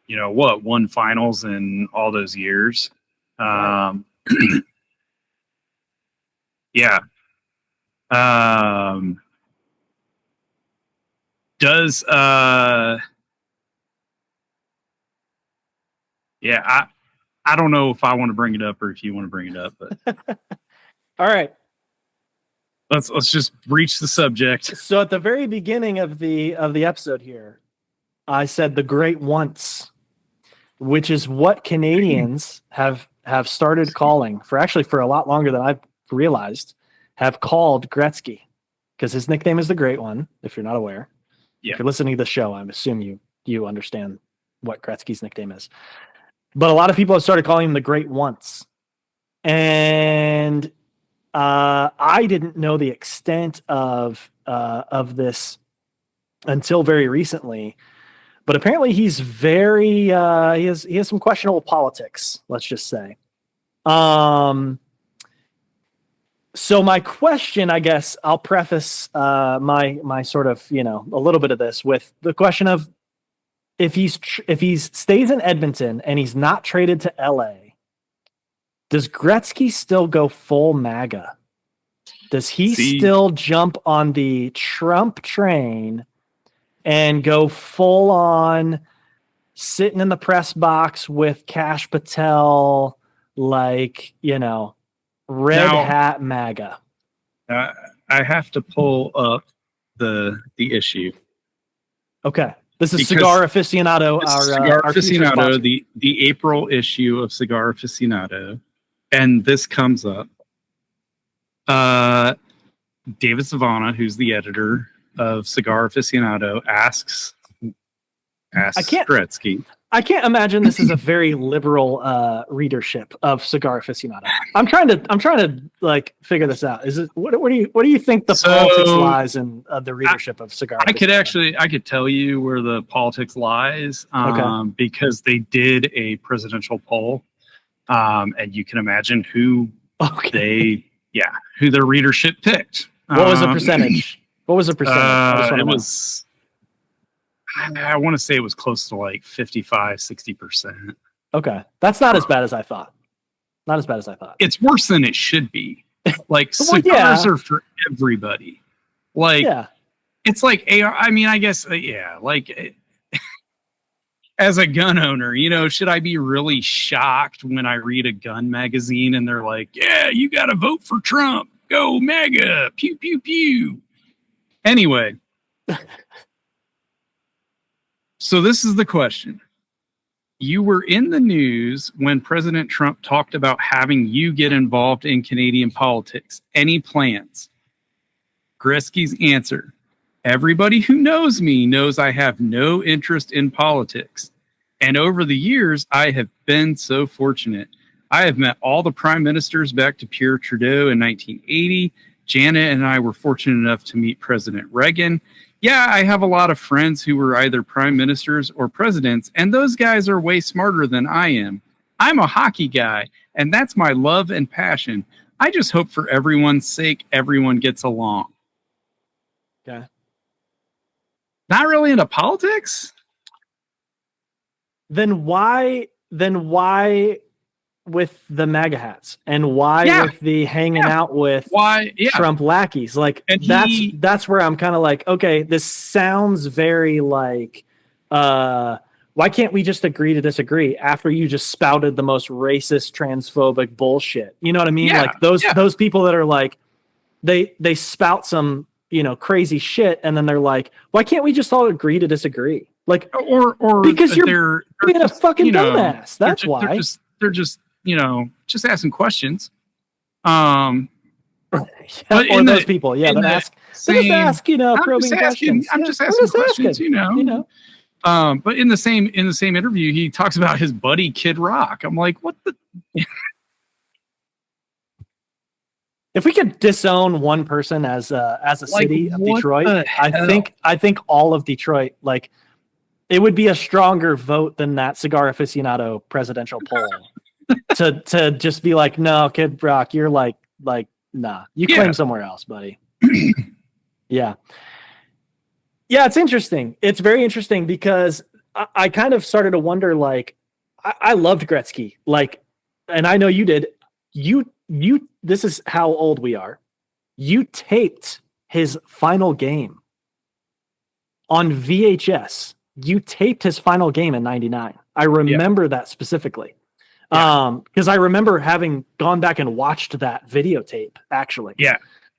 won finals in all those years. Yeah. I don't know if I want to bring it up or if you want to bring it up, but all right. Let's just breach the subject. So at the very beginning of the episode here, I said the great once, which is what Canadians have started calling for a lot longer than I've realized, have called Gretzky, because his nickname is the Great One, if you're not aware. Yeah. If you're listening to the show, I'm assuming you understand what Gretzky's nickname is. But a lot of people have started calling him the Great Once. And I didn't know the extent of this until very recently. But apparently he's very he has some questionable politics, let's just say. So my question, I guess I'll preface my sort of, a little bit of this with the question of if he stays in Edmonton and he's not traded to LA, does Gretzky still go full MAGA? Does he still jump on the Trump train and go full on sitting in the press box with Kash Patel, like, red hat MAGA? I have to pull up the issue. Okay. This is Cigar Aficionado, Cigar Aficionado, the April issue of Cigar Aficionado. And this comes up. David Savannah, who's the editor of Cigar Aficionado, asks Gretzky. I can't imagine this is a very liberal readership of Cigar Aficionado. I'm trying to like figure this out. Is it what do you think the politics lies in the readership of Cigar Aficionado? I could tell you where the politics lies, because they did a presidential poll, and you can imagine who their readership picked. What was the percentage? It was. I want to say it was close to like 55-60%. Okay. That's not as bad as I thought. It's worse than it should be. Like, cigars are for everybody. Like, it's like AR. I mean, I guess, like, as a gun owner, should I be really shocked when I read a gun magazine and they're like, yeah, you got to vote for Trump. Go MAGA. Pew, pew, pew. Anyway. So this is the question. You were in the news when President Trump talked about having you get involved in Canadian politics. Any plans? Gretzky's answer. Everybody who knows me knows I have no interest in politics. And over the years, I have been so fortunate. I have met all the prime ministers back to Pierre Trudeau in 1980. Janet and I were fortunate enough to meet President Reagan. Yeah, I have a lot of friends who were either prime ministers or presidents, and those guys are way smarter than I am. I'm a hockey guy, and that's my love and passion. I just hope for everyone's sake, everyone gets along. Okay. Not really into politics? Then why with the MAGA hats, and why with the hanging out with Trump lackeys? Like, and that's where I'm kind of like, okay, this sounds very like, why can't we just agree to disagree after you just spouted the most racist, transphobic bullshit? You know what I mean? Like those people that are like, they spout some, you know, crazy shit, and then they're like, why can't we just all agree to disagree? Like, or because you're being a fucking dumbass. That's why they're just you know, just asking questions. But or those people, that ask, you know, probing questions. I'm just asking questions, you know. But in the same interview, he talks about his buddy Kid Rock. I'm like, what the? If we could disown one person as a city of Detroit, I think all of Detroit, like, it would be a stronger vote than that Cigar Aficionado presidential poll to just be like, no, Kid Rock, you're like, nah, you claim somewhere else, buddy. Yeah, it's interesting. It's very interesting because I kind of started to wonder, like, I loved Gretzky, like, and I know you did. You, this is how old we are. You taped his final game on VHS. You taped his final game in '99. I remember that specifically. Because I remember having gone back and watched that videotape, actually.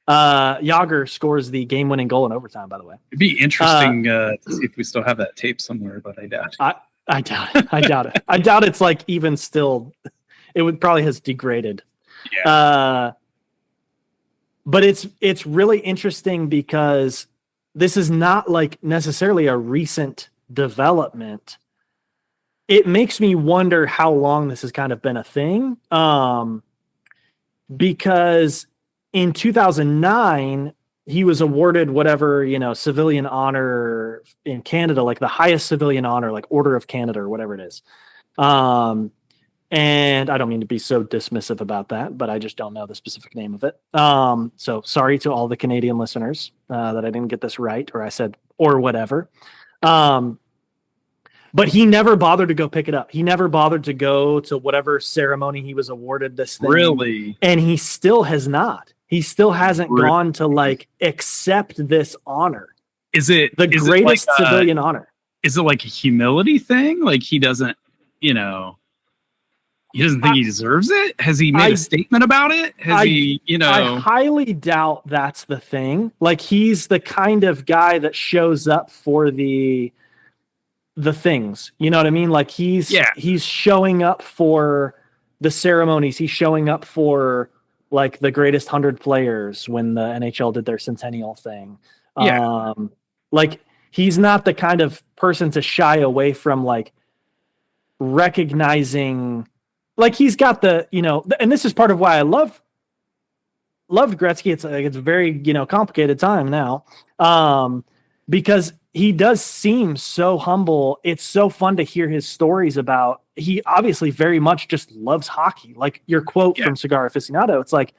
Yager scores the game-winning goal in overtime, by the way. It'd be interesting to see if we still have that tape somewhere, but I doubt it. I doubt it. I doubt it. I doubt it's like even still, it would probably has degraded. But it's really interesting because this is not like necessarily a recent development. It makes me wonder how long this has kind of been a thing. Because in 2009, he was awarded whatever, you know, civilian honor in Canada, like the highest civilian honor, like Order of Canada or whatever it is. And I don't mean to be so dismissive about that, but I just don't know the specific name of it. So sorry to all the Canadian listeners that I didn't get this right, or I said, or whatever. But he never bothered to go pick it up. He never bothered to go to whatever ceremony he was awarded this thing. Really? And he still has not. He still hasn't gone to like accept this honor. Is it the greatest civilian honor? Is it like a humility thing? Like he doesn't, you know, he doesn't think he deserves it? Has he made a statement about it? I highly doubt that's the thing. Like he's the kind of guy that shows up for the things, you know what I mean? Like he's showing up for the ceremonies. He's showing up for like the greatest 100 players when the NHL did their centennial thing. Like he's not the kind of person to shy away from like recognizing, like he's got the, you know, and this is part of why I loved Gretzky. It's a very, you know, complicated time now. Because he does seem so humble. It's so fun to hear his stories about, he obviously very much just loves hockey. Like your quote from Cigar Aficionado, it's like,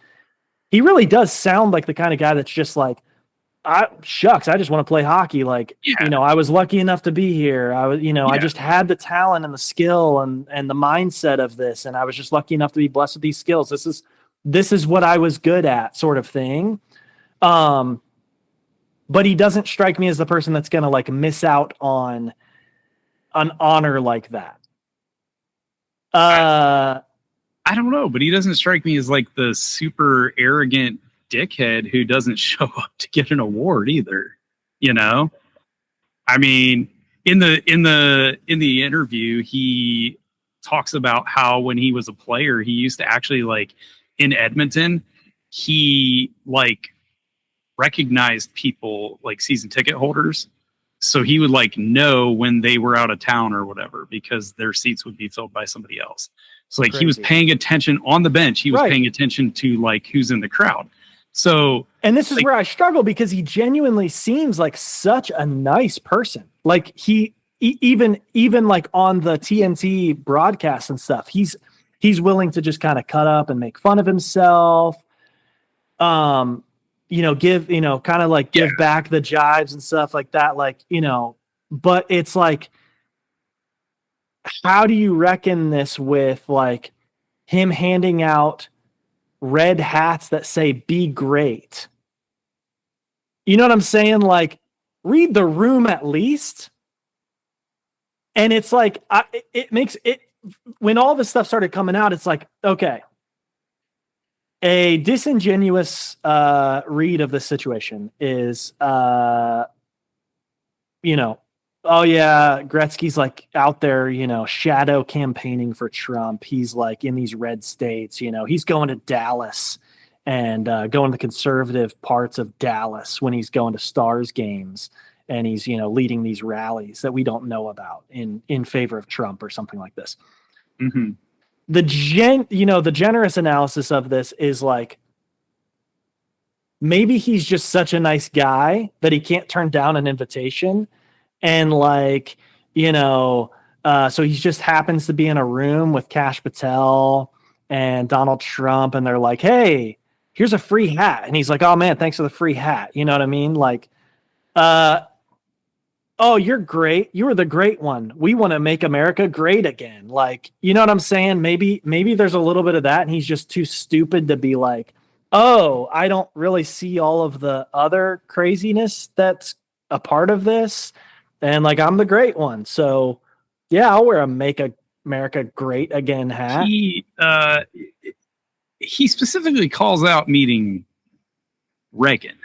he really does sound like the kind of guy that's just like, I just want to play hockey. Like, you know, I was lucky enough to be here. I was, you know, I just had the talent and the skill and the mindset of this. And I was just lucky enough to be blessed with these skills. This is what I was good at, sort of thing. But he doesn't strike me as the person that's going to like miss out on an honor like that. I don't know, but he doesn't strike me as like the super arrogant dickhead who doesn't show up to get an award either. You know, I mean, in the interview, he talks about how when he was a player, he used to actually like in Edmonton, he like recognized people like season ticket holders. So he would like know when they were out of town or whatever, because their seats would be filled by somebody else. So like he was paying attention on the bench. He was paying attention to like who's in the crowd. So, and this is where I struggle because he genuinely seems like such a nice person. Like he, even like on the TNT broadcast and stuff, he's willing to just kind of cut up and make fun of himself. You know, give, you know, kind of like give back the jibes and stuff like that. Like, you know, but it's like, how do you reckon this with like him handing out red hats that say "Be great." You know what I'm saying? Like, read the room at least. And it's like, it makes it, when all this stuff started coming out, it's like, okay, a disingenuous read of the situation is, you know, oh yeah, Gretzky's like out there, you know, shadow campaigning for Trump. He's like in these red states, you know, he's going to Dallas and going to the conservative parts of Dallas when he's going to Stars games, and he's, you know, leading these rallies that we don't know about in favor of Trump or something like this. Mm-hmm. The generous analysis of this is like, maybe he's just such a nice guy that he can't turn down an invitation. And like, you know, so he just happens to be in a room with Kash Patel and Donald Trump, and they're like, hey, here's a free hat. And he's like, oh man, thanks for the free hat. You know what I mean? Like, oh, you're great. You were the great one. We want to make America great again. Like, you know what I'm saying? Maybe there's a little bit of that, and he's just too stupid to be like, oh, I don't really see all of the other craziness that's a part of this. And like, I'm the great one. So yeah, I'll wear a Make America Great Again hat. He specifically calls out meeting Reagan.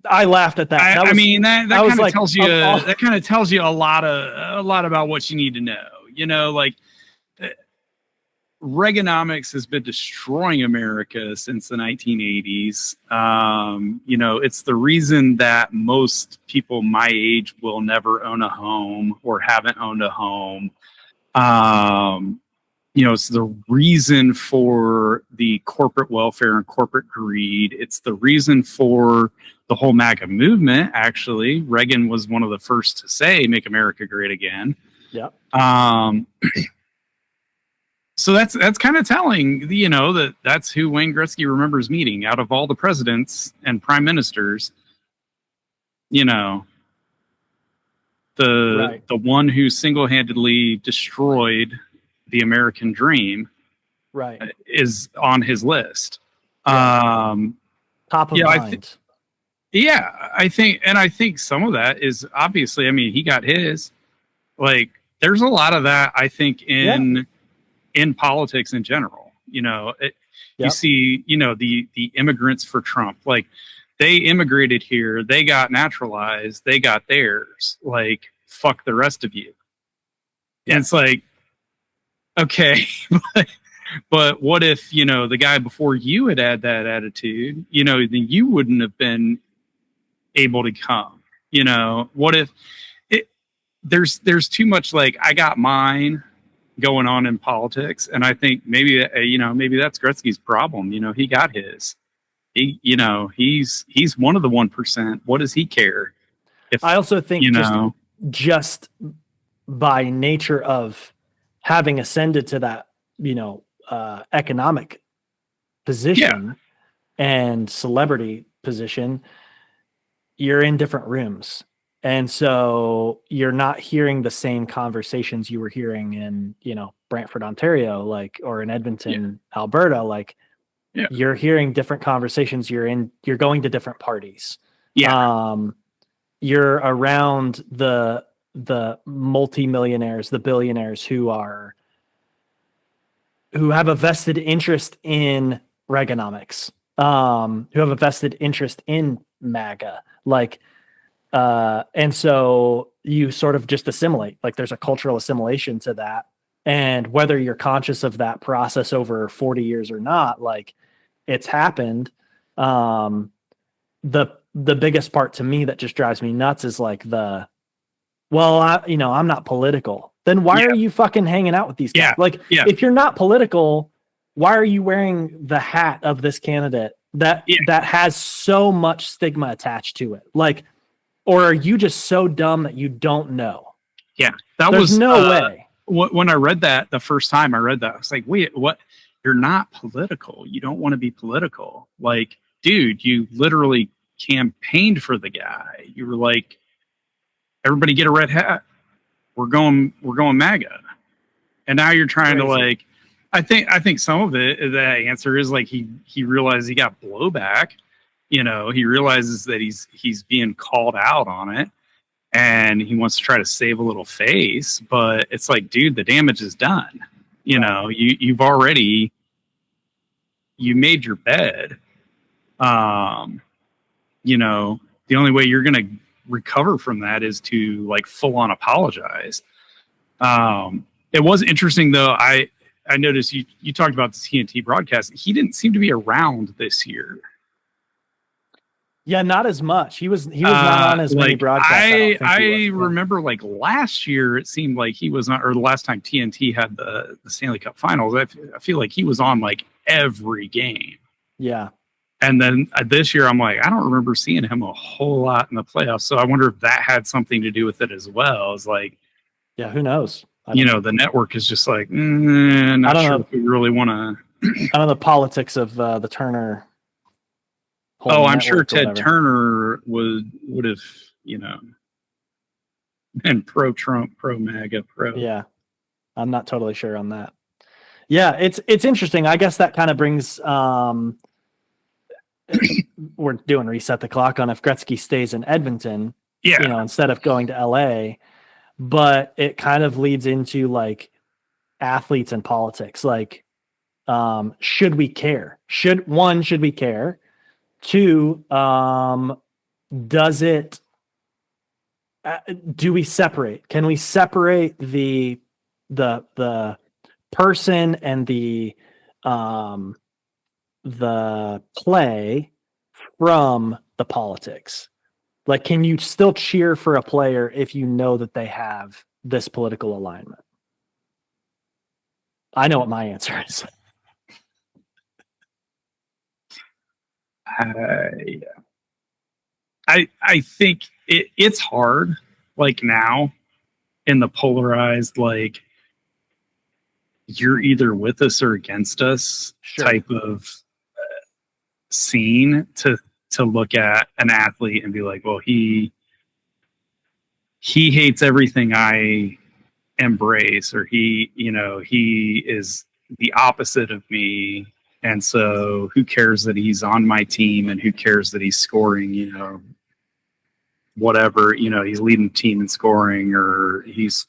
I laughed at that. I mean, that kind of tells you that kind of tells you a lot about what you need to know. You know, like Reaganomics has been destroying America since the 1980s. You know, it's the reason that most people my age will never own a home or haven't owned a home. You know, it's the reason for the corporate welfare and corporate greed. It's the reason for the whole MAGA movement. Actually, Reagan was one of the first to say, make America great again. Yeah. So that's kind of telling, you know, that's who Wayne Gretzky remembers meeting out of all the presidents and prime ministers. You know, the one who single-handedly destroyed the American dream, right, is on his list. Top of mind. I think some of that is obviously, I mean, he got his. Like, there's a lot of that, I think, in politics in general. You know, you see, you know, the immigrants for Trump, like, they immigrated here, they got naturalized, they got theirs. Like, fuck the rest of you. And it's like, okay, but what if, you know, the guy before you had that attitude, you know, then you wouldn't have been able to come. You know, what if there's too much like, I got mine going on in politics, and I think maybe, you know, maybe that's Gretzky's problem. You know, he got his. He, you know, he's one of the 1%. What does he care? If I also think, you know, just by nature of having ascended to that, you know, economic position and celebrity position, you're in different rooms. And so you're not hearing the same conversations you were hearing in, you know, Brantford, Ontario, like, or in Edmonton, Alberta. Like, you're hearing different conversations. You're going to different parties. You're around the multimillionaires, the billionaires who have a vested interest in Reaganomics, who have a vested interest in MAGA, like, and so you sort of just assimilate. Like, there's a cultural assimilation to that, and whether you're conscious of that process over 40 years or not, like, it's happened. The biggest part to me that just drives me nuts is like I'm not political. Then why are you fucking hanging out with these guys? If you're not political, why are you wearing the hat of this candidate that has so much stigma attached to it? Like, or are you just so dumb that you don't know? Yeah, there's no way. When I read that the first time I read that, I was like, wait, what? You're not political. You don't want to be political. Like, dude, you literally campaigned for the guy. You were like, everybody get a red hat. We're going MAGA. And now you're trying to, like, I think some of it, the answer is like he realized he got blowback. You know, he realizes that he's being called out on it, and he wants to try to save a little face. But it's like, dude, the damage is done. You know, you made your bed. You know, the only way you're gonna recover from that is to like full on apologize. It was interesting though. I noticed you talked about the TNT broadcast. He didn't seem to be around this year. Yeah, not as much. He was not on as many broadcasts. I remember like last year, it seemed like he was not, or the last time TNT had the Stanley Cup Finals. I feel like he was on like every game. Yeah. And then this year, I'm like, I don't remember seeing him a whole lot in the playoffs. So I wonder if that had something to do with it as well. It's like, yeah, who knows? The network is just like, not sure if we really want to. I don't know the politics of the Turner. Oh, I'm sure Ted Turner would have, been pro-Trump, pro-MAGA, pro. Yeah, I'm not totally sure on that. Yeah, it's interesting. I guess that kind of brings. We're doing reset the clock on if Gretzky stays in Edmonton, instead of going to LA, but it kind of leads into like athletes and politics. Like, should we care? Should we care? Two, does it? Do we separate? Can we separate the person and the play from the politics? Like, can you still cheer for a player if you know that they have this political alignment? I know what my answer is. I think it's hard, like now in the polarized, like you're either with us or against us type of scene to look at an athlete and be like, well, he hates everything I embrace, or he is the opposite of me. And so who cares that he's on my team, and who cares that he's scoring, whatever, he's leading the team in scoring, or he's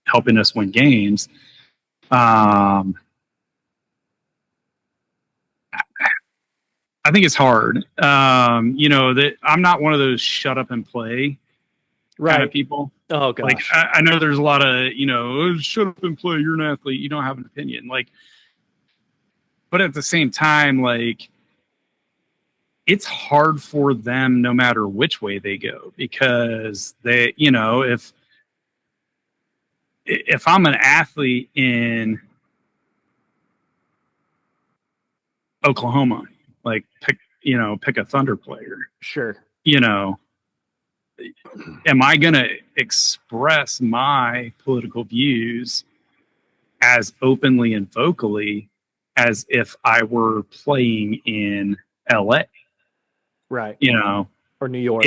helping us win games. I think it's hard. That I'm not one of those shut up and play kind of people. Oh gosh. Like I know there's a lot of, shut up and play. You're an athlete. You don't have an opinion. Like, but at the same time, like, it's hard for them no matter which way they go, because they, if I'm an athlete in Oklahoma, like pick a Thunder player. Sure. Am I going to express my political views as openly and vocally as if I were playing in LA? Right. Or New York.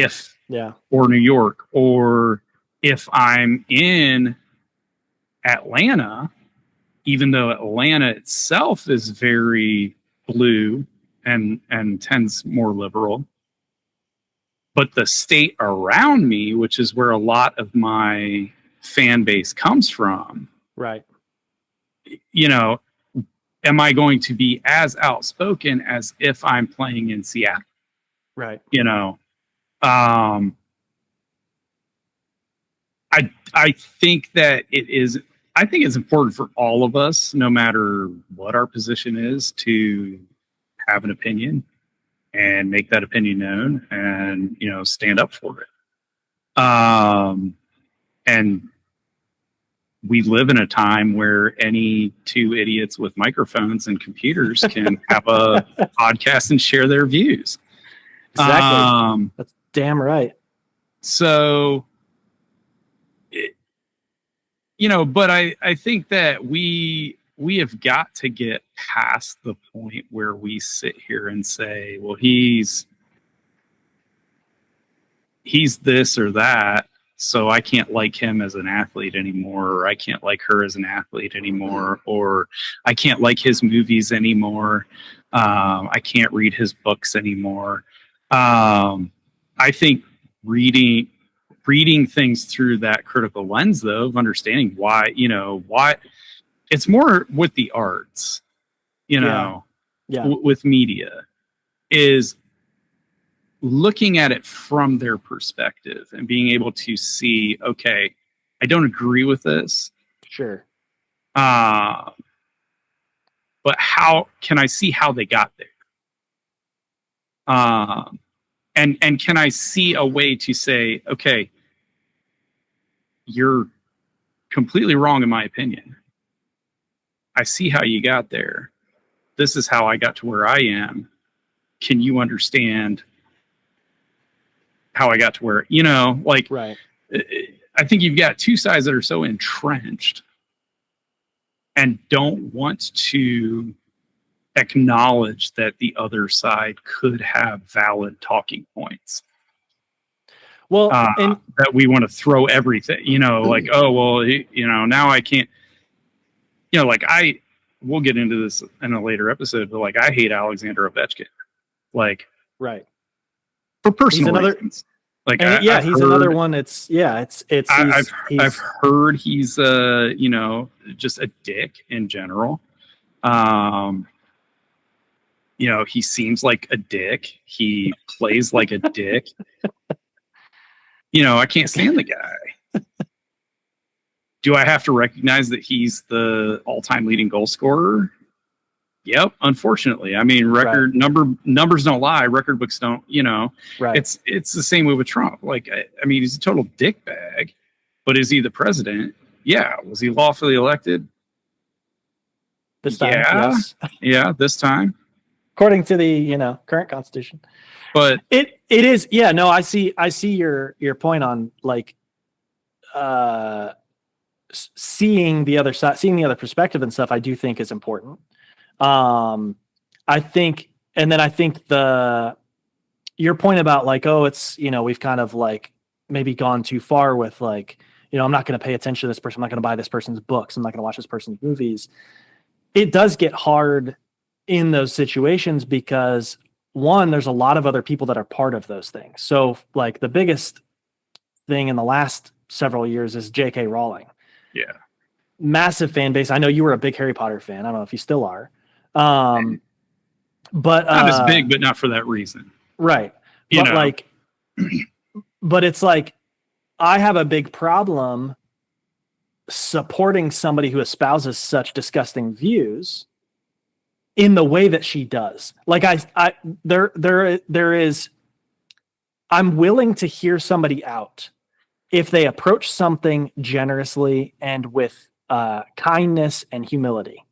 Or New York. Or if I'm in Atlanta, even though Atlanta itself is very blue and tends more liberal, but the state around me, which is where a lot of my fan base comes from, right? Am I going to be as outspoken as if I'm playing in Seattle? Right. I think that I think it's important for all of us, no matter what our position is, to have an opinion and make that opinion known, and stand up for it. And we live in a time where any two idiots with microphones and computers can have a podcast and share their views. Exactly. That's damn right. So, but I think that we have got to get past the point where we sit here and say, well, he's this or that. so I can't like him as an athlete anymore, or I can't like her as an athlete anymore, or I can't like his movies anymore. I can't read his books anymore. I think reading things through that critical lens, though, of understanding why it's more with the arts, with media, is looking at it from their perspective and being able to see, okay, I don't agree with this. Sure. But how can I see how they got there? And can I see a way to say, okay, you're completely wrong in my opinion. I see how you got there. This is how I got to where I am. Can you understand how I got to where, right. I think you've got two sides that are so entrenched and don't want to acknowledge that the other side could have valid talking points. Well, that we want to throw everything, like, oh, well, now I can't, we'll get into this in a later episode, but I hate Alexander Ovechkin. Right. For personal reasons. He's another one. I've heard he's just a dick in general. He seems like a dick. He plays like a dick. I can't stand the guy. Do I have to recognize that he's the all-time leading goal scorer? Yep, unfortunately. I mean, numbers don't lie. Record books don't, Right. It's the same way with Trump. He's a total dick bag, but is he the president? Yeah. Was he lawfully elected? This time, yes. Yeah, this time. According to the, current constitution. But it is, yeah, no, I see your point on seeing the other side, seeing the other perspective and stuff. I do think is important. I think your point about it's, we've kind of maybe gone too far with I'm not going to pay attention to this person. I'm not going to buy this person's books. I'm not going to watch this person's movies. It does get hard in those situations because one, there's a lot of other people that are part of those things. So the biggest thing in the last several years is J.K. Rowling. Yeah. Massive fan base. I know you were a big Harry Potter fan. I don't know if you still are. But not as big, but not for that reason. Right. But it's I have a big problem supporting somebody who espouses such disgusting views in the way that she does. I'm willing to hear somebody out if they approach something generously and with kindness and humility.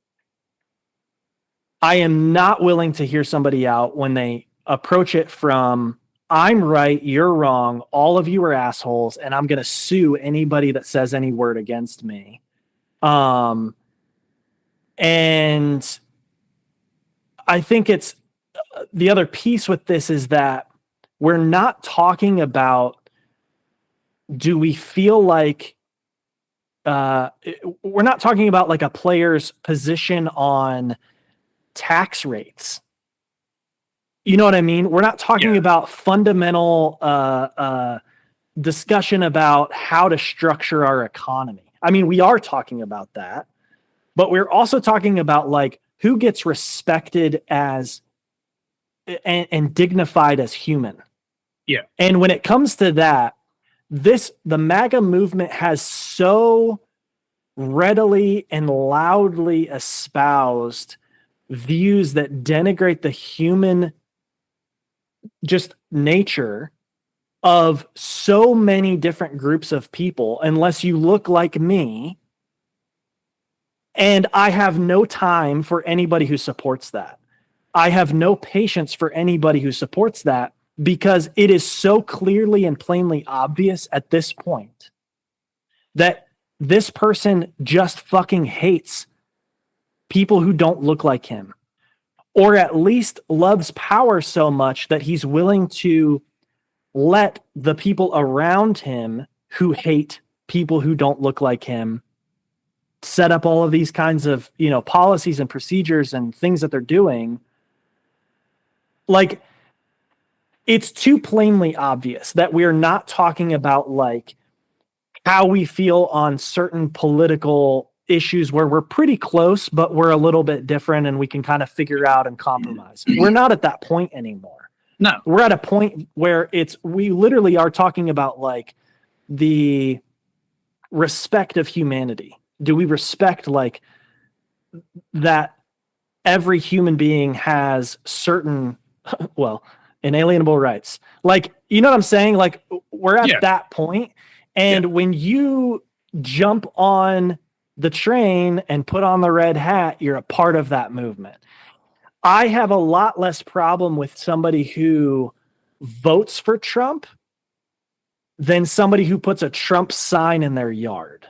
I am not willing to hear somebody out when they approach it from, I'm right, you're wrong, all of you are assholes, and I'm going to sue anybody that says any word against me. And I think it's the other piece with this is that we're not talking about, do we feel like we're not talking about a player's position on tax rates. You know what I mean? We're not talking about fundamental discussion about how to structure our economy. I mean, we are talking about that, but we're also talking about who gets respected as and dignified as human. Yeah. And when it comes to that, the MAGA movement has so readily and loudly espoused views that denigrate the human just nature of so many different groups of people, unless you look like me. And I have no time for anybody who supports that. I have no patience for anybody who supports that, because it is so clearly and plainly obvious at this point that this person just fucking hates people who don't look like him, or at least loves power so much that he's willing to let the people around him who hate people who don't look like him, set up all of these kinds of, policies and procedures and things that they're doing. Like, it's too plainly obvious that we're not talking about like how we feel on certain political issues where we're pretty close, but we're a little bit different and we can kind of figure out and compromise. We're not at that point anymore. No, we're at a point where we literally are talking about like the respect of humanity. Do we respect like that every human being has certain, inalienable rights? Like, you know what I'm saying? Like, we're at that point. And when you jump on the train and put on the red hat, you're a part of that movement. I have a lot less problem with somebody who votes for Trump than somebody who puts a Trump sign in their yard.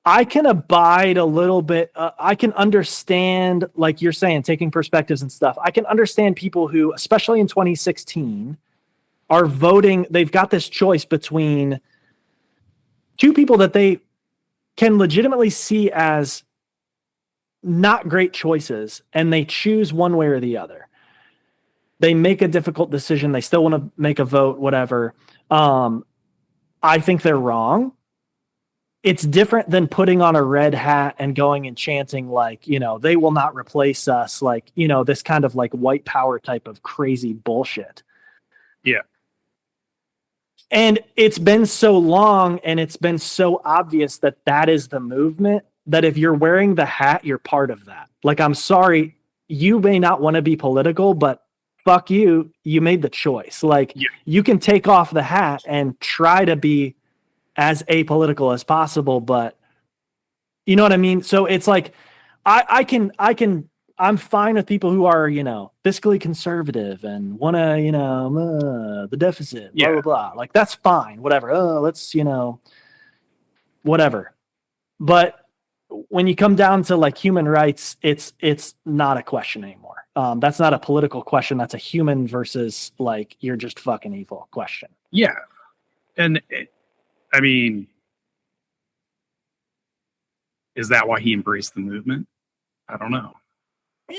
I can abide a little bit. I can understand, like you're saying, taking perspectives and stuff. I can understand people who, especially in 2016, are voting. They've got this choice between two people that they can legitimately see as not great choices, and they choose one way or the other. They make a difficult decision. They still want to make a vote, whatever. I think they're wrong. It's different than putting on a red hat and going and chanting like, they will not replace us. Like, this kind of like white power type of crazy bullshit. Yeah. And it's been so long and it's been so obvious that that is the movement, that if you're wearing the hat, you're part of that. Like, I'm sorry, you may not want to be political, but fuck you, you made the choice. Like, you can take off the hat and try to be as apolitical as possible, but you know what I mean? So it's like, I'm fine with people who are, fiscally conservative and want to, the deficit, blah, blah, blah. Like, that's fine, whatever. Let's, whatever. But when you come down to like human rights, it's not a question anymore. That's not a political question. That's a human versus like, you're just fucking evil question. Yeah. And I mean, is that why he embraced the movement? I don't know.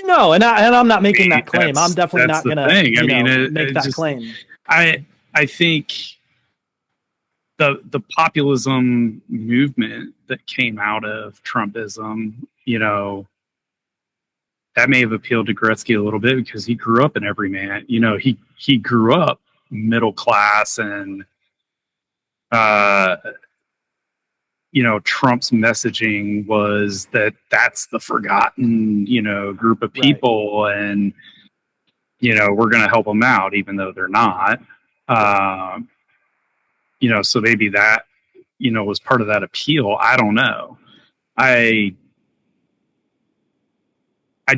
No, and I'm not making that claim. I'm definitely not going to make that claim. I think the populism movement that came out of Trumpism, that may have appealed to Gretzky a little bit because he grew up an everyman. He grew up middle class, and Trump's messaging was that that's the forgotten, group of people, right. And, we're going to help them out, even though they're not. So maybe that, was part of that appeal. I don't know. I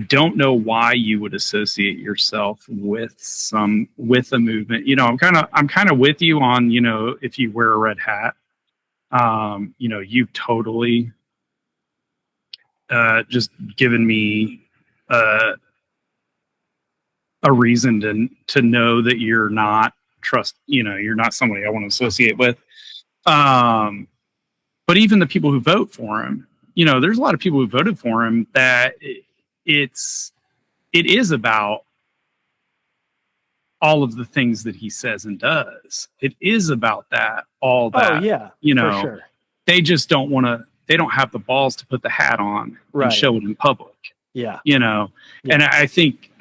don't know why you would associate yourself with a movement. I'm kind of with you on, if you wear a red hat. You've totally just given me a reason to know that you're not you're not somebody I want to associate with. But even the people who vote for him, there's a lot of people who voted for him that it is about all of the things that he says and does. It is about all that. Oh yeah, for sure. They just they don't have the balls to put the hat on and show it in public. Yeah. And I think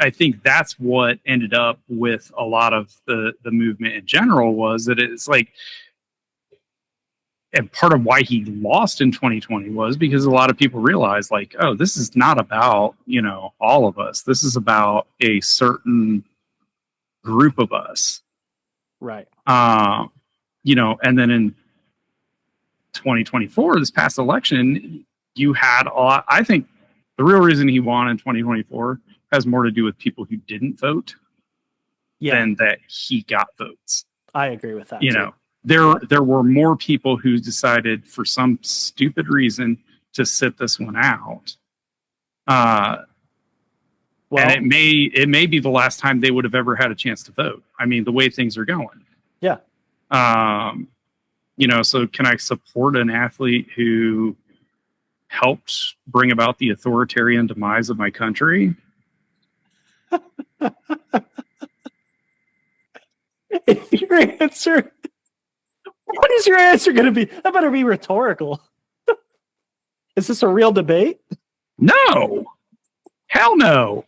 that's what ended up with a lot of the movement in general, was that it's like, and part of why he lost in 2020 was because a lot of people realized like, oh, this is not about, all of us. This is about a certain group of us. Right. And then in 2024, this past election, you had a lot. I think the real reason he won in 2024 has more to do with people who didn't vote than that he got votes. I agree with that. There were more people who decided for some stupid reason to sit this one out. And it may be the last time they would have ever had a chance to vote. I mean, the way things are going. Yeah. so can I support an athlete who helped bring about the authoritarian demise of my country? Your answer. What is your answer going to be? That better be rhetorical. Is this a real debate? No. Hell no.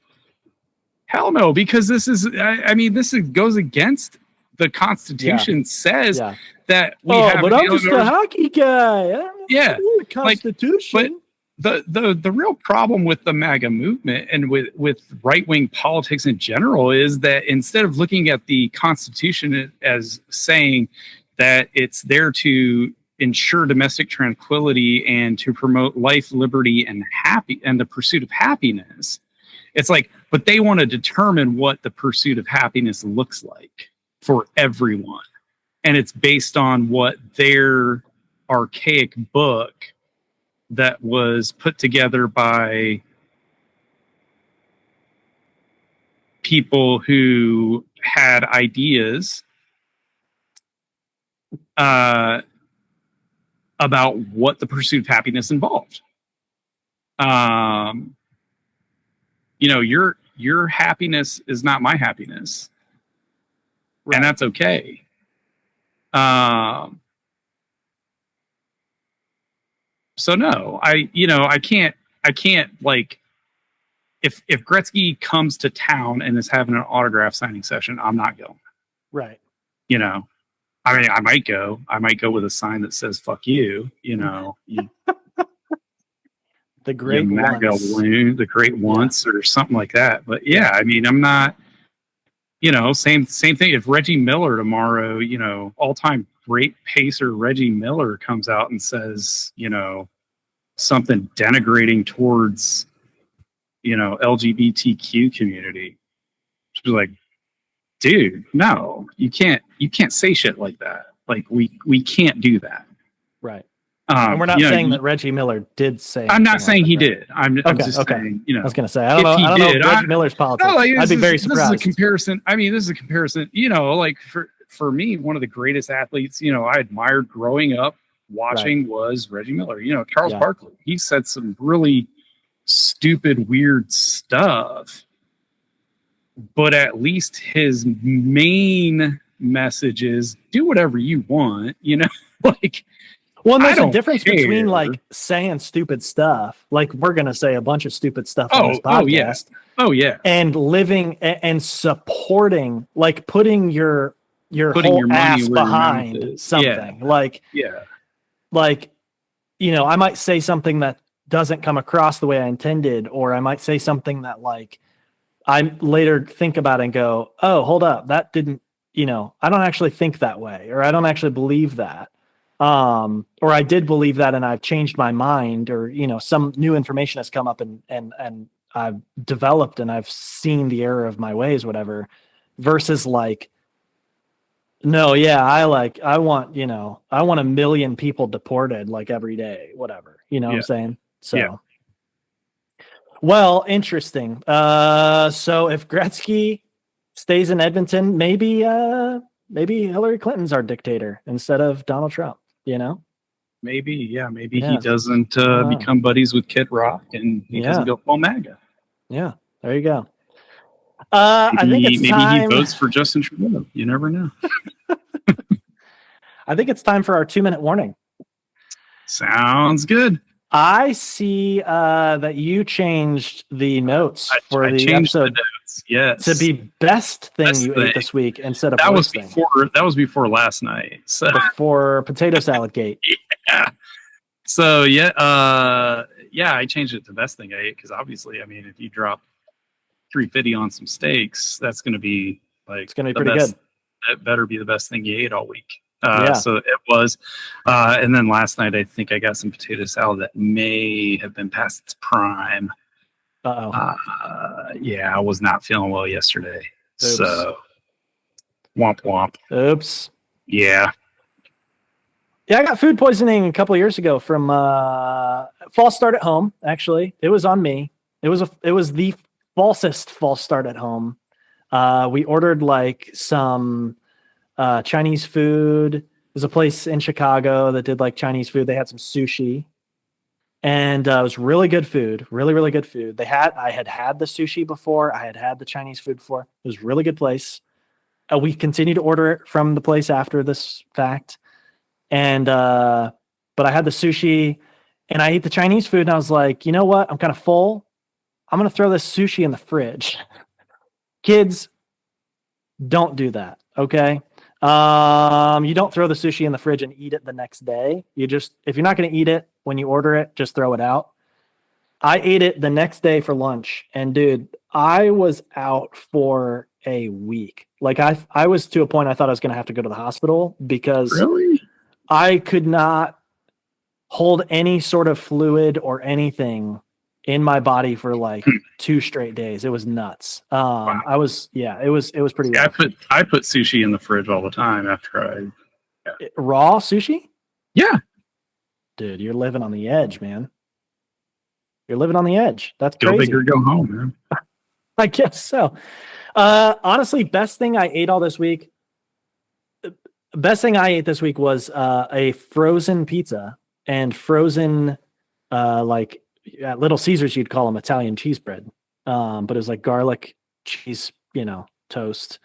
Hell no, because this goes against the Constitution. Says that we have. But I'm just a hockey guy. Yeah, the Constitution. But the real problem with the MAGA movement and with right-wing politics in general is that instead of looking at the Constitution as saying that it's there to ensure domestic tranquility and to promote life, liberty, and the pursuit of happiness, it's like, but they want to determine what the pursuit of happiness looks like for everyone. And it's based on what their archaic book that was put together by people who had ideas about what the pursuit of happiness involved. Your happiness is not my happiness, right. And that's okay. So no, I can't like, if Gretzky comes to town and is having an autograph signing session, I'm not going. Right. I mean, I might go with a sign that says "fuck you." The great once, or something like that. But yeah, I mean, I'm not. Same thing. If Reggie Miller tomorrow, all-time great pacer Reggie Miller comes out and says, something denigrating towards, LGBTQ community, just be like, dude, no, you can't say shit like that. Like we can't do that. Right. And we're not saying that Reggie Miller did say. I'm not saying he did. I'm just saying, I was going to say, I don't know Reggie Miller's politics. I'd be very surprised. This is a comparison. I mean, this is a comparison. Like for me, one of the greatest athletes, I admired growing up watching was Reggie Miller. Charles Barkley. He said some really stupid, weird stuff, but at least his main message is do whatever you want. Like. Well, and there's a difference between like saying stupid stuff, like we're going to say a bunch of stupid stuff on this podcast. Oh yeah. And living and supporting, like putting your whole ass behind something. Like, I might say something that doesn't come across the way I intended, or I might say something that like I later think about and go, oh, hold up, that didn't, I don't actually think that way, or I don't actually believe that. Or I did believe that and I've changed my mind, or, some new information has come up and I've developed and I've seen the error of my ways, whatever, versus like, no, yeah, I want a million people deported like every day, whatever, what I'm saying? So, well, interesting. So if Gretzky stays in Edmonton, maybe Hillary Clinton's our dictator instead of Donald Trump. Maybe he doesn't become buddies with Kid Rock and he doesn't go full MAGA. Yeah, there you go. I think it's time. He votes for Justin Trudeau. You never know. I think it's time for our 2-minute warning. Sounds good. I see that you changed the notes for the episode. Yes, to be best thing you ate this week instead of that was before thing. That was before last night. So before potato salad gate. Yeah. So I changed it to best thing I ate because obviously, I mean, if you drop $3.50 on some steaks, that's going to be like it's going to be pretty good. That better be the best thing you ate all week. So it was. And then last night, I think I got some potato salad that may have been past its prime. I was not feeling well yesterday. Oops. So womp womp. Oops. Yeah, I got food poisoning a couple of years ago from false start at home. Actually, it was on me. It was the falsest false start at home. We ordered like some Chinese food There's a place in Chicago that did like Chinese food. They had some sushi, and it was really good food. Really, really good food. I had had the sushi before. I had had the Chinese food before. It was a really good place. We continued to order it from the place after this fact, and but I had the sushi, and I ate the Chinese food, and I was like, you know what? I'm kind of full. I'm gonna throw this sushi in the fridge. Kids, don't do that. Okay. You don't throw the sushi in the fridge and eat it the next day. If you're not going to eat it when you order it, just throw it out. I ate it the next day for lunch, and dude, I was out for a week. Like I was to a point I thought I was going to have to go to the hospital because Really? I could not hold any sort of fluid or anything in my body for like 2 straight days. It was nuts. Wow. It was pretty rough. I put sushi in the fridge all the time after Raw sushi? Yeah. Dude, you're living on the edge, man. You're living on the edge. That's Go crazy. big or go home, man. I guess so. Honestly, best thing I ate this week was a frozen pizza and frozen like at Little Caesars, you'd call them Italian cheese bread. But it was like garlic cheese, toast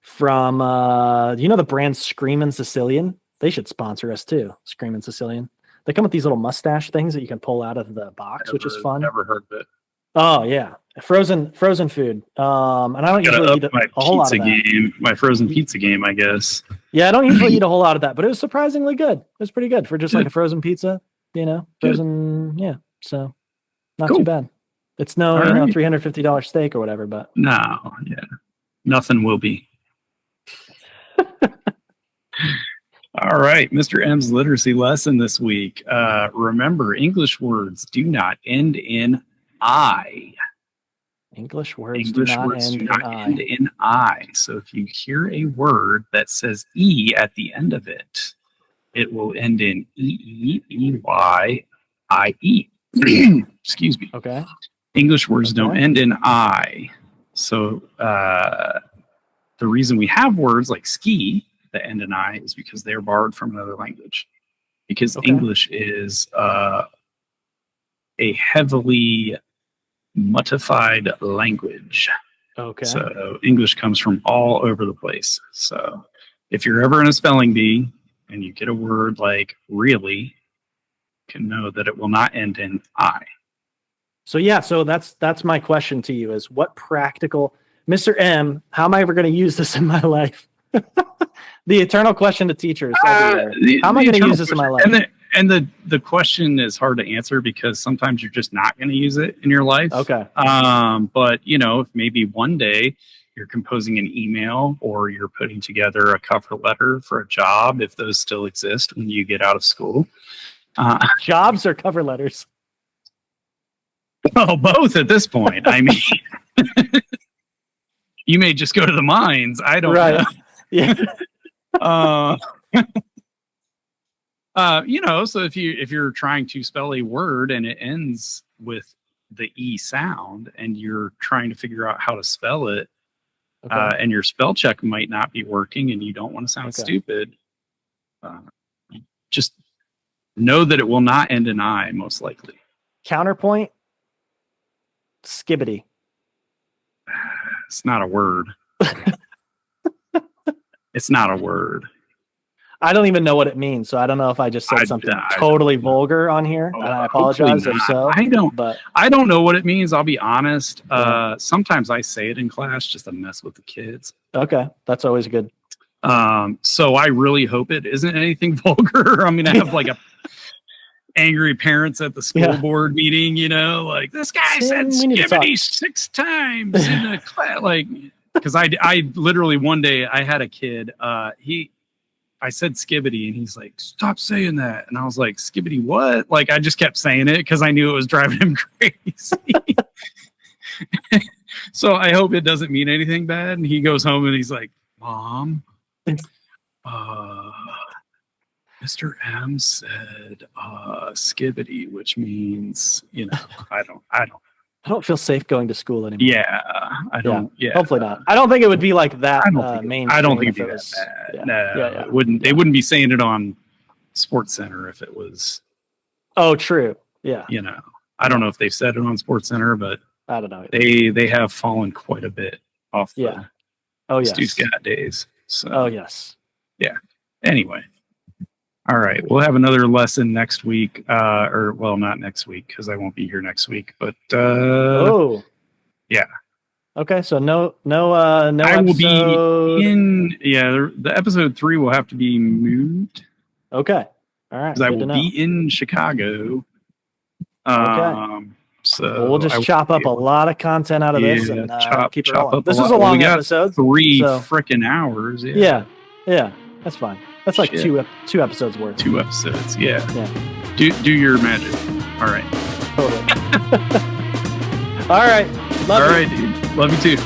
from, the brand Screamin' Sicilian. They should sponsor us too. Screamin' Sicilian. They come with these little mustache things that you can pull out of the box, which is fun. Never heard of it. Oh yeah. Frozen food. And I don't usually eat a whole lot of that. My frozen pizza game, I guess. Yeah. I don't usually eat a whole lot of that, but it was surprisingly good. It was pretty good for just like a frozen pizza, frozen. Yeah. So not too bad. It's no $350 steak or whatever, but no, yeah, nothing will be. All right, Mr. M's literacy lesson this week. Remember, English words do not end in I. English words do not end in I. So if you hear a word that says E at the end of it, it will end in E-E-E-Y-I-E. Excuse me. Okay. English words don't end in I. So the reason we have words like ski that end in I is because they're borrowed from another language. Because English is a heavily muttified language. Okay. So English comes from all over the place. So if you're ever in a spelling bee and you get a word like really, you can know that it will not end in I. So that's my question to you is what practical, Mr. M, how am I ever going to use this in my life? The eternal question to teachers everywhere. How am I going to use this in my life? And the question is hard to answer because sometimes you're just not going to use it in your life. Okay. But if maybe one day you're composing an email or you're putting together a cover letter for a job, if those still exist when you get out of school. Jobs or cover letters? Well, both at this point. I mean, you may just go to the mines. I don't know. Yeah. So if you're trying to spell a word and it ends with the E sound and you're trying to figure out how to spell it, and your spell check might not be working and you don't want to sound stupid, just know that it will not end in I, most likely. Counterpoint, skibbity. It's not a word. It's not a word. I don't even know what it means, so I don't know if I just said something totally vulgar on here, and I apologize if so. I don't know what it means. I'll be honest. Sometimes I say it in class just to mess with the kids. Okay, that's always good. So I really hope it isn't anything vulgar. I'm gonna have like angry parents at the school board meeting. Like this guy said skibbity 6 times in a class, like. Because I literally one day I had a kid, I said skibbity and he's like, stop saying that. And I was like, skibbity what? Like I just kept saying it because I knew it was driving him crazy. So I hope it doesn't mean anything bad. And he goes home and he's like, Mom, Mr. M said skibbity, which means, I don't I don't feel safe going to school anymore. Yeah, I don't. Yeah, hopefully not. I don't think it would be like that. I don't think it'd be that bad. Yeah. No, it wouldn't. They wouldn't be saying it on Sports Center if it was. Oh, true. Yeah. You know, I don't know if they've said it on Sports Center, but I don't know. They have fallen quite a bit off the Stu Scott days. So, oh yes. Yeah. Anyway. All right. We'll have another lesson next week. Or well, not next week because I won't be here next week. But yeah. Okay. So no. I will be in. Yeah. The episode 3 will have to be moved. Okay. All right. Because I will be in Chicago. Okay. So we'll just chop up a lot of content out of this and keep it rolling. This is a long episode. 3 freaking hours. Yeah. That's fine. That's like two episodes worth. 2 episodes. Yeah. Do your magic. All right. Totally. All right. Love you. Dude. Love you too.